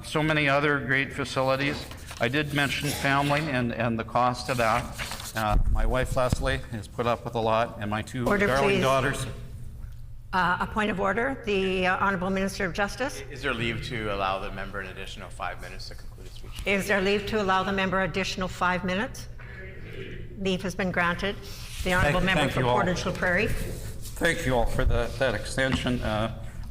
so many other great facilities. I did mention family and the cost of that. My wife Leslie has put up with a lot, and my two darling daughters. A point of order. The Honourable Minister of Justice. Is there leave to allow the member an additional 5 minutes to conclude his speech? Is there leave to allow the member additional 5 minutes? Leave has been granted. The Honourable Member for Portage-La Prairie. Thank you all for that extension.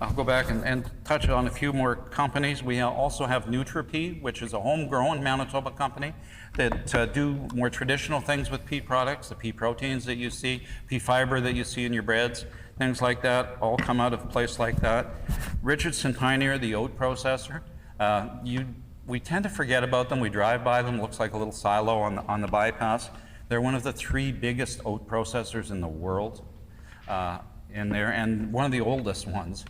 I'll go back and touch on a few more companies. We also have NutriPea, which is a homegrown Manitoba company that do more traditional things with pea products, the pea proteins that you see, pea fiber that you see in your breads, things like that, all come out of a place like that. Richardson Pioneer, the oat processor. We tend to forget about them. We drive by them, looks like a little silo on the bypass. They're one of the 3 biggest oat processors in the world in there, and one of the oldest ones.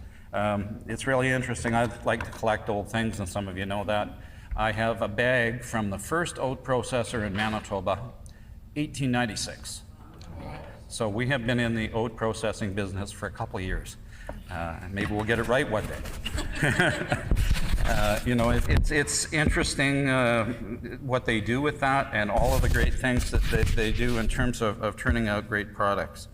It's really interesting. I like to collect old things, and some of you know that. I have a bag from the first oat processor in Manitoba, 1896. So we have been in the oat processing business for a couple of years. Maybe we'll get it right one day. It's interesting what they do with that and all of the great things that they do in terms of turning out great products.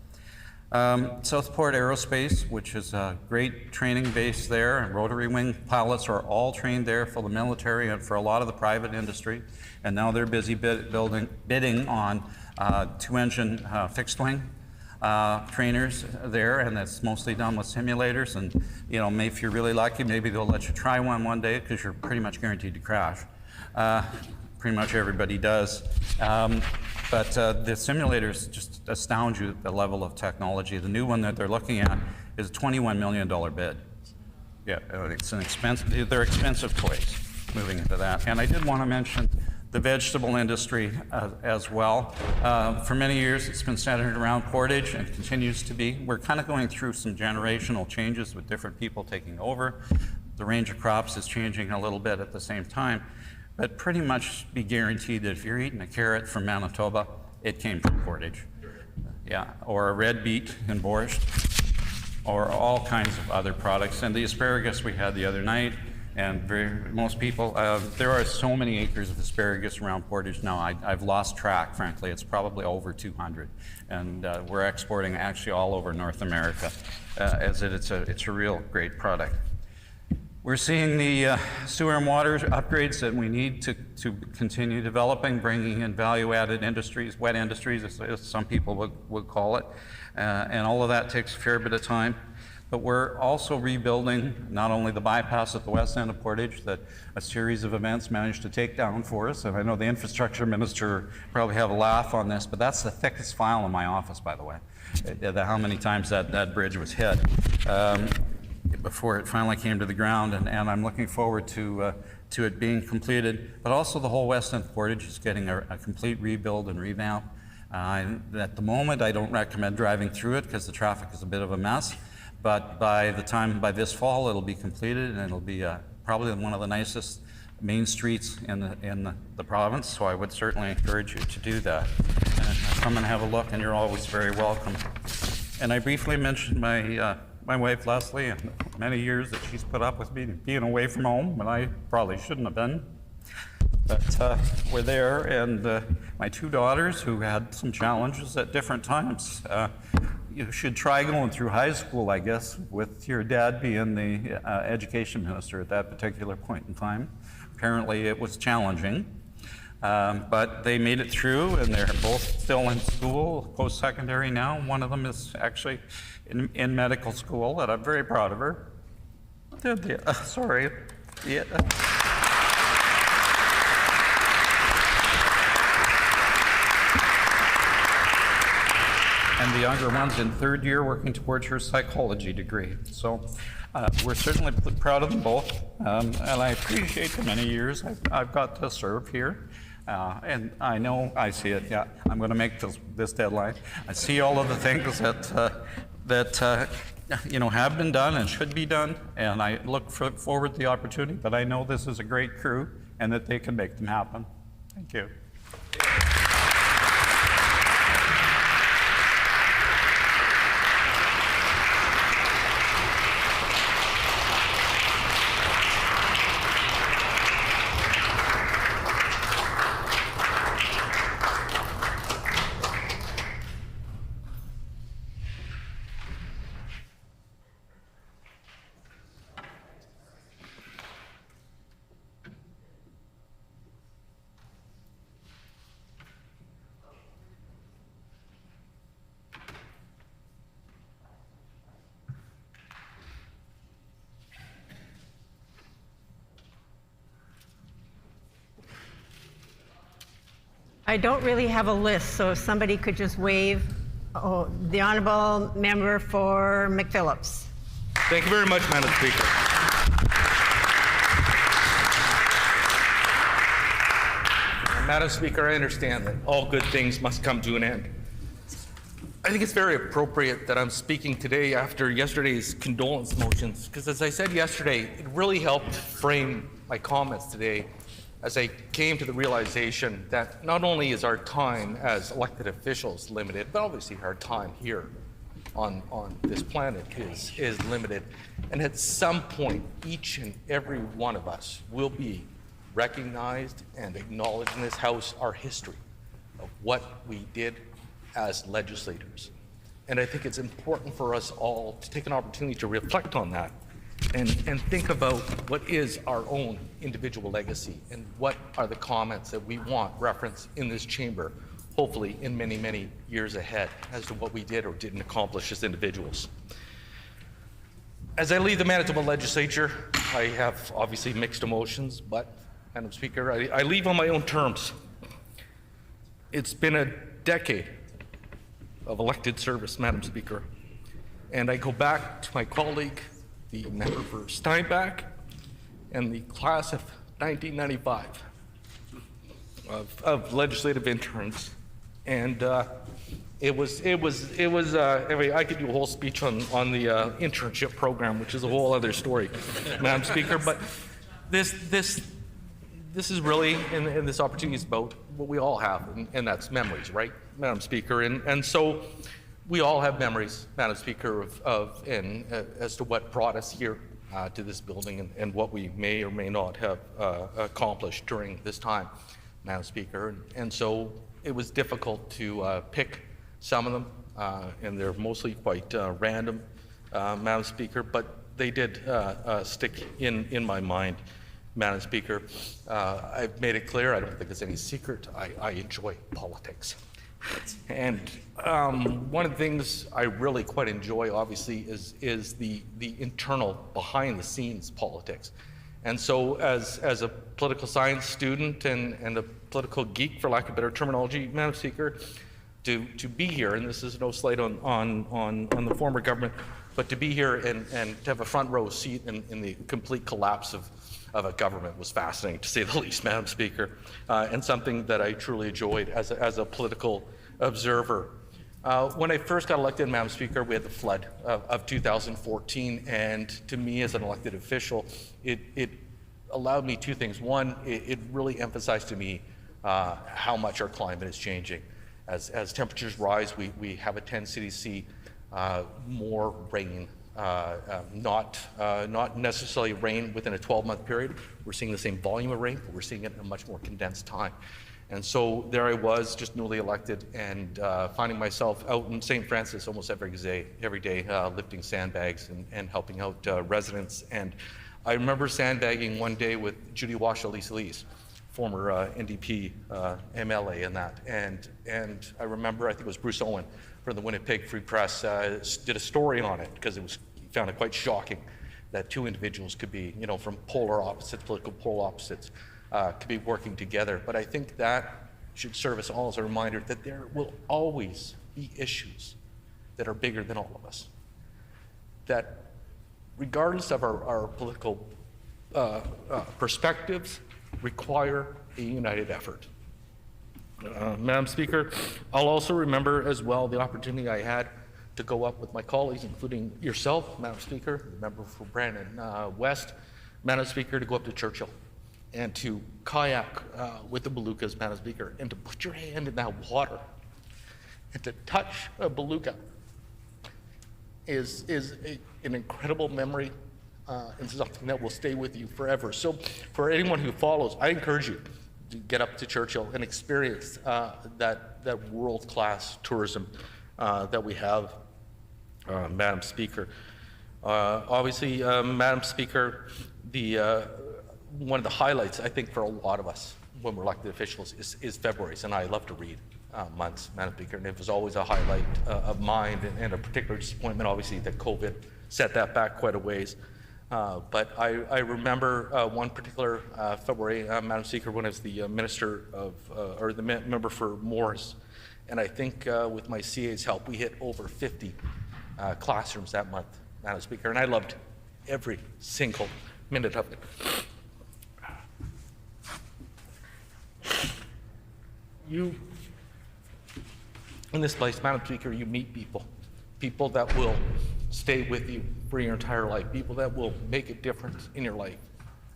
Southport Aerospace, which is a great training base there, and rotary wing pilots are all trained there for the military and for a lot of the private industry. And now they're busy bidding on 2-engine fixed wing trainers there, and that's mostly done with simulators. And maybe if you're really lucky, maybe they'll let you try one day because you're pretty much guaranteed to crash. Pretty much everybody does. But the simulators just astound you at the level of technology. The new one that they're looking at is a $21 million bid. Yeah, it's an expensive, they're expensive toys moving into that. And I did want to mention the vegetable industry as well. For many years, it's been centered around Portage and continues to be. We're kind of going through some generational changes with different people taking over. The range of crops is changing a little bit at the same time. But pretty much be guaranteed that if you're eating a carrot from Manitoba, it came from Portage. Yeah, or a red beet in borscht, or all kinds of other products. And the asparagus we had the other night, and most people, there are so many acres of asparagus around Portage now, I've lost track, frankly. It's probably over 200. And we're exporting actually all over North America, as it's a real great product. We're seeing the sewer and water upgrades that we need to continue developing, bringing in value-added industries, wet industries, as some people would call it, and all of that takes a fair bit of time. But we're also rebuilding not only the bypass at the west end of Portage that a series of events managed to take down for us, and I know the infrastructure minister probably have a laugh on this, but that's the thickest file in my office, by the way, how many times that bridge was hit before it finally came to the ground, and I'm looking forward to it being completed. But also the whole west end of Portage is getting a complete rebuild and revamp. At the moment, I don't recommend driving through it because the traffic is a bit of a mess. But by this fall, it'll be completed, and it'll be probably one of the nicest main streets in the province. So I would certainly encourage you to do that. Come and have a look, and you're always very welcome. And I briefly mentioned my wife Leslie, and many years that she's put up with me being away from home, and I probably shouldn't have been. But we're there, and my two daughters who had some challenges at different times. You should try going through high school, I guess, with your dad being the education minister at that particular point in time. Apparently it was challenging, but they made it through, and they're both still in school, post-secondary now. One of them is actually in medical school, and I'm very proud of her. Sorry. Yeah. And the younger one's in third year working towards her psychology degree. So we're certainly proud of them both, and I appreciate the many years I've got to serve here. And I know I see it. Yeah, I'm going to make this deadline. I see all of the things that have been done and should be done, and I look forward to the opportunity. But I know this is a great crew, and that they can make them happen. Thank you. I don't really have a list, so if somebody could just wave. Oh, the honourable member for McPhillips. Thank you very much, Madam Speaker. Madam Speaker, I understand that all good things must come to an end. I think it's very appropriate that I'm speaking today after yesterday's condolence motions, because as I said yesterday, it really helped frame my comments today as I came to the realization that not only is our time as elected officials limited, but obviously our time here on this planet is limited. And at some point, each and every one of us will be recognized and acknowledged in this House our history of what we did as legislators. And I think it's important for us all to take an opportunity to reflect on that and think about what is our own individual legacy and what are the comments that we want referenced in this chamber, hopefully in many, many years ahead, as to what we did or didn't accomplish as individuals. As I leave the Manitoba Legislature, I have obviously mixed emotions, but, Madam Speaker, I leave on my own terms. It's been a decade of elected service, Madam Speaker, and I go back to my colleague, the member for Steinbach, and the class of 1995 of legislative interns, and it was. I mean, I could do a whole speech on the internship program, which is a whole other story, Madam Speaker. But this is really, and this opportunity is about what we all have, and that's memories, right, Madam Speaker, and so. We all have memories, Madam Speaker, as to what brought us here to this building and what we may or may not have accomplished during this time, Madam Speaker. And so it was difficult to pick some of them, and they're mostly quite random, Madam Speaker, but they did stick in my mind, Madam Speaker. I've made it clear, I don't think it's any secret, I enjoy politics. And one of the things I really quite enjoy, obviously, is the internal, behind-the-scenes politics. And so as a political science student and a political geek, for lack of better terminology, Madam Speaker, to be here, and this is no slight on the former government, but to be here and to have a front row seat in the complete collapse of a government was fascinating, to say the least, Madam Speaker, and something that I truly enjoyed as a political observer. When I first got elected, Madam Speaker, we had the flood of 2014, and to me as an elected official, it allowed me two things. One, it really emphasized to me how much our climate is changing. As temperatures rise, we have a tendency to see more rain, not necessarily rain within a 12-month period. We're seeing the same volume of rain, but we're seeing it in a much more condensed time. And so there I was, just newly elected, and finding myself out in St. Francis almost every day, lifting sandbags and helping out residents. And I remember sandbagging one day with Judy Washoe-Lees, former NDP MLA, and that. And I remember, I think it was Bruce Owen from the Winnipeg Free Press did a story on it, because he found it quite shocking that two individuals could be, from political polar opposites, could be working together. But I think that should serve us all as a reminder that there will always be issues that are bigger than all of us. That regardless of our political perspectives, require a united effort. Madam Speaker, I'll also remember as well the opportunity I had to go up with my colleagues, including yourself, Madam Speaker, the member for Brandon West, Madam Speaker, to go up to Churchill and to kayak with the belugas, Madam Speaker, and to put your hand in that water and to touch a beluga is an incredible memory and something that will stay with you forever. So for anyone who follows, I encourage you to get up to Churchill and experience that world-class tourism that we have, Madam Speaker. Obviously, Madam Speaker, one of the highlights, I think, for a lot of us when we're elected officials is February's, and I love to read months, Madam Speaker, and it was always a highlight of mine, and a particular disappointment, obviously, that COVID set that back quite a ways. But I remember one particular February, Madam Speaker, when I was the minister or the member for Morris, and I think with my CA's help, we hit over 50 classrooms that month, Madam Speaker, and I loved every single minute of it. You, in this place, Madam Speaker, you meet people that will stay with you for your entire life, people that will make a difference in your life.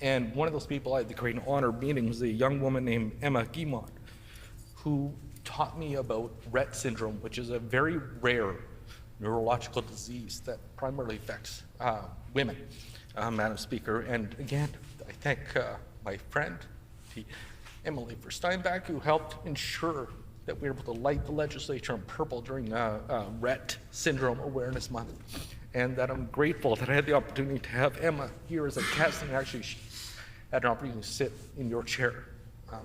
And one of those people I had the great honor of meeting was a young woman named Emma Guimont, who taught me about Rett syndrome, which is a very rare neurological disease that primarily affects women, Madam Speaker. And again, I thank my friend, the Emily Steinbach, who helped ensure that we were able to light the legislature in purple during Rett Syndrome Awareness Month. And that I'm grateful that I had the opportunity to have Emma here as a guest, and actually she had an opportunity to sit in your chair,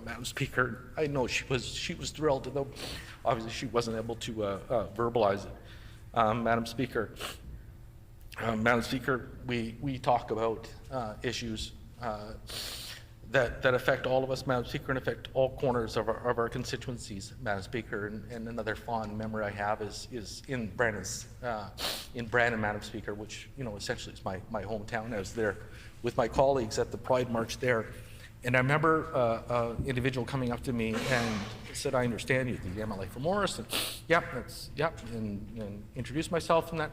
Madam Speaker. I know she was thrilled, though obviously she wasn't able to verbalize it. Madam Speaker, we talk about issues that affect all of us, Madam Speaker, and affect all corners of our constituencies, Madam Speaker. And another fond memory I have is in Brandon, Madam Speaker, which essentially is my hometown. I was there with my colleagues at the Pride March there, and I remember an individual coming up to me and said, "I understand you, the MLA for Morris," and and introduced myself and that,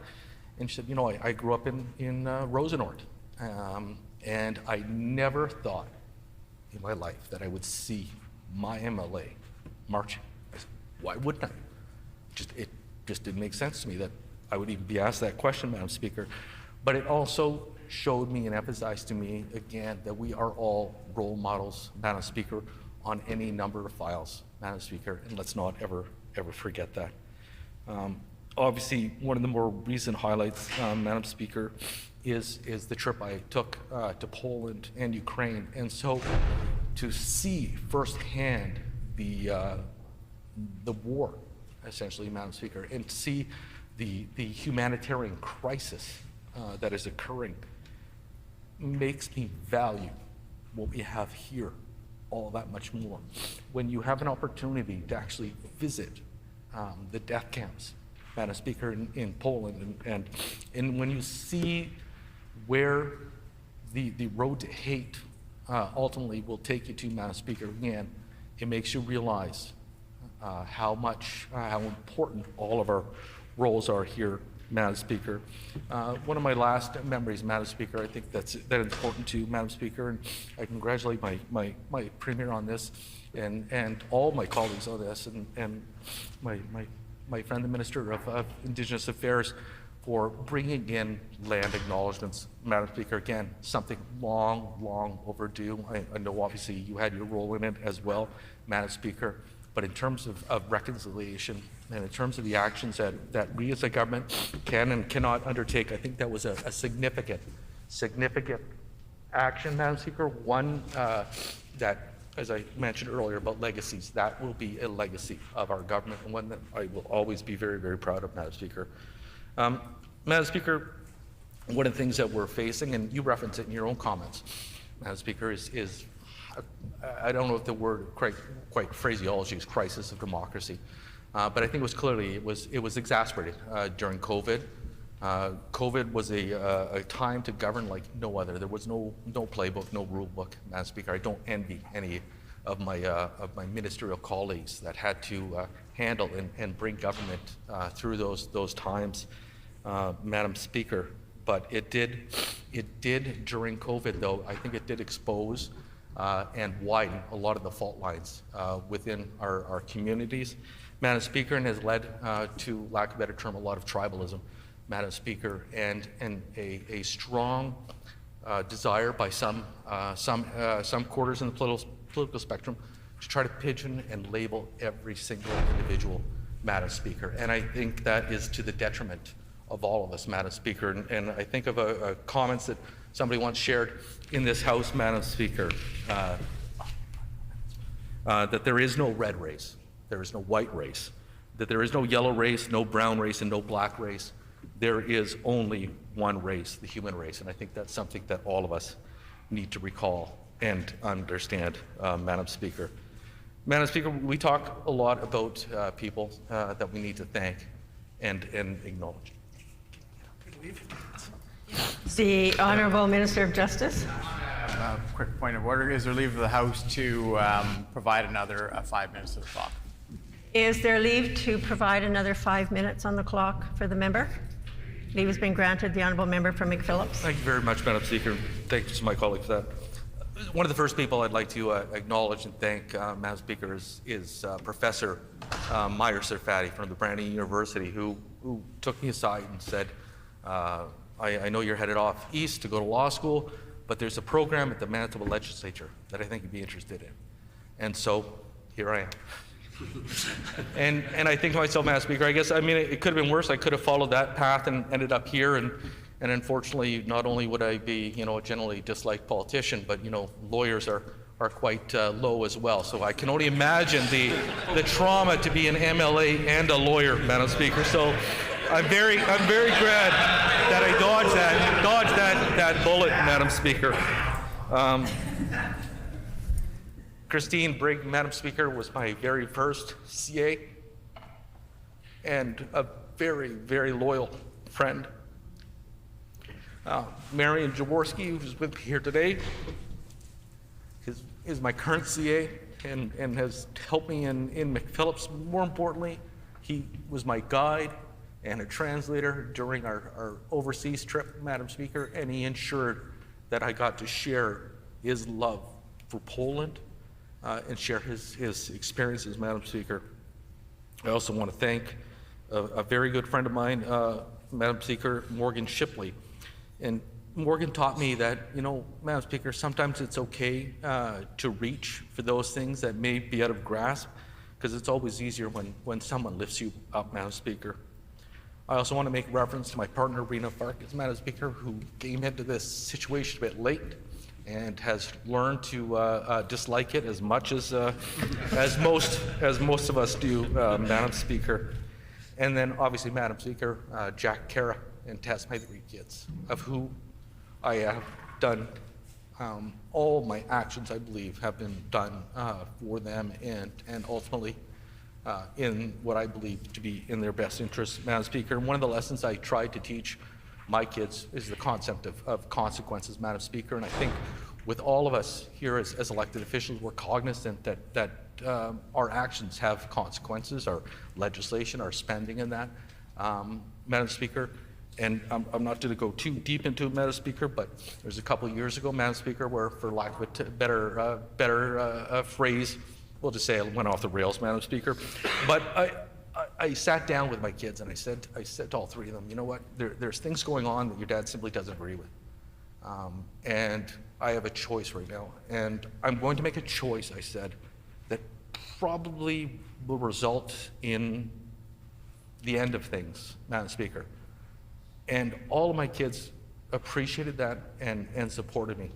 and she said, "I grew up in Rosenort, and I never thought in my life that I would see my MLA marching." I said, "Why wouldn't I?" It just didn't make sense to me that I would even be asked that question, Madam Speaker. But it also showed me and emphasized to me again that we are all role models, Madam Speaker, on any number of files, Madam Speaker, and let's not ever forget that. Obviously, one of the more recent highlights, Madam Speaker, is the trip I took to Poland and Ukraine. And so to see firsthand the war essentially, Madam Speaker, and to see the humanitarian crisis that is occurring makes me value what we have here all that much more. When you have an opportunity to actually visit the death camps, Madam Speaker, in Poland, and when you see where the road to hate ultimately will take you to, Madam Speaker, again, it makes you realize how important all of our roles are here, Madam Speaker. One of my last memories, Madam Speaker, I think that is important too, Madam Speaker, and I congratulate my Premier on this, and all my colleagues on this, and my friend the Minister of Indigenous Affairs for bringing in land acknowledgements, Madam Speaker. Again, something long overdue. I know obviously you had your role in it as well, Madam Speaker, but in terms of reconciliation and in terms of the actions that we as a government can and cannot undertake, I think that was a significant action, Madam Speaker. One that, as I mentioned earlier about legacies, that will be a legacy of our government, and one that I will always be very proud of, Madam Speaker. Madam Speaker, one of the things that we're facing, and you reference it in your own comments, Madam Speaker, is I don't know if the word quite phraseology is crisis of democracy, but I think it was clearly it was exacerbated during COVID. COVID was a time to govern like no other. There was no playbook, no rule book, Madam Speaker. I don't envy any of my ministerial colleagues that had to handle and bring government through those times, Madam Speaker. But it did during COVID, though. I think it did expose and widen a lot of the fault lines within our communities, Madam Speaker, and has led to, lack of a better term, a lot of tribalism, Madam Speaker, and a strong desire by some quarters in the political spectrum to try to pigeon and label every single individual, Madam Speaker. And I think that is to the detriment of all of us, Madam Speaker. And I think of a comments that somebody once shared in this House, Madam Speaker, that there is no red race, there is no white race, that there is no yellow race, no brown race, and no black race. There is only one race, the human race. And I think that's something that all of us need to recall and understand, Madam Speaker. Madam Speaker, we talk a lot about people that we need to thank and acknowledge. The Honourable Minister of Justice. Quick point of order. Is there leave of the House to provide another 5 minutes of the clock? Is there leave to provide another 5 minutes on the clock for the member? Leave has been granted. The Honourable Member from McPhillips. Thank you very much, Madam Speaker. Thank you to my colleague for that. One of the first people I'd like to acknowledge and thank, Madam Speaker, is Professor Meyer Serfati from the Brandon University, who took me aside and said, I know you're headed off east to go to law school, but there's a program at the Manitoba Legislature that I think you'd be interested in. And so here I am. and I think to myself, Madam Speaker, I guess, I mean, it could have been worse. I could have followed that path and ended up here. And unfortunately, not only would I be, a generally disliked politician, but, lawyers are quite low as well. So I can only imagine the trauma to be an MLA and a lawyer, Madam Speaker. So I'm very glad that I dodged that bullet, Madam Speaker. Christine Brigg, Madam Speaker, was my very first CA and a very loyal friend. Marion Jaworski, who's with me here today, is my current CA and has helped me in McPhillips. More importantly, he was my guide and a translator during our overseas trip, Madam Speaker, and he ensured that I got to share his love for Poland and share his experiences, Madam Speaker. I also want to thank a very good friend of mine, Madam Speaker, Morgan Shipley. And Morgan taught me that, Madam Speaker, sometimes it's okay to reach for those things that may be out of grasp, because it's always easier when someone lifts you up, Madam Speaker. I also want to make reference to my partner, Rena Farkas, Madam Speaker, who came into this situation a bit late, and has learned to dislike it as much as most of us do, Madam Speaker. And then obviously, Madam Speaker, Jack, Kara, and Tess, my 3 kids, of who I have done all my actions, I believe, have been done for them and ultimately in what I believe to be in their best interest, Madam Speaker. And one of the lessons I tried to teach my kids is the concept of consequences, Madam Speaker. And I think with all of us here as elected officials, we're cognizant that our actions have consequences, our legislation, our spending and that, Madam Speaker. And I'm not going to go too deep into it, Madam Speaker, but there's a couple of years ago, Madam Speaker, where, for lack of a better phrase, we'll just say it went off the rails, Madam Speaker. But I sat down with my kids and I said to all 3 of them, you know what, there's things going on that your dad simply doesn't agree with. And I have a choice right now. And I'm going to make a choice, I said, that probably will result in the end of things, Madam Speaker. And all of my kids appreciated that and supported me,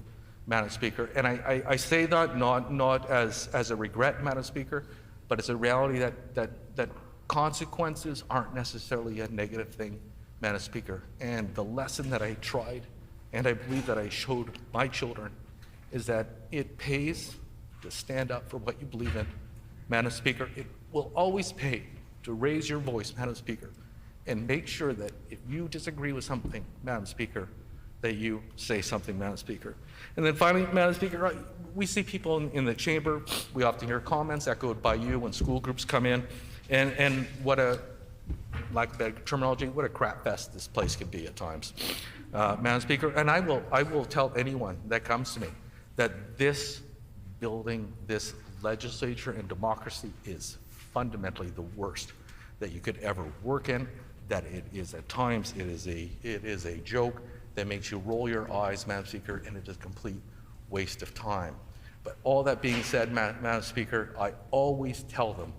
Madam Speaker. And I say that not as a regret, Madam Speaker, but it's a reality that consequences aren't necessarily a negative thing, Madam Speaker. And the lesson that I tried, and I believe that I showed my children, is that it pays to stand up for what you believe in, Madam Speaker. It will always pay to raise your voice, Madam Speaker, and make sure that if you disagree with something, Madam Speaker, that you say something, Madam Speaker. And then finally, Madam Speaker, we see people in the chamber, we often hear comments echoed by you when school groups come in, and what a, lack of better terminology, what a crap fest this place can be at times, Madam Speaker. And I will tell anyone that comes to me that this building, this legislature and democracy is fundamentally the worst that you could ever work in, that it is at times, it is a joke that makes you roll your eyes, Madam Speaker, and it is a complete waste of time. But all that being said, Madam Speaker, I always tell them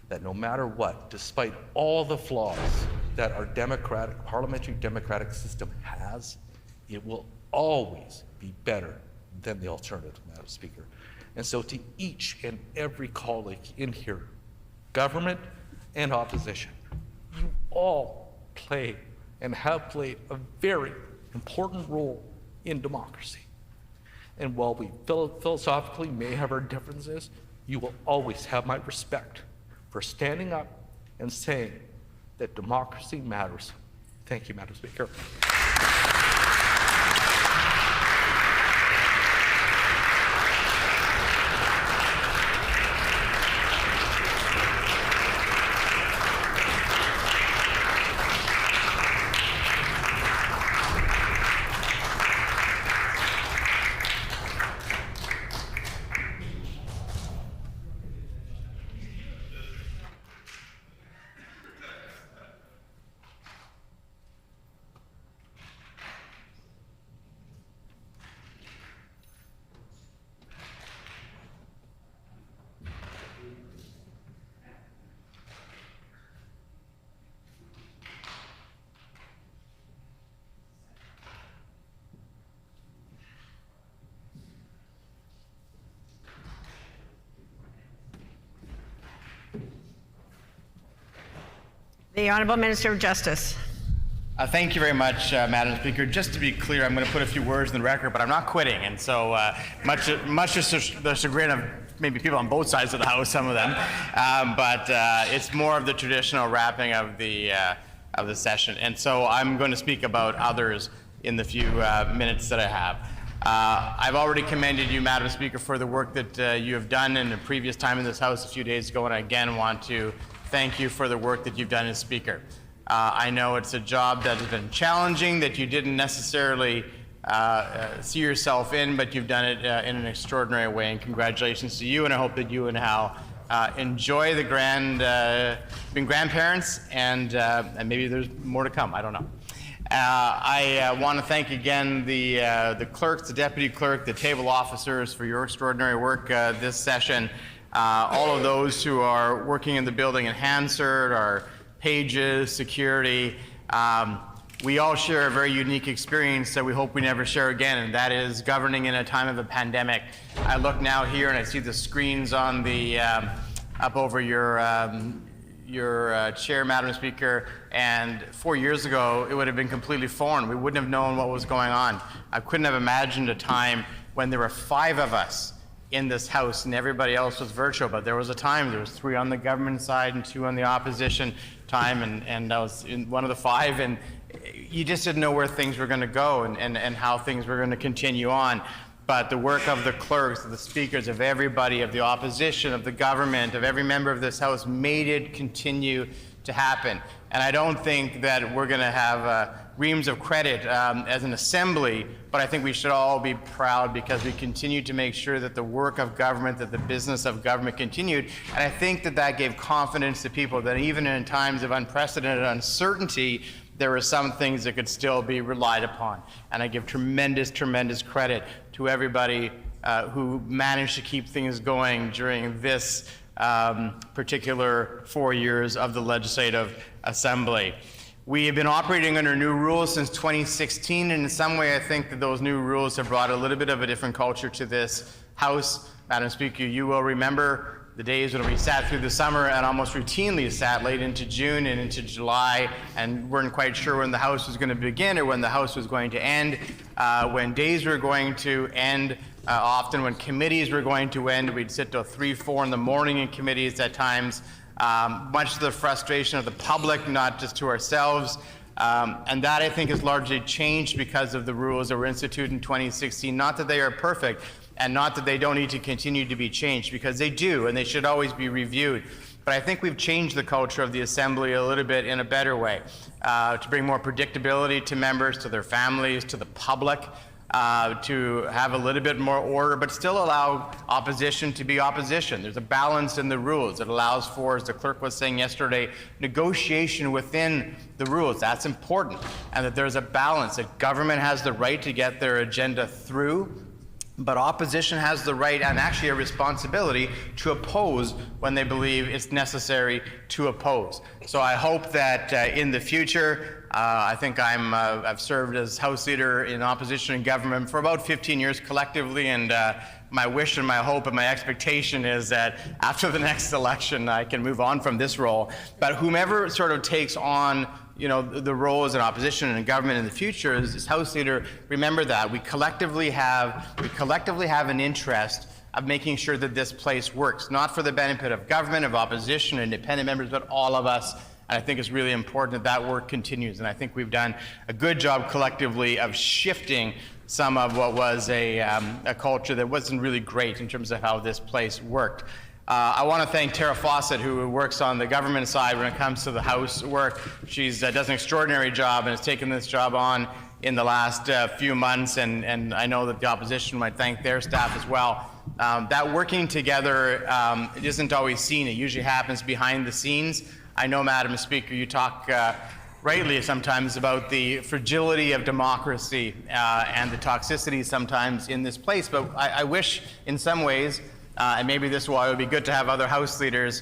that no matter what, despite all the flaws that our parliamentary democratic system has, it will always be better than the alternative, Madam Speaker. And so to each and every colleague in here, government and opposition, you all play and have played a very important role in democracy. And while we philosophically may have our differences, you will always have my respect for standing up and saying that democracy matters. Thank you, Madam Speaker. The Honourable Minister of Justice. Thank you very much, Madam Speaker. Just to be clear, I'm going to put a few words in the record, but I'm not quitting. And so much to the chagrin of maybe people on both sides of the House, some of them, but it's more of the traditional wrapping of the session. And so I'm going to speak about others in the few minutes that I have. I've already commended you, Madam Speaker, for the work that you have done in a previous time in this House a few days ago, and I again want to thank you for the work that you've done as Speaker. I know it's a job that has been challenging, that you didn't necessarily see yourself in, but you've done it in an extraordinary way, and congratulations to you, and I hope that you and Hal enjoy the being grandparents, and maybe there's more to come, I don't know. I want to thank again the clerks, the deputy clerk, the table officers for your extraordinary work this session. All of those who are working in the building in Hansard, our pages, security, we all share a very unique experience that we hope we never share again, and that is governing in a time of a pandemic. I look now here and I see the screens on the up over your chair, Madam Speaker, and 4 years ago it would have been completely foreign. We wouldn't have known what was going on. I couldn't have imagined a time when there were 5 of us in this House and everybody else was virtual, but there was a time, there was 3 on the government side and 2 on the opposition time, and I was in one of the 5, and you just didn't know where things were going to go and how things were going to continue on. But the work of the clerks, of the speakers, of everybody, of the opposition, of the government, of every member of this House made it continue to happen. And I don't think that we're going to have reams of credit as an assembly, but I think we should all be proud because we continue to make sure that the work of government, that the business of government continued. And I think that that gave confidence to people that even in times of unprecedented uncertainty, there were some things that could still be relied upon. And I give tremendous, tremendous credit to everybody who managed to keep things going during this particular 4 years of the Legislative Assembly. We have been operating under new rules since 2016, and in some way I think that those new rules have brought a little bit of a different culture to this House. Madam Speaker, you will remember the days when we sat through the summer and almost routinely sat late into June and into July and weren't quite sure when the House was going to begin or when the House was going to end, when days were going to end, often when committees were going to end. We'd sit till 3, 4 in the morning in committees at times, much to the frustration of the public, not just to ourselves. And that, I think, has largely changed because of the rules that were instituted in 2016. Not that they are perfect, and not that they don't need to continue to be changed, because they do, and they should always be reviewed. But I think we've changed the culture of the Assembly a little bit in a better way, to bring more predictability to members, to their families, to the public, to have a little bit more order, but still allow opposition to be opposition. There's a balance in the rules. It allows for, as the clerk was saying yesterday, negotiation within the rules. That's important, and that there's a balance, that government has the right to get their agenda through, but opposition has the right and actually a responsibility to oppose when they believe it's necessary to oppose. So I hope that in the future, I think I've served as House Leader in opposition and government for about 15 years collectively, and my wish and my hope and my expectation is that after the next election I can move on from this role. But whomever sort of takes on the role as an opposition and government in the future as House Leader, remember that we collectively have an interest of making sure that this place works, not for the benefit of government, of opposition, independent members, but all of us. And I think it's really important that that work continues. And I think we've done a good job collectively of shifting some of what was a culture that wasn't really great in terms of how this place worked. I want to thank Tara Fawcett, who works on the government side when it comes to the House work. She does an extraordinary job and has taken this job on in the last few months, and I know that the opposition might thank their staff as well. That working together it isn't always seen. It usually happens behind the scenes. I know, Madam Speaker, you talk rightly sometimes about the fragility of democracy and the toxicity sometimes in this place, but I wish in some ways, and maybe this is why it would be good to have other House leaders,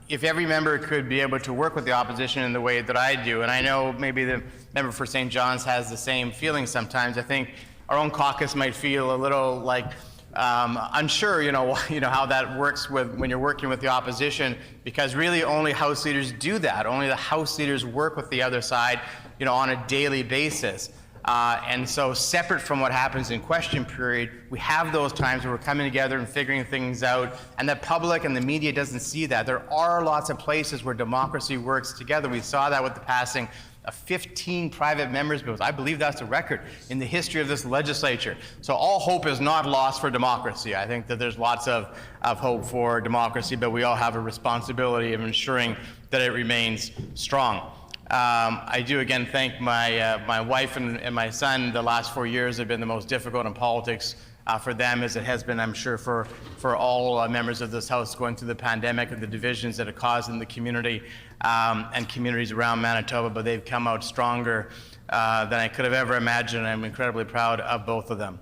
if every member could be able to work with the opposition in the way that I do, and I know maybe the member for St. John's has the same feeling sometimes. I think our own caucus might feel a little like unsure, how that works when you're working with the opposition, because really only House leaders do that. Only the House leaders work with the other side, on a daily basis. And so separate from what happens in question period, we have those times where we're coming together and figuring things out, and the public and the media doesn't see that. There are lots of places where democracy works together. We saw that with the passing of 15 private members' bills. I believe that's a record in the history of this legislature. So all hope is not lost for democracy. I think that there's lots of hope for democracy, but we all have a responsibility of ensuring that it remains strong. I do again thank my wife and my son. The last 4 years have been the most difficult in politics for them, as it has been, I'm sure, for all members of this House going through the pandemic and the divisions that it caused in the community and communities around Manitoba, but they've come out stronger than I could have ever imagined. I'm incredibly proud of both of them.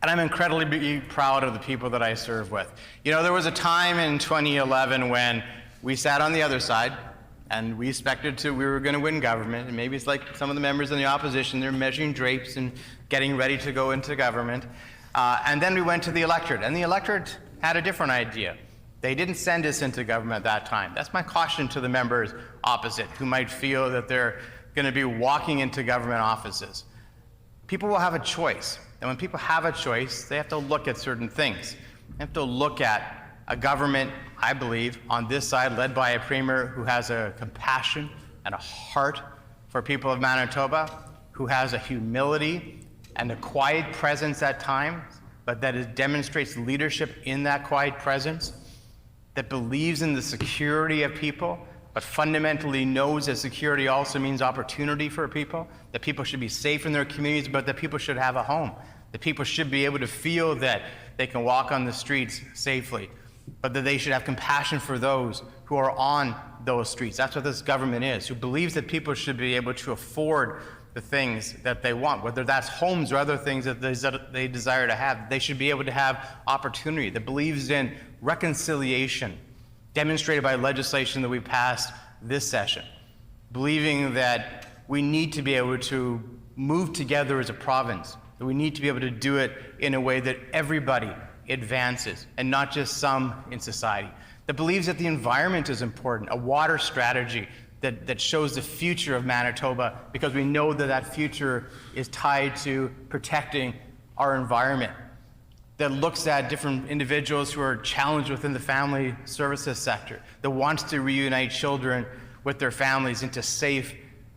And I'm incredibly proud of the people that I serve with. There was a time in 2011 when we sat on the other side, And we expected we were going to win government, and maybe it's like some of the members in the opposition, they're measuring drapes and getting ready to go into government. And then we went to the electorate, and the electorate had a different idea. They didn't send us into government at that time. That's my caution to the members opposite who might feel that they're going to be walking into government offices. People will have a choice, and when people have a choice, they have to look at certain things. They have to look at a government, I believe, on this side, led by a premier who has a compassion and a heart for people of Manitoba, who has a humility and a quiet presence at times, but that demonstrates leadership in that quiet presence, that believes in the security of people, but fundamentally knows that security also means opportunity for people, that people should be safe in their communities, but that people should have a home, that people should be able to feel that they can walk on the streets safely, but that they should have compassion for those who are on those streets. That's what this government is, who believes that people should be able to afford the things that they want, whether that's homes or other things that they desire to have. They should be able to have opportunity, that believes in reconciliation, demonstrated by legislation that we passed this session, believing that we need to be able to move together as a province, that we need to be able to do it in a way that everybody advances and not just some in society, that believes that the environment is important, a water strategy that shows the future of Manitoba, because we know that that future is tied to protecting our environment, that looks at different individuals who are challenged within the family services sector, that wants to reunite children with their families into safe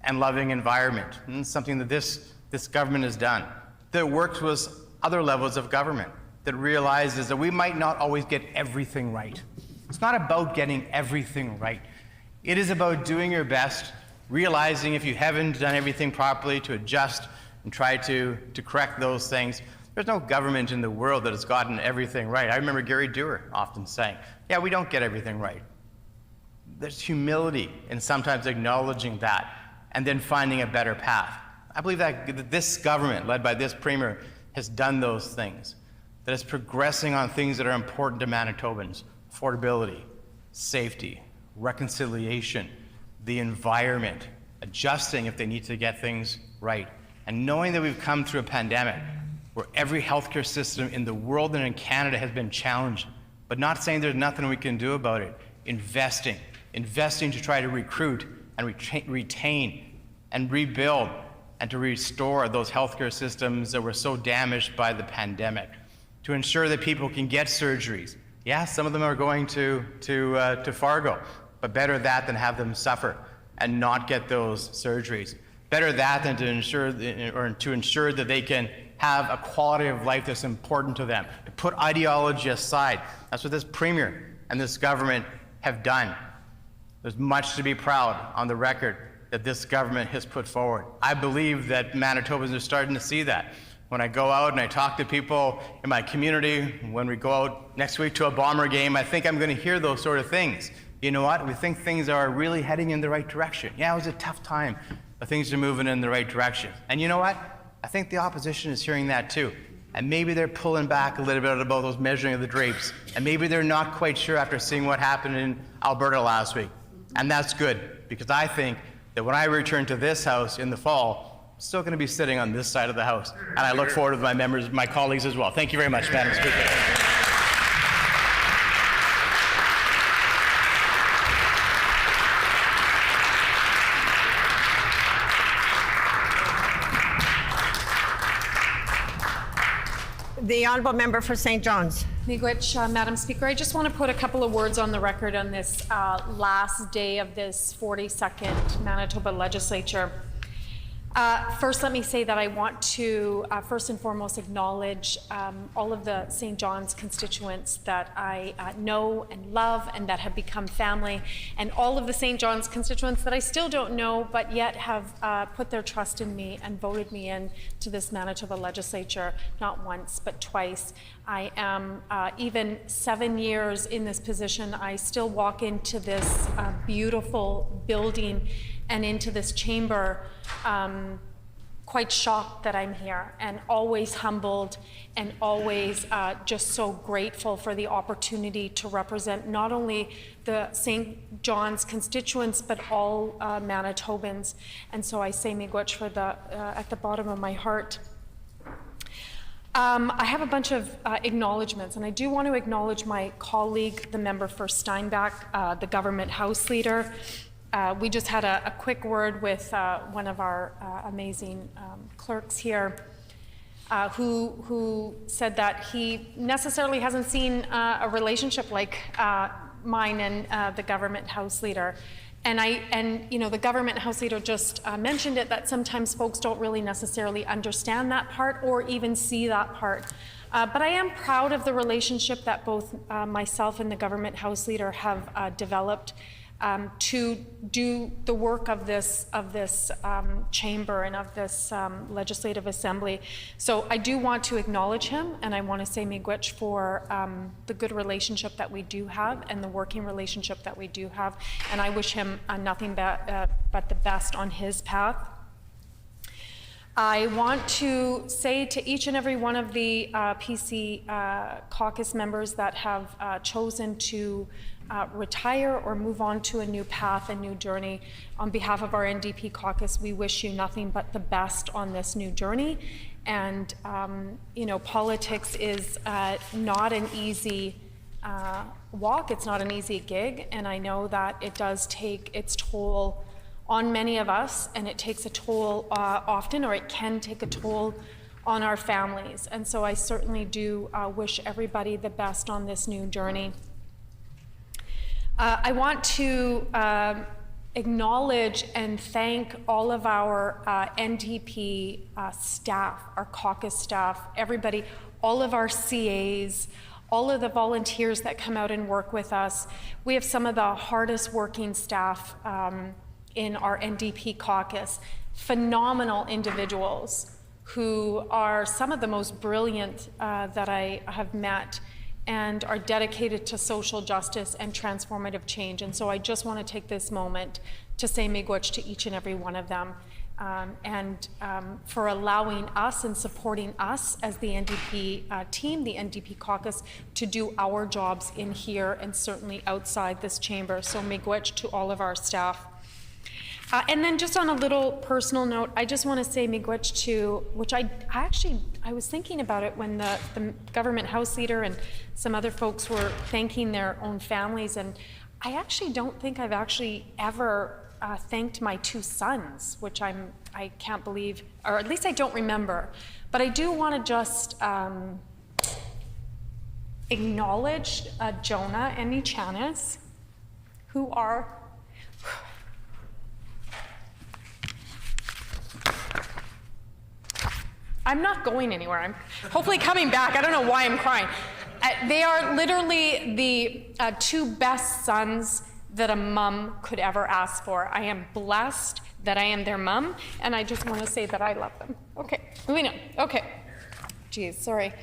and loving environment. And it's something that this government has done, that works with other levels of government, that realizes that we might not always get everything right. It's not about getting everything right. It is about doing your best, realizing if you haven't done everything properly, to adjust and try to correct those things. There's no government in the world that has gotten everything right. I remember Gary Dewar often saying, yeah, we don't get everything right. There's humility in sometimes acknowledging that and then finding a better path. I believe that this government, led by this premier, has done those things, that is progressing on things that are important to Manitobans: affordability, safety, reconciliation, the environment, adjusting if they need to get things right. And knowing that we've come through a pandemic where every healthcare system in the world and in Canada has been challenged, but not saying there's nothing we can do about it. Investing to try to recruit and retain and rebuild and to restore those healthcare systems that were so damaged by the pandemic, to ensure that people can get surgeries. Yeah, some of them are going to Fargo, but better that than have them suffer and not get those surgeries. Better that than to ensure that they can have a quality of life that's important to them, to put ideology aside. That's what this premier and this government have done. There's much to be proud on the record that this government has put forward. I believe that Manitobans are starting to see that. When I go out and I talk to people in my community, when we go out next week to a Bomber game, I think I'm going to hear those sort of things. You know what? We think things are really heading in the right direction. Yeah, it was a tough time, but things are moving in the right direction. And you know what? I think the opposition is hearing that too. And maybe they're pulling back a little bit about those measuring of the drapes. And maybe they're not quite sure after seeing what happened in Alberta last week. And that's good, because I think that when I return to this house in the fall, I'm still going to be sitting on this side of the house. And I look forward to my colleagues as well. Thank you very much, Madam Speaker. The honourable member for St. John's. Miigwech, Madam Speaker, I just want to put a couple of words on the record on this last day of this 42nd Manitoba Legislature. First, let me say that I want to first and foremost acknowledge all of the St. John's constituents that I know and love and that have become family, and all of the St. John's constituents that I still don't know but yet have put their trust in me and voted me in to this Manitoba Legislature, not once but twice. I am even 7 years in this position. I still walk into this beautiful building and into this chamber quite shocked that I'm here, and always humbled and always just so grateful for the opportunity to represent not only the St. John's constituents, but all Manitobans. And so I say miigwech for at the bottom of my heart. I have a bunch of acknowledgements, and I do want to acknowledge my colleague, the member for Steinbach, the government House Leader. We just had a quick word with one of our amazing clerks here, who said that he necessarily hasn't seen a relationship like mine and the government House Leader. And you know, the government House Leader just mentioned it, that sometimes folks don't really necessarily understand that part or even see that part. But I am proud of the relationship that both myself and the government House Leader have developed to do the work of this chamber and of this legislative assembly. So I do want to acknowledge him, and I want to say miigwech for the good relationship that we do have and the working relationship that we do have, and I wish him nothing but the best on his path. I want to say to each and every one of the PC caucus members that have chosen to retire or move on to a new path, a new journey, on behalf of our NDP caucus, we wish you nothing but the best on this new journey. And you know, politics is not an easy walk, it's not an easy gig, and I know that it does take its toll on many of us, and it takes a toll often, or it can take a toll on our families. And so I certainly do wish everybody the best on this new journey. I want to acknowledge and thank all of our NDP staff, our caucus staff, everybody, all of our CAs, all of the volunteers that come out and work with us. We have some of the hardest working staff in our NDP caucus, phenomenal individuals who are some of the most brilliant that I have met, and are dedicated to social justice and transformative change. And so I just want to take this moment to say miigwech to each and every one of them, and for allowing us and supporting us as the NDP team, the NDP caucus, to do our jobs in here and certainly outside this chamber. So miigwech to all of our staff. And then just on a little personal note, I just want to say miigwech to, which I was thinking about it when the government House Leader and some other folks were thanking their own families, and I actually don't think I've actually ever thanked my two sons, which I can't believe, or at least I don't remember. But I do want to just acknowledge Jonah and Nichanis, who are I'm not going anywhere. I'm hopefully coming back. I don't know why I'm crying. They are literally the two best sons that a mom could ever ask for. I am blessed that I am their mom, and I just want to say that I love them. Okay, moving on. Okay. Geez, sorry.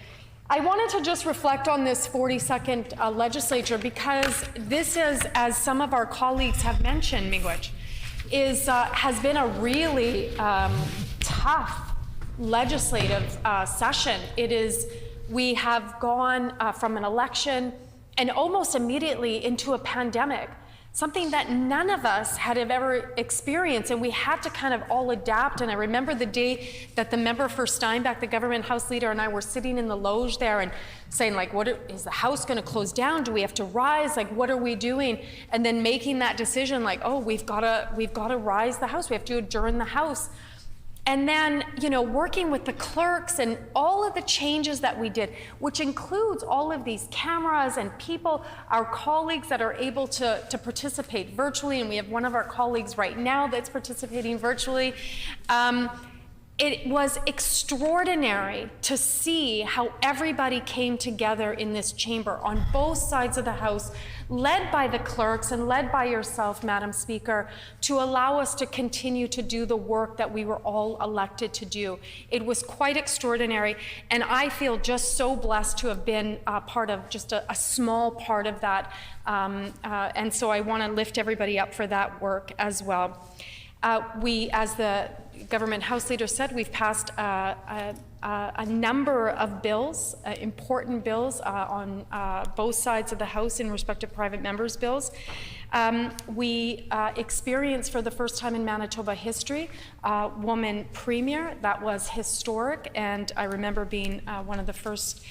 I wanted to just reflect on this 42nd legislature, because this is, as some of our colleagues have mentioned, miigwech, has been a really tough legislative session. We have gone from an election and almost immediately into a pandemic, something that none of us had ever experienced, and we had to kind of all adapt. And I remember the day that the member for Steinbach, the government House Leader, and I were sitting in the loge there and saying, like, is the House going to close down? Do we have to rise? Like, what are we doing? And then making that decision, like, oh, we've got to rise the House. We have to adjourn the House. And then, you know, working with the clerks and all of the changes that we did, which includes all of these cameras and people, our colleagues that are able to participate virtually, and we have one of our colleagues right now that's participating virtually. It was extraordinary to see how everybody came together in this chamber on both sides of the House, led by the clerks and led by yourself, Madam Speaker, to allow us to continue to do the work that we were all elected to do. It was quite extraordinary, and I feel just so blessed to have been part of just a small part of that, and so I want to lift everybody up for that work as well. We, as the Government House Leader said, we've passed a number of bills, important bills on both sides of the House in respect to private members' bills. We experienced for the first time in Manitoba history a woman premier. That was historic, and I remember being one of the first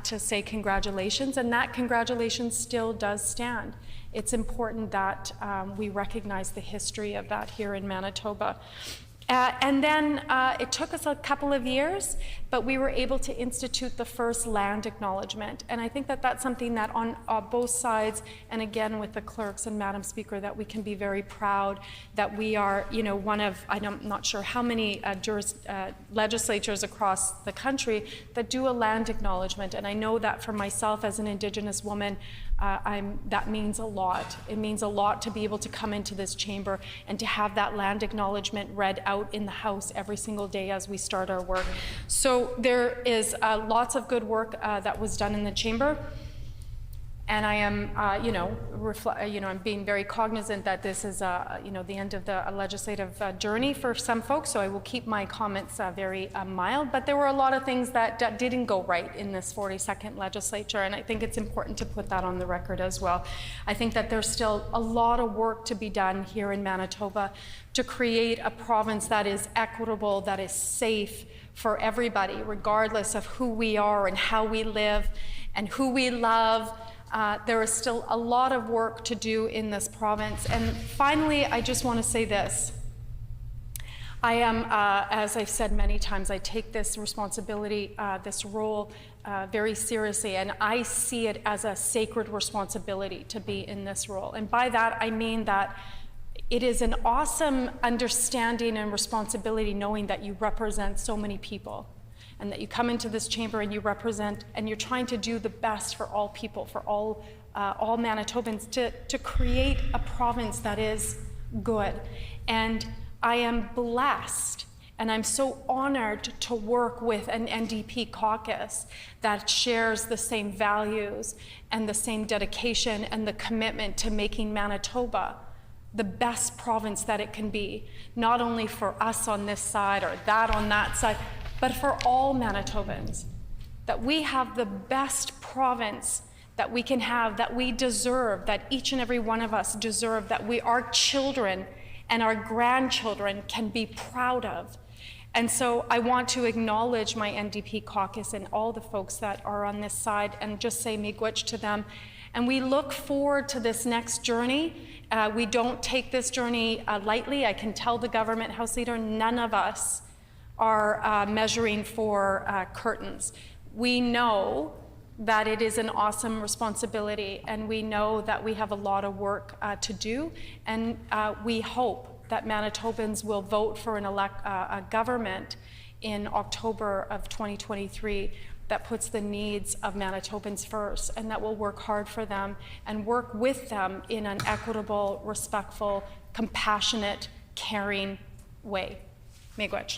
to say congratulations, and that congratulations still does stand. It's important that we recognize the history of that here in Manitoba. And then it took us a couple of years, but we were able to institute the first land acknowledgement. And I think that that's something that on both sides, and again with the clerks and Madam Speaker, that we can be very proud that we are, you know, one of, I'm not sure how many legislatures across the country that do a land acknowledgement. And I know that for myself as an Indigenous woman, that means a lot. It means a lot to be able to come into this chamber and to have that land acknowledgement read out in the House every single day as we start our work. So there is lots of good work that was done in the chamber. And I am, I'm being very cognizant that this is, the end of the legislative journey for some folks. So I will keep my comments very mild. But there were a lot of things that didn't go right in this 42nd legislature, and I think it's important to put that on the record as well. I think that there's still a lot of work to be done here in Manitoba to create a province that is equitable, that is safe for everybody, regardless of who we are and how we live and who we love. There is still a lot of work to do in this province. And finally, I just want to say this. I am, as I've said many times, I take this responsibility, this role very seriously, and I see it as a sacred responsibility to be in this role. And by that, I mean that it is an awesome understanding and responsibility knowing that you represent so many people, and that you come into this chamber and you represent, and you're trying to do the best for all people, for all Manitobans, to create a province that is good. And I am blessed, and I'm so honored to work with an NDP caucus that shares the same values and the same dedication and the commitment to making Manitoba the best province that it can be, not only for us on this side or that on that side, but for all Manitobans, that we have the best province that we can have, that we deserve, that each and every one of us deserve, that our children and our grandchildren can be proud of. And so I want to acknowledge my NDP caucus and all the folks that are on this side and just say miigwech to them. And we look forward to this next journey. We don't take this journey lightly. I can tell the Government House Leader, none of us are measuring for curtains. We know that it is an awesome responsibility, and we know that we have a lot of work to do, and we hope that Manitobans will vote for a government in October of 2023 that puts the needs of Manitobans first, and that will work hard for them and work with them in an equitable, respectful, compassionate, caring way. Miigwech.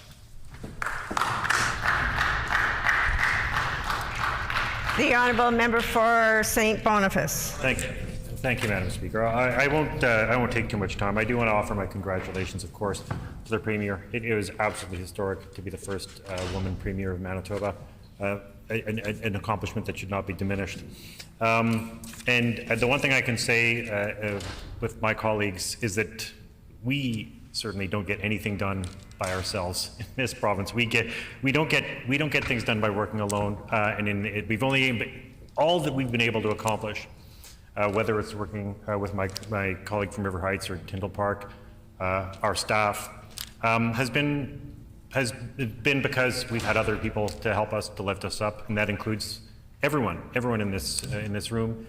The honourable member for St. Boniface. Thank you, Madam Speaker. I won't take too much time. I do want to offer my congratulations, of course, to the Premier. It was absolutely historic to be the first woman Premier of Manitoba, an accomplishment that should not be diminished. And the one thing I can say with my colleagues is that we certainly don't get anything done by ourselves in this province. We don't get things done by working alone. We've only all that we've been able to accomplish, whether it's working with my colleague from River Heights or Tyndall Park, our staff, has been because we've had other people to help us, to lift us up, and that includes everyone in this room,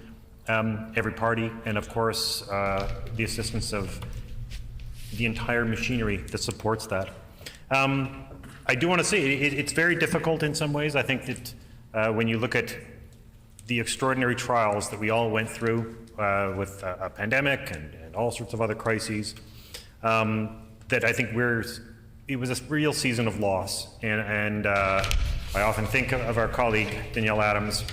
every party, and of course the assistance of the entire machinery that supports that. I do want to say it's very difficult in some ways. I think that when you look at the extraordinary trials that we all went through with a pandemic and all sorts of other crises, that I think it was a real season of loss. And I often think of our colleague, Danielle Adams,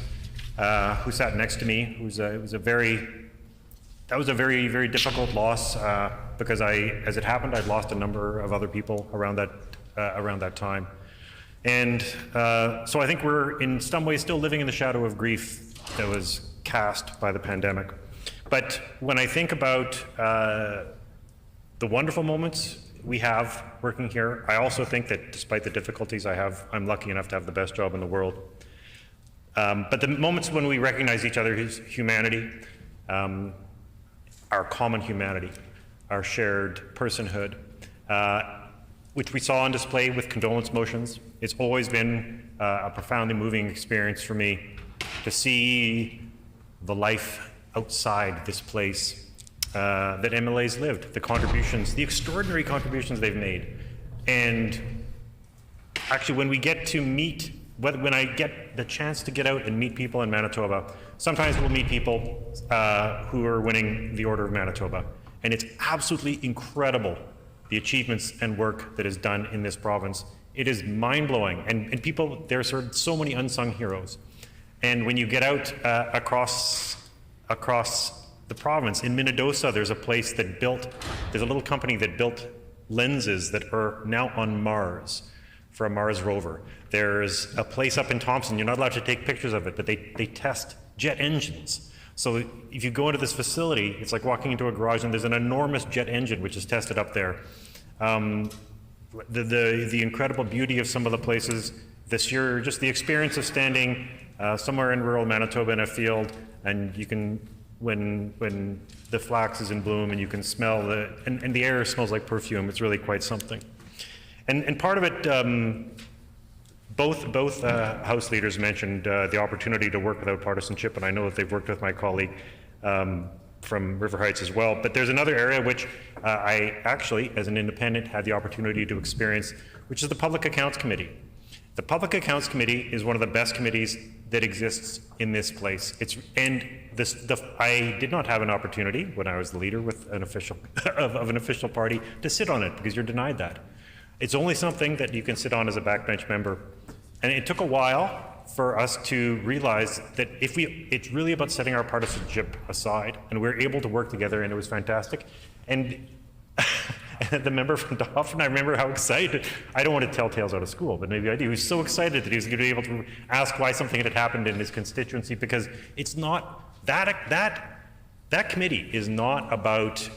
who sat next to me, who's a very that was a very, very difficult loss because as it happened, I'd lost a number of other people around that time. And so I think we're in some ways still living in the shadow of grief that was cast by the pandemic. But when I think about the wonderful moments we have working here, I also think that despite the difficulties I have, I'm lucky enough to have the best job in the world. But the moments when we recognize each other's humanity, our common humanity, our shared personhood, which we saw on display with condolence motions. It's always been a profoundly moving experience for me to see the life outside this place that MLAs lived, the contributions, the extraordinary contributions they've made. And actually, when we get to meet, when I get the chance to get out and meet people in Manitoba, sometimes we'll meet people who are winning the Order of Manitoba. And it's absolutely incredible, the achievements and work that is done in this province. It is mind-blowing. And people, there's so many unsung heroes. And when you get out across the province, in Minnedosa, there's a place that there's a little company that built lenses that are now on Mars for a Mars rover. There's a place up in Thompson, you're not allowed to take pictures of it, but they test jet engines. So if you go into this facility, it's like walking into a garage and there's an enormous jet engine which is tested up there. The incredible beauty of some of the places this year, just the experience of standing somewhere in rural Manitoba in a field, and you can, when the flax is in bloom and you can smell and the air smells like perfume, it's really quite something. And part of it, both House leaders mentioned the opportunity to work without partisanship, and I know that they've worked with my colleague from River Heights as well. But there's another area which I actually, as an independent, had the opportunity to experience, which is the Public Accounts Committee. The Public Accounts Committee is one of the best committees that exists in this place. I did not have an opportunity when I was the leader with an official of an official party to sit on it because you're denied that. It's only something that you can sit on as a backbench member. And it took a while for us to realize that it's really about setting our partisanship aside, and we're able to work together, and it was fantastic. And the member from Dauphin, I remember how excited, I don't want to tell tales out of school, but maybe I do. He was so excited that he was going to be able to ask why something had happened in his constituency, because it's not, that committee is not about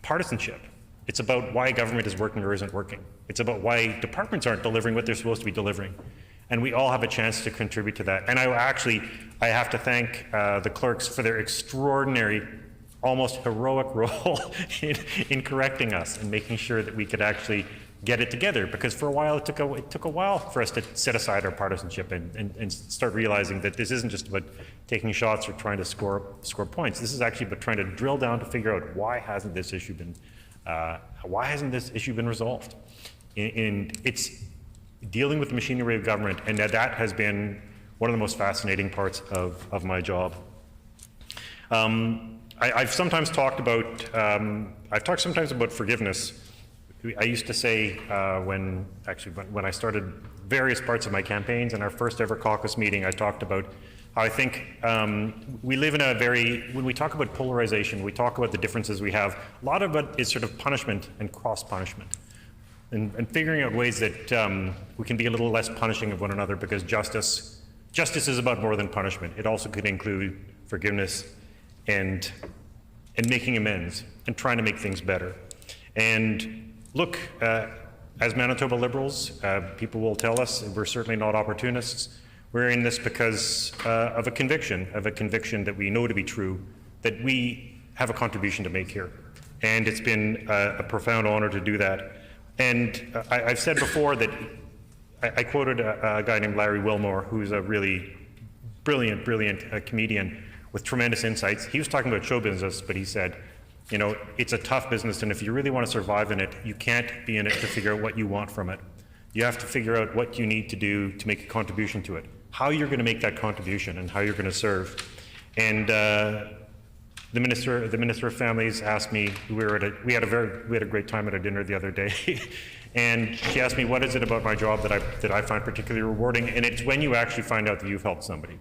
partisanship. It's about why government is working or isn't working. It's about why departments aren't delivering what they're supposed to be delivering. And we all have a chance to contribute to that. And I have to thank the clerks for their extraordinary, almost heroic role in correcting us and making sure that we could actually get it together. Because for a while, it took a while for us to set aside our partisanship and start realizing that this isn't just about taking shots or trying to score points. This is actually about trying to drill down to figure out why hasn't this issue been resolved. And it's dealing with the machinery of government, and that has been one of the most fascinating parts of my job. I've sometimes talked about forgiveness. I used to say when I started various parts of my campaigns and our first ever caucus meeting, I talked about how I think we live in when we talk about polarization, we talk about the differences we have, a lot of it is sort of punishment and cross-punishment. And figuring out ways that we can be a little less punishing of one another, because justice is about more than punishment. It also could include forgiveness and making amends and trying to make things better. And look, as Manitoba Liberals, people will tell us we're certainly not opportunists. We're in this because of a conviction that we know to be true, that we have a contribution to make here. And it's been a profound honor to do that. And I've said before that I quoted a guy named Larry Wilmore, who's a really brilliant comedian with tremendous insights. He was talking about show business, but he said, you know, it's a tough business, and if you really want to survive in it, you can't be in it to figure out what you want from it. You have to figure out what you need to do to make a contribution to it, how you're going to make that contribution, and how you're going to serve. And the Minister of Families asked me, we had a great time at a dinner the other day, and she asked me, what is it about my job that I find particularly rewarding? And it's when you actually find out that you've helped somebody.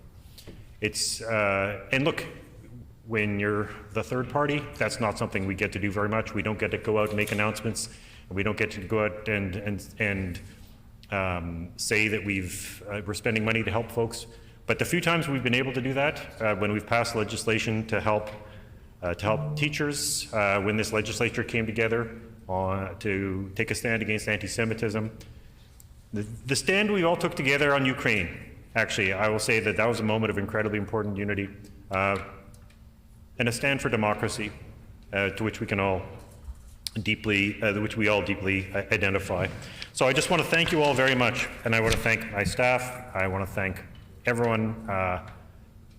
And look, when you're the third party, that's not something we get to do very much. We don't get to go out and make announcements. We don't get to go out and say that we're spending money to help folks. But the few times we've been able to do that, when we've passed legislation to help teachers, when this legislature came together to take a stand against anti-Semitism, the stand we all took together on Ukraine, actually, I will say that was a moment of incredibly important unity, and a stand for democracy, to which we all deeply identify. So I just want to thank you all very much, and I want to thank my staff. I want to thank everyone,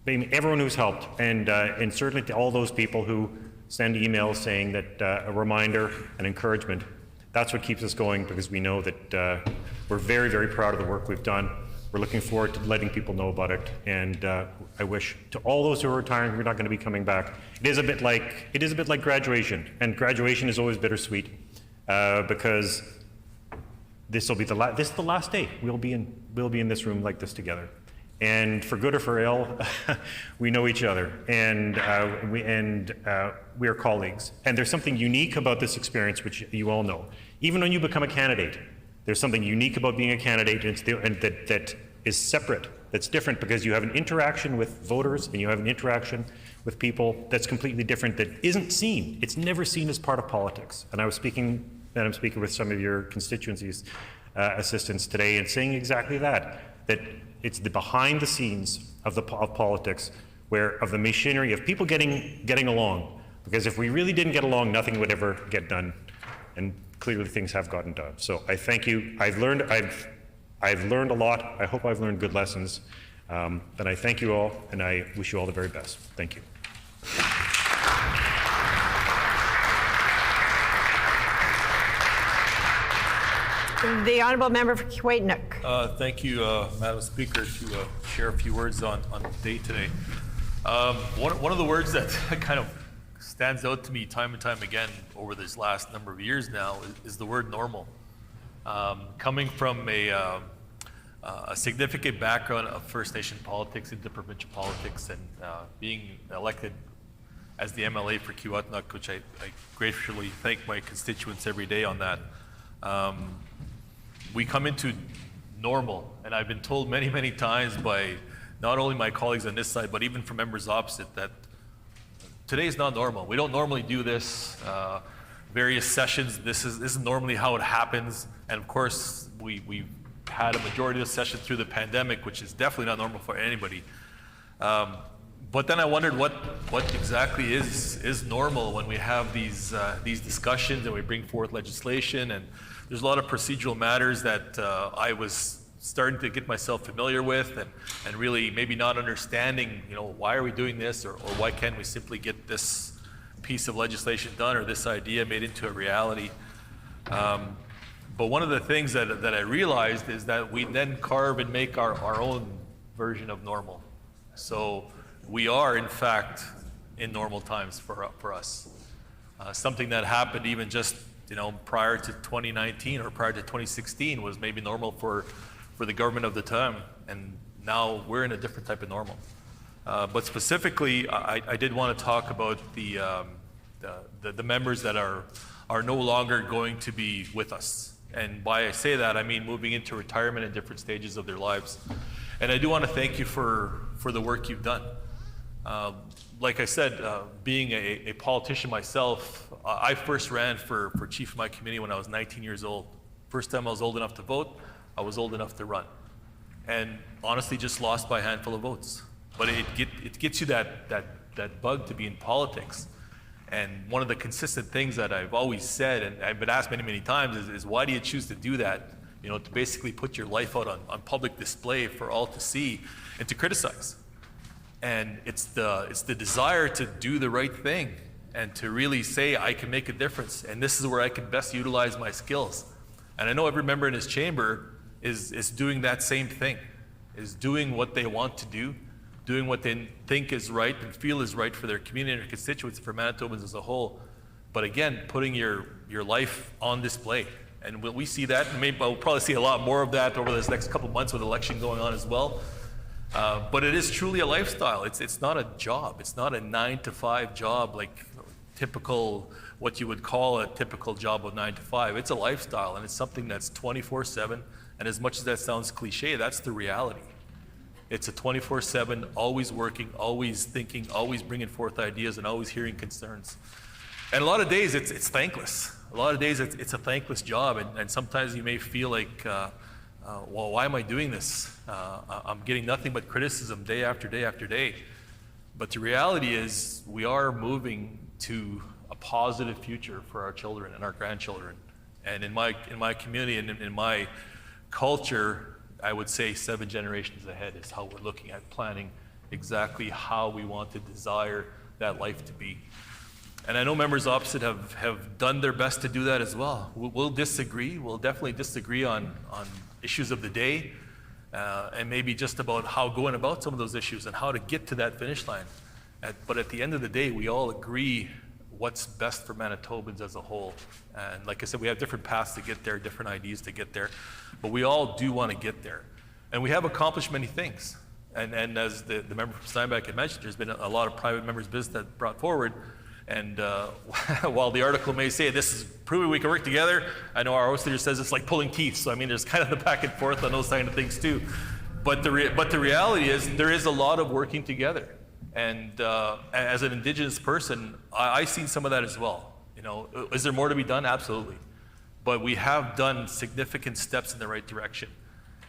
everyone who's helped, and certainly to all those people who send emails saying that a reminder and encouragement. That's what keeps us going, because we know that we're very, very proud of the work we've done. We're looking forward to letting people know about it, and I wish to all those who are retiring who are not going to be coming back. It is a bit like graduation, and graduation is always bittersweet because this is the last day. We'll be in this room like this together, and for good or for ill, we know each other, and we are colleagues. And there's something unique about this experience, which you all know. Even when you become a candidate, there's something unique about being a candidate, and that is separate, that's different, because you have an interaction with voters and you have an interaction with people that's completely different, that isn't seen. It's never seen as part of politics. And I was speaking, Madam Speaker, with some of your constituencies' assistants today, and saying exactly that it's the behind the scenes of politics, of the machinery of people getting along. Because if we really didn't get along, nothing would ever get done. And clearly things have gotten done. So I thank you. I've learned a lot. I hope I've learned good lessons. And I thank you all, and I wish you all the very best. Thank you. The honourable member for Kiiwetinoong. Thank you, Madam Speaker, to share a few words on the day today. One of the words that kind of stands out to me time and time again over this last number of years now is the word normal. Coming from a significant background of First Nation politics into provincial politics, and being elected as the MLA for Kiiwetinoong, which I gratefully thank my constituents every day on that. We come into normal, and I've been told many, many times by not only my colleagues on this side, but even from members opposite, that today is not normal. We don't normally do this. Various sessions, this is normally how it happens. And of course, we've had a majority of the session through the pandemic, which is definitely not normal for anybody. But then I wondered what exactly is normal when we have these discussions and we bring forth legislation, and there's a lot of procedural matters that I was starting to get myself familiar with, and really maybe not understanding, why are we doing this, or why can't we simply get this piece of legislation done, or this idea made into a reality. But one of the things that I realized is that we then carve and make our own version of normal. So we are, in fact, in normal times for us. Something that happened even just prior to 2019 or prior to 2016 was maybe normal for the government of the time, and now we're in a different type of normal. But specifically, I did want to talk about the members that are no longer going to be with us. And by I say that, I mean moving into retirement at different stages of their lives. And I do want to thank you for the work you've done. Like I said, being a politician myself, I first ran for chief of my community when I was 19 years old. First time I was old enough to vote, I was old enough to run. And honestly, just lost by a handful of votes. But it gets you that bug to be in politics. And one of the consistent things that I've always said, and I've been asked many, many times, is why do you choose to do that? To basically put your life out on public display for all to see and to criticize. And it's the desire to do the right thing and to really say, I can make a difference, and this is where I can best utilize my skills. And I know every member in this chamber is doing that same thing, is doing what they want to do, doing what they think is right and feel is right for their community and their constituents, for Manitobans as a whole. But again, putting your life on display. And we see that, and maybe we'll probably see a lot more of that over this next couple months with the election going on as well. But it is truly a lifestyle. It's not a job. It's not a 9-to-5 job like typical, what you would call a typical job of 9 to 5. It's a lifestyle, and it's something that's 24/7. And as much as that sounds cliche, that's the reality. It's a 24/7, always working, always thinking, always bringing forth ideas, and always hearing concerns. And a lot of days it's thankless. A lot of days it's a thankless job, and sometimes you may feel like, well, why am I doing this? I'm getting nothing but criticism day after day after day. But the reality is we are moving to a positive future for our children and our grandchildren. And in my community and in my culture, I would say 7 generations ahead is how we're looking at planning exactly how we want to desire that life to be. And I know members opposite have done their best to do that as well. We'll disagree. We'll definitely disagree on issues of the day, and maybe just about how going about some of those issues and how to get to that finish line. But at the end of the day, we all agree what's best for Manitobans as a whole. And like I said, we have different paths to get there, different ideas to get there, but we all do want to get there. And we have accomplished many things. And as the member from Steinbach had mentioned, there's been a lot of private members' business that brought forward. And while the article may say this is proving we can work together, I know our host leader says it's like pulling teeth. So I mean, there's kind of the back and forth on those kind of things too. But the reality is there is a lot of working together. And as an Indigenous person, I've seen some of that as well. You know, is there more to be done? Absolutely. But we have done significant steps in the right direction.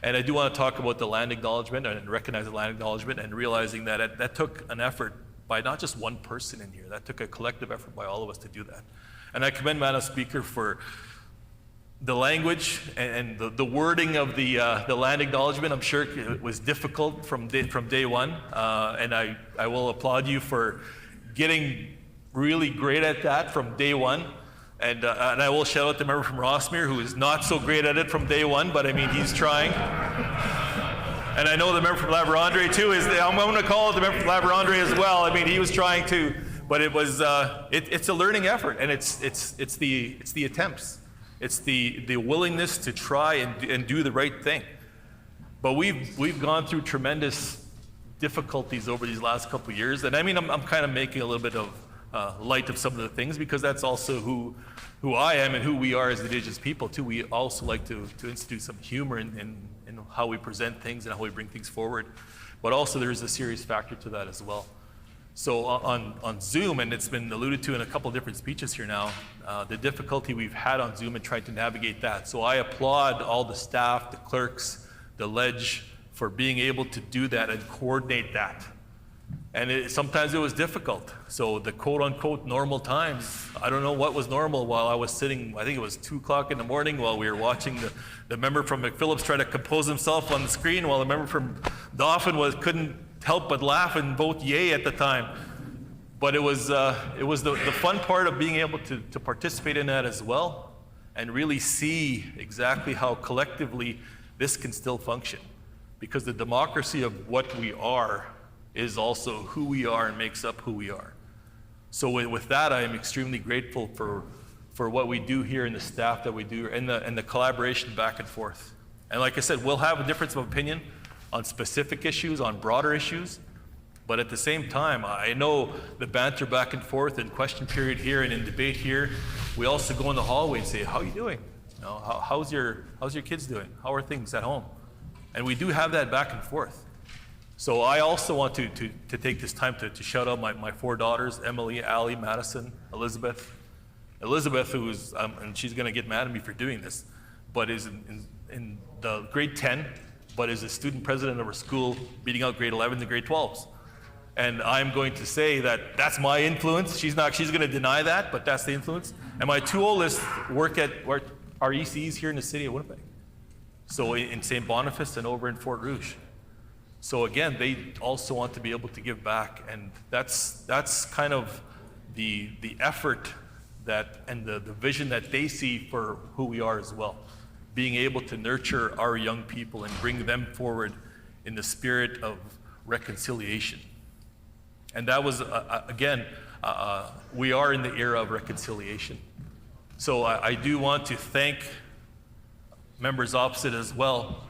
And I do want to talk about the land acknowledgement and recognize the land acknowledgement and realizing that that took an effort by not just one person in here. That took a collective effort by all of us to do that. And I commend Madam Speaker for the language and the wording of the land acknowledgement. I'm sure it was difficult from day one, and I will applaud you for getting really great at that from day one. And I will shout out the member from Rossmere, who is not so great at it from day one, but I mean, he's trying. And I know the member from La Vérendrye too I'm going to call it the member from La Vérendrye as well. I mean, he was trying to, but it was it's a learning effort, and it's the attempts. It's the willingness to try and do the right thing. But we've gone through tremendous difficulties over these last couple of years, and I mean, I'm kind of making a little bit of light of some of the things because that's also who I am and who we are as Indigenous people too. We also like to institute some humor in how we present things and how we bring things forward. But also there is a serious factor to that as well. So on Zoom, and it's been alluded to in a couple of different speeches here now, the difficulty we've had on Zoom and trying to navigate that. So I applaud all the staff, the clerks, the Ledge for being able to do that and coordinate that. And sometimes it was difficult. So the quote-unquote normal times, I don't know what was normal while I was sitting, I think it was 2 o'clock in the morning while we were watching the member from McPhillips try to compose himself on the screen while the member from Dauphin couldn't help but laugh and vote yay at the time. But it was the fun part of being able to participate in that as well and really see exactly how collectively this can still function. Because the democracy of what we are is also who we are and makes up who we are. So with that, I am extremely grateful for what we do here and the staff that we do and the collaboration back and forth. And like I said, we'll have a difference of opinion on specific issues, on broader issues, but at the same time, I know the banter back and forth and question period here and in debate here, we also go in the hallway and say, how are you doing? You know, how's your kids doing? How are things at home? And we do have that back and forth. So I also want to take this time to shout out my 4 daughters, Emily, Allie, Madison, Elizabeth. Elizabeth, who's, and she's gonna get mad at me for doing this, but is in the grade 10, but is a student president of her school, beating out grade 11s and grade 12s. And I'm going to say that that's my influence. She's gonna deny that, but that's the influence. And my 2 oldest work at our ECs here in the city of Winnipeg. So in St. Boniface and over in Fort Rouge. So again, they also want to be able to give back, and that's kind of the effort and the vision that they see for who we are as well. Being able to nurture our young people and bring them forward in the spirit of reconciliation. And that was, again, we are in the era of reconciliation. So I do want to thank members opposite as well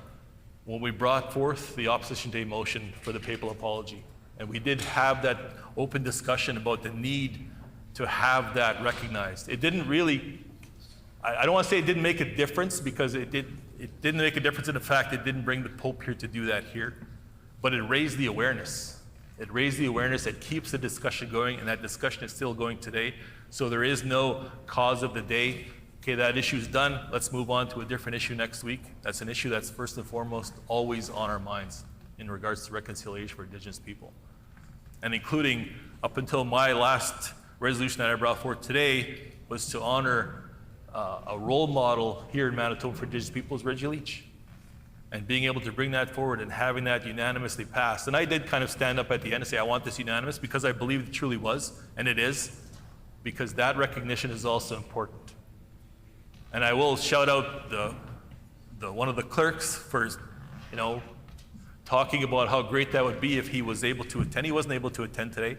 when we brought forth the opposition day motion for the papal apology. And we did have that open discussion about the need to have that recognized. It didn't really, I don't want to say it didn't make a difference, because it didn't make a difference in the fact it didn't bring the Pope here to do that here, but it raised the awareness. It raised the awareness. It keeps the discussion going, and that discussion is still going today. So there is no cause of the day. Okay, that issue's done. Let's move on to a different issue next week. That's an issue that's first and foremost always on our minds in regards to reconciliation for Indigenous people. And including up until my last resolution that I brought forth today was to honor a role model here in Manitoba for Indigenous peoples, Reggie Leach. And being able to bring that forward and having that unanimously passed. And I did kind of stand up at the end and say, I want this unanimous, because I believe it truly was, and it is, because that recognition is also important. And I will shout out one of the clerks for, talking about how great that would be if he was able to attend. He wasn't able to attend today,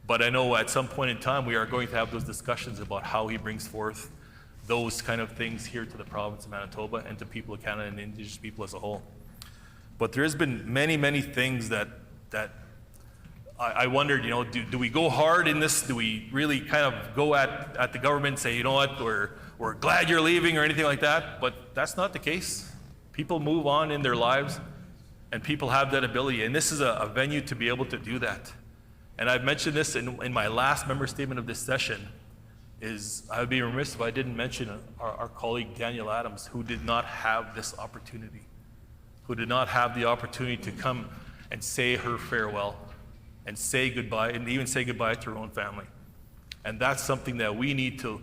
but I know at some point in time we are going to have those discussions about how he brings forth those kind of things here to the province of Manitoba and to people of Canada and Indigenous people as a whole. But there has been many, many things that I wondered, do we go hard in this? Do we really kind of go at the government and say, you know what, we're glad you're leaving or anything like that? But that's not the case. People move on in their lives, and people have that ability. And this is a venue to be able to do that. And I've mentioned this in my last member statement of this session, is I would be remiss if I didn't mention our colleague Daniel Adams, who did not have this opportunity, who did not have the opportunity to come and say her farewell and say goodbye, and even say goodbye to her own family. And that's something that we need to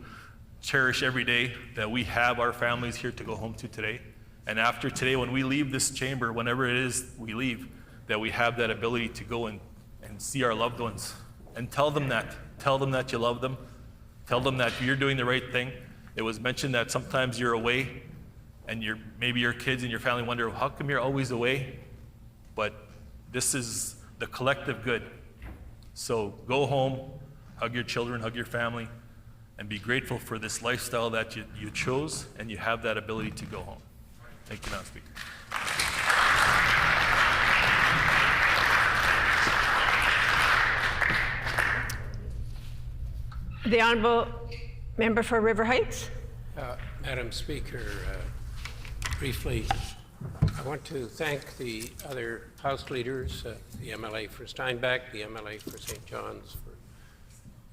cherish every day, that we have our families here to go home to today. And after today, when we leave this chamber, whenever it is we leave, that we have that ability to go and see our loved ones and tell them that you love them. Tell them that you're doing the right thing. It was mentioned that sometimes you're away and maybe your kids and your family wonder, how come you're always away? But this is the collective good. So go home, hug your children, hug your family, and be grateful for this lifestyle that you chose, and you have that ability to go home. Thank you, Madam Speaker. The Honourable Member for River Heights. Madam Speaker, briefly, I want to thank the other House leaders, the MLA for Steinbach, the MLA for St. John's, for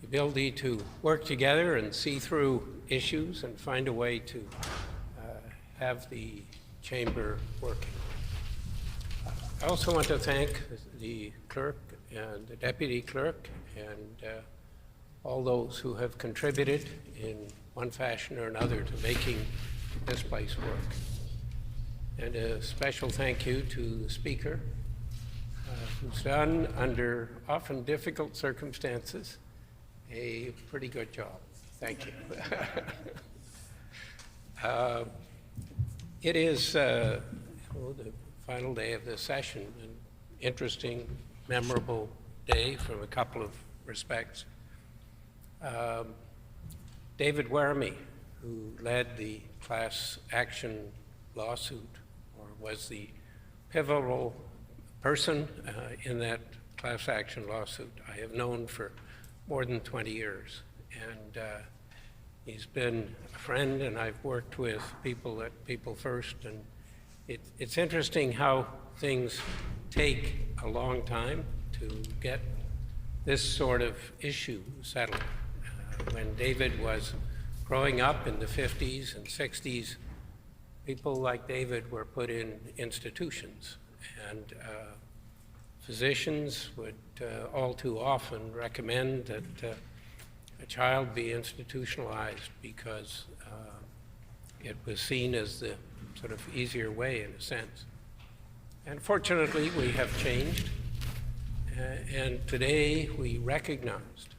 the ability to work together and see through issues and find a way to have the chamber working. I also want to thank the clerk and the deputy clerk and all those who have contributed in one fashion or another to making this place work. And a special thank you to the Speaker, who's done, under often difficult circumstances, a pretty good job. Thank you. It is the final day of this session, an interesting, memorable day from a couple of respects. David Werrimy, who led the class action lawsuit, or was the pivotal person in that class action lawsuit, I have known for more than 20 years. And he's been a friend, and I've worked with people at People First. And it's interesting how things take a long time to get this sort of issue settled. When David was growing up in the 50s and 60s, people like David were put in institutions, and physicians would all too often recommend that a child be institutionalized because it was seen as the sort of easier way in a sense. And fortunately, we have changed, and today we recognized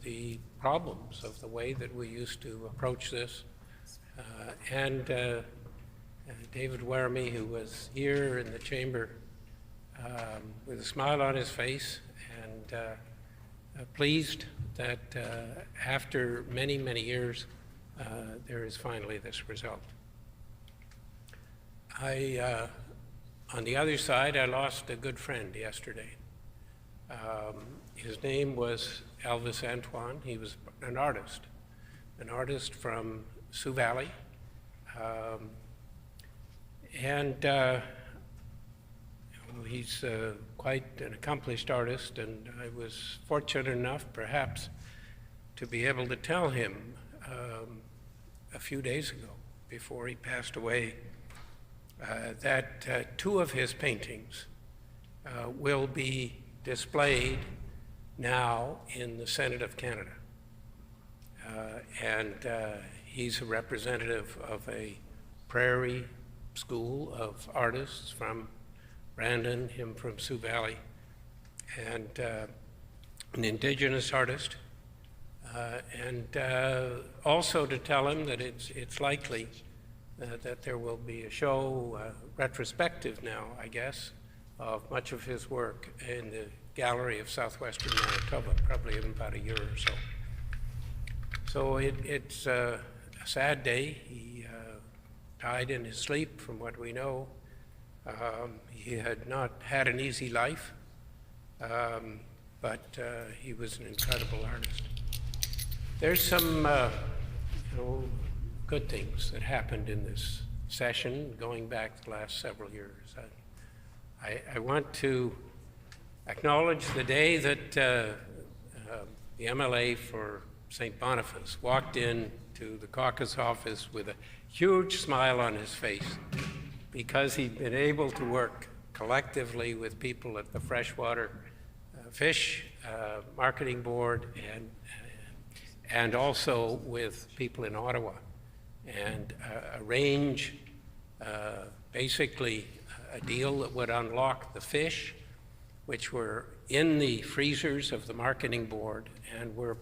the problems of the way that we used to approach this. And David Werrimy, who was here in the chamber with a smile on his face and pleased that after many, many years, there is finally this result. On the other side, I lost a good friend yesterday. His name was Elvis Antoine. He was an artist from Sioux Valley. He's quite an accomplished artist, and I was fortunate enough, perhaps, to be able to tell him a few days ago, before he passed away, that two of his paintings will be displayed now in the Senate of Canada. He's a representative of a prairie school of artists from Brandon, him from Sioux Valley, and an Indigenous artist. Also to tell him that it's likely that there will be a show, retrospective now, I guess, of much of his work in the Gallery of Southwestern Manitoba, probably in about a year or so. So it's a sad day. He died in his sleep, from what we know. He had not had an easy life, but he was an incredible artist. There's some good things that happened in this session going back the last several years. I want to acknowledge the day that the MLA for St. Boniface walked into the caucus office with a huge smile on his face, because he'd been able to work collectively with people at the Freshwater Fish Marketing Board and also with people in Ottawa, and arrange basically a deal that would unlock the fish, which were in the freezers of the Marketing Board and were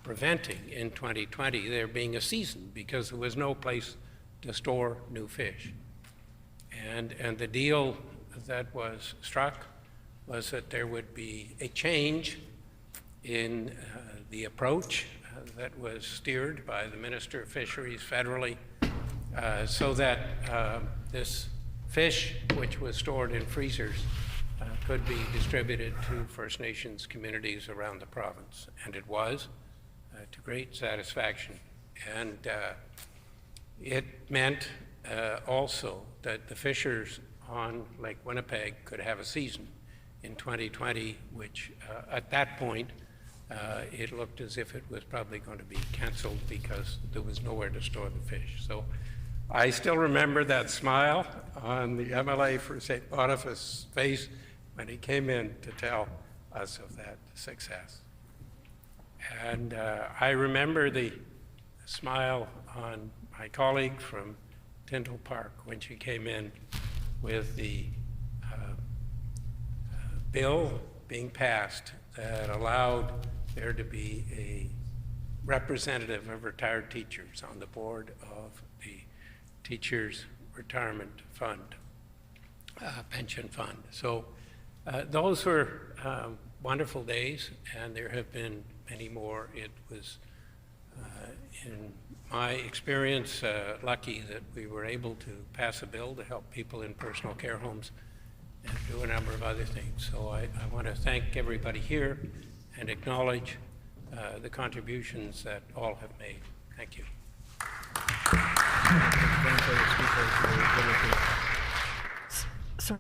preventing in 2020 there being a season, because there was no place to store new fish. And the deal that was struck was that there would be a change in the approach that was steered by the Minister of Fisheries federally, so that this fish, which was stored in freezers, could be distributed to First Nations communities around the province. And it was, to great satisfaction. And it meant also that the fishers on Lake Winnipeg could have a season in 2020, which at that point, it looked as if it was probably going to be canceled because there was nowhere to store the fish. So I still remember that smile on the MLA for St. Boniface's face when he came in to tell us of that success. And I remember the smile on my colleague from Tyndall Park when she came in with the bill being passed that allowed there to be a representative of retired teachers on the board of the Teachers Retirement Fund, Pension Fund. So those were wonderful days, and there have been many more. It was, in my experience, lucky that we were able to pass a bill to help people in personal care homes and do a number of other things. So I want to thank everybody here and acknowledge the contributions that all have made. Thank you. So,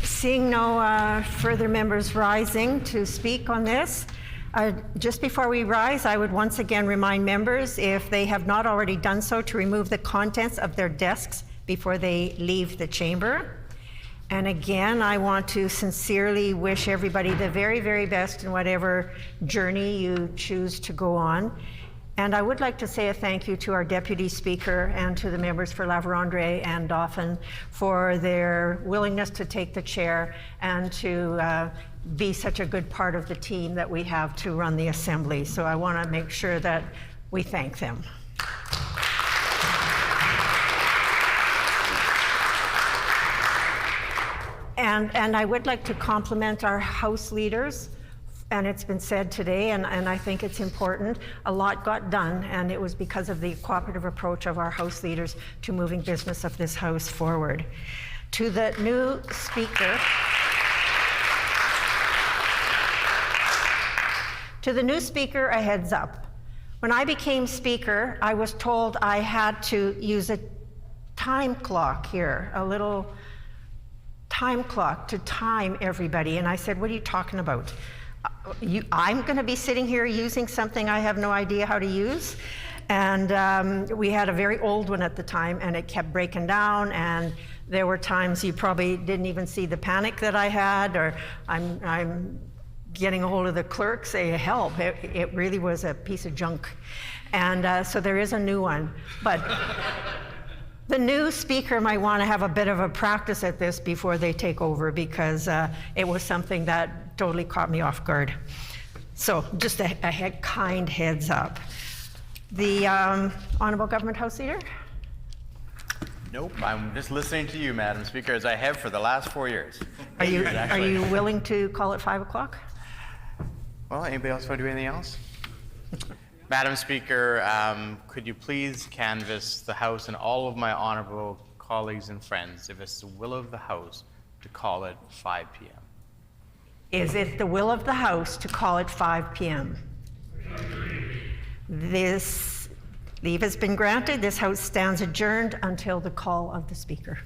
seeing no further members rising to speak on this, just before we rise, I would once again remind members, if they have not already done so, to remove the contents of their desks before they leave the chamber. And again, I want to sincerely wish everybody the very, very best in whatever journey you choose to go on. And I would like to say a thank you to our Deputy Speaker and to the members for La Vérendrye and Dauphin for their willingness to take the chair and to be such a good part of the team that we have to run the Assembly. So I want to make sure that we thank them. And I would like to compliment our House leaders and it's been said today, and I think it's important, a lot got done, and it was because of the cooperative approach of our House leaders to moving business of this House forward. To the new Speaker, a heads up. When I became Speaker, I was told I had to use a time clock here, a little time clock to time everybody, and I said, what are you talking about? I'm going to be sitting here using something I have no idea how to use? And we had a very old one at the time, and it kept breaking down, and there were times you probably didn't even see the panic that I had, or I'm getting a hold of the clerk, say help. It really was a piece of junk. And so there is a new one. But the new Speaker might want to have a bit of a practice at this before they take over, because it was something that totally caught me off guard. So just a kind heads up. The Honourable Government House Leader? Nope, I'm just listening to you, Madam Speaker, as I have for the last 4 years. Are you willing to call it 5 o'clock? Well, anybody else want to do anything else? Madam Speaker, could you please canvass the House and all of my honorable colleagues and friends if it's the will of the House to call it 5 p.m. Is it the will of the House to call it 5 p.m.? This leave has been granted. This House stands adjourned until the call of the Speaker.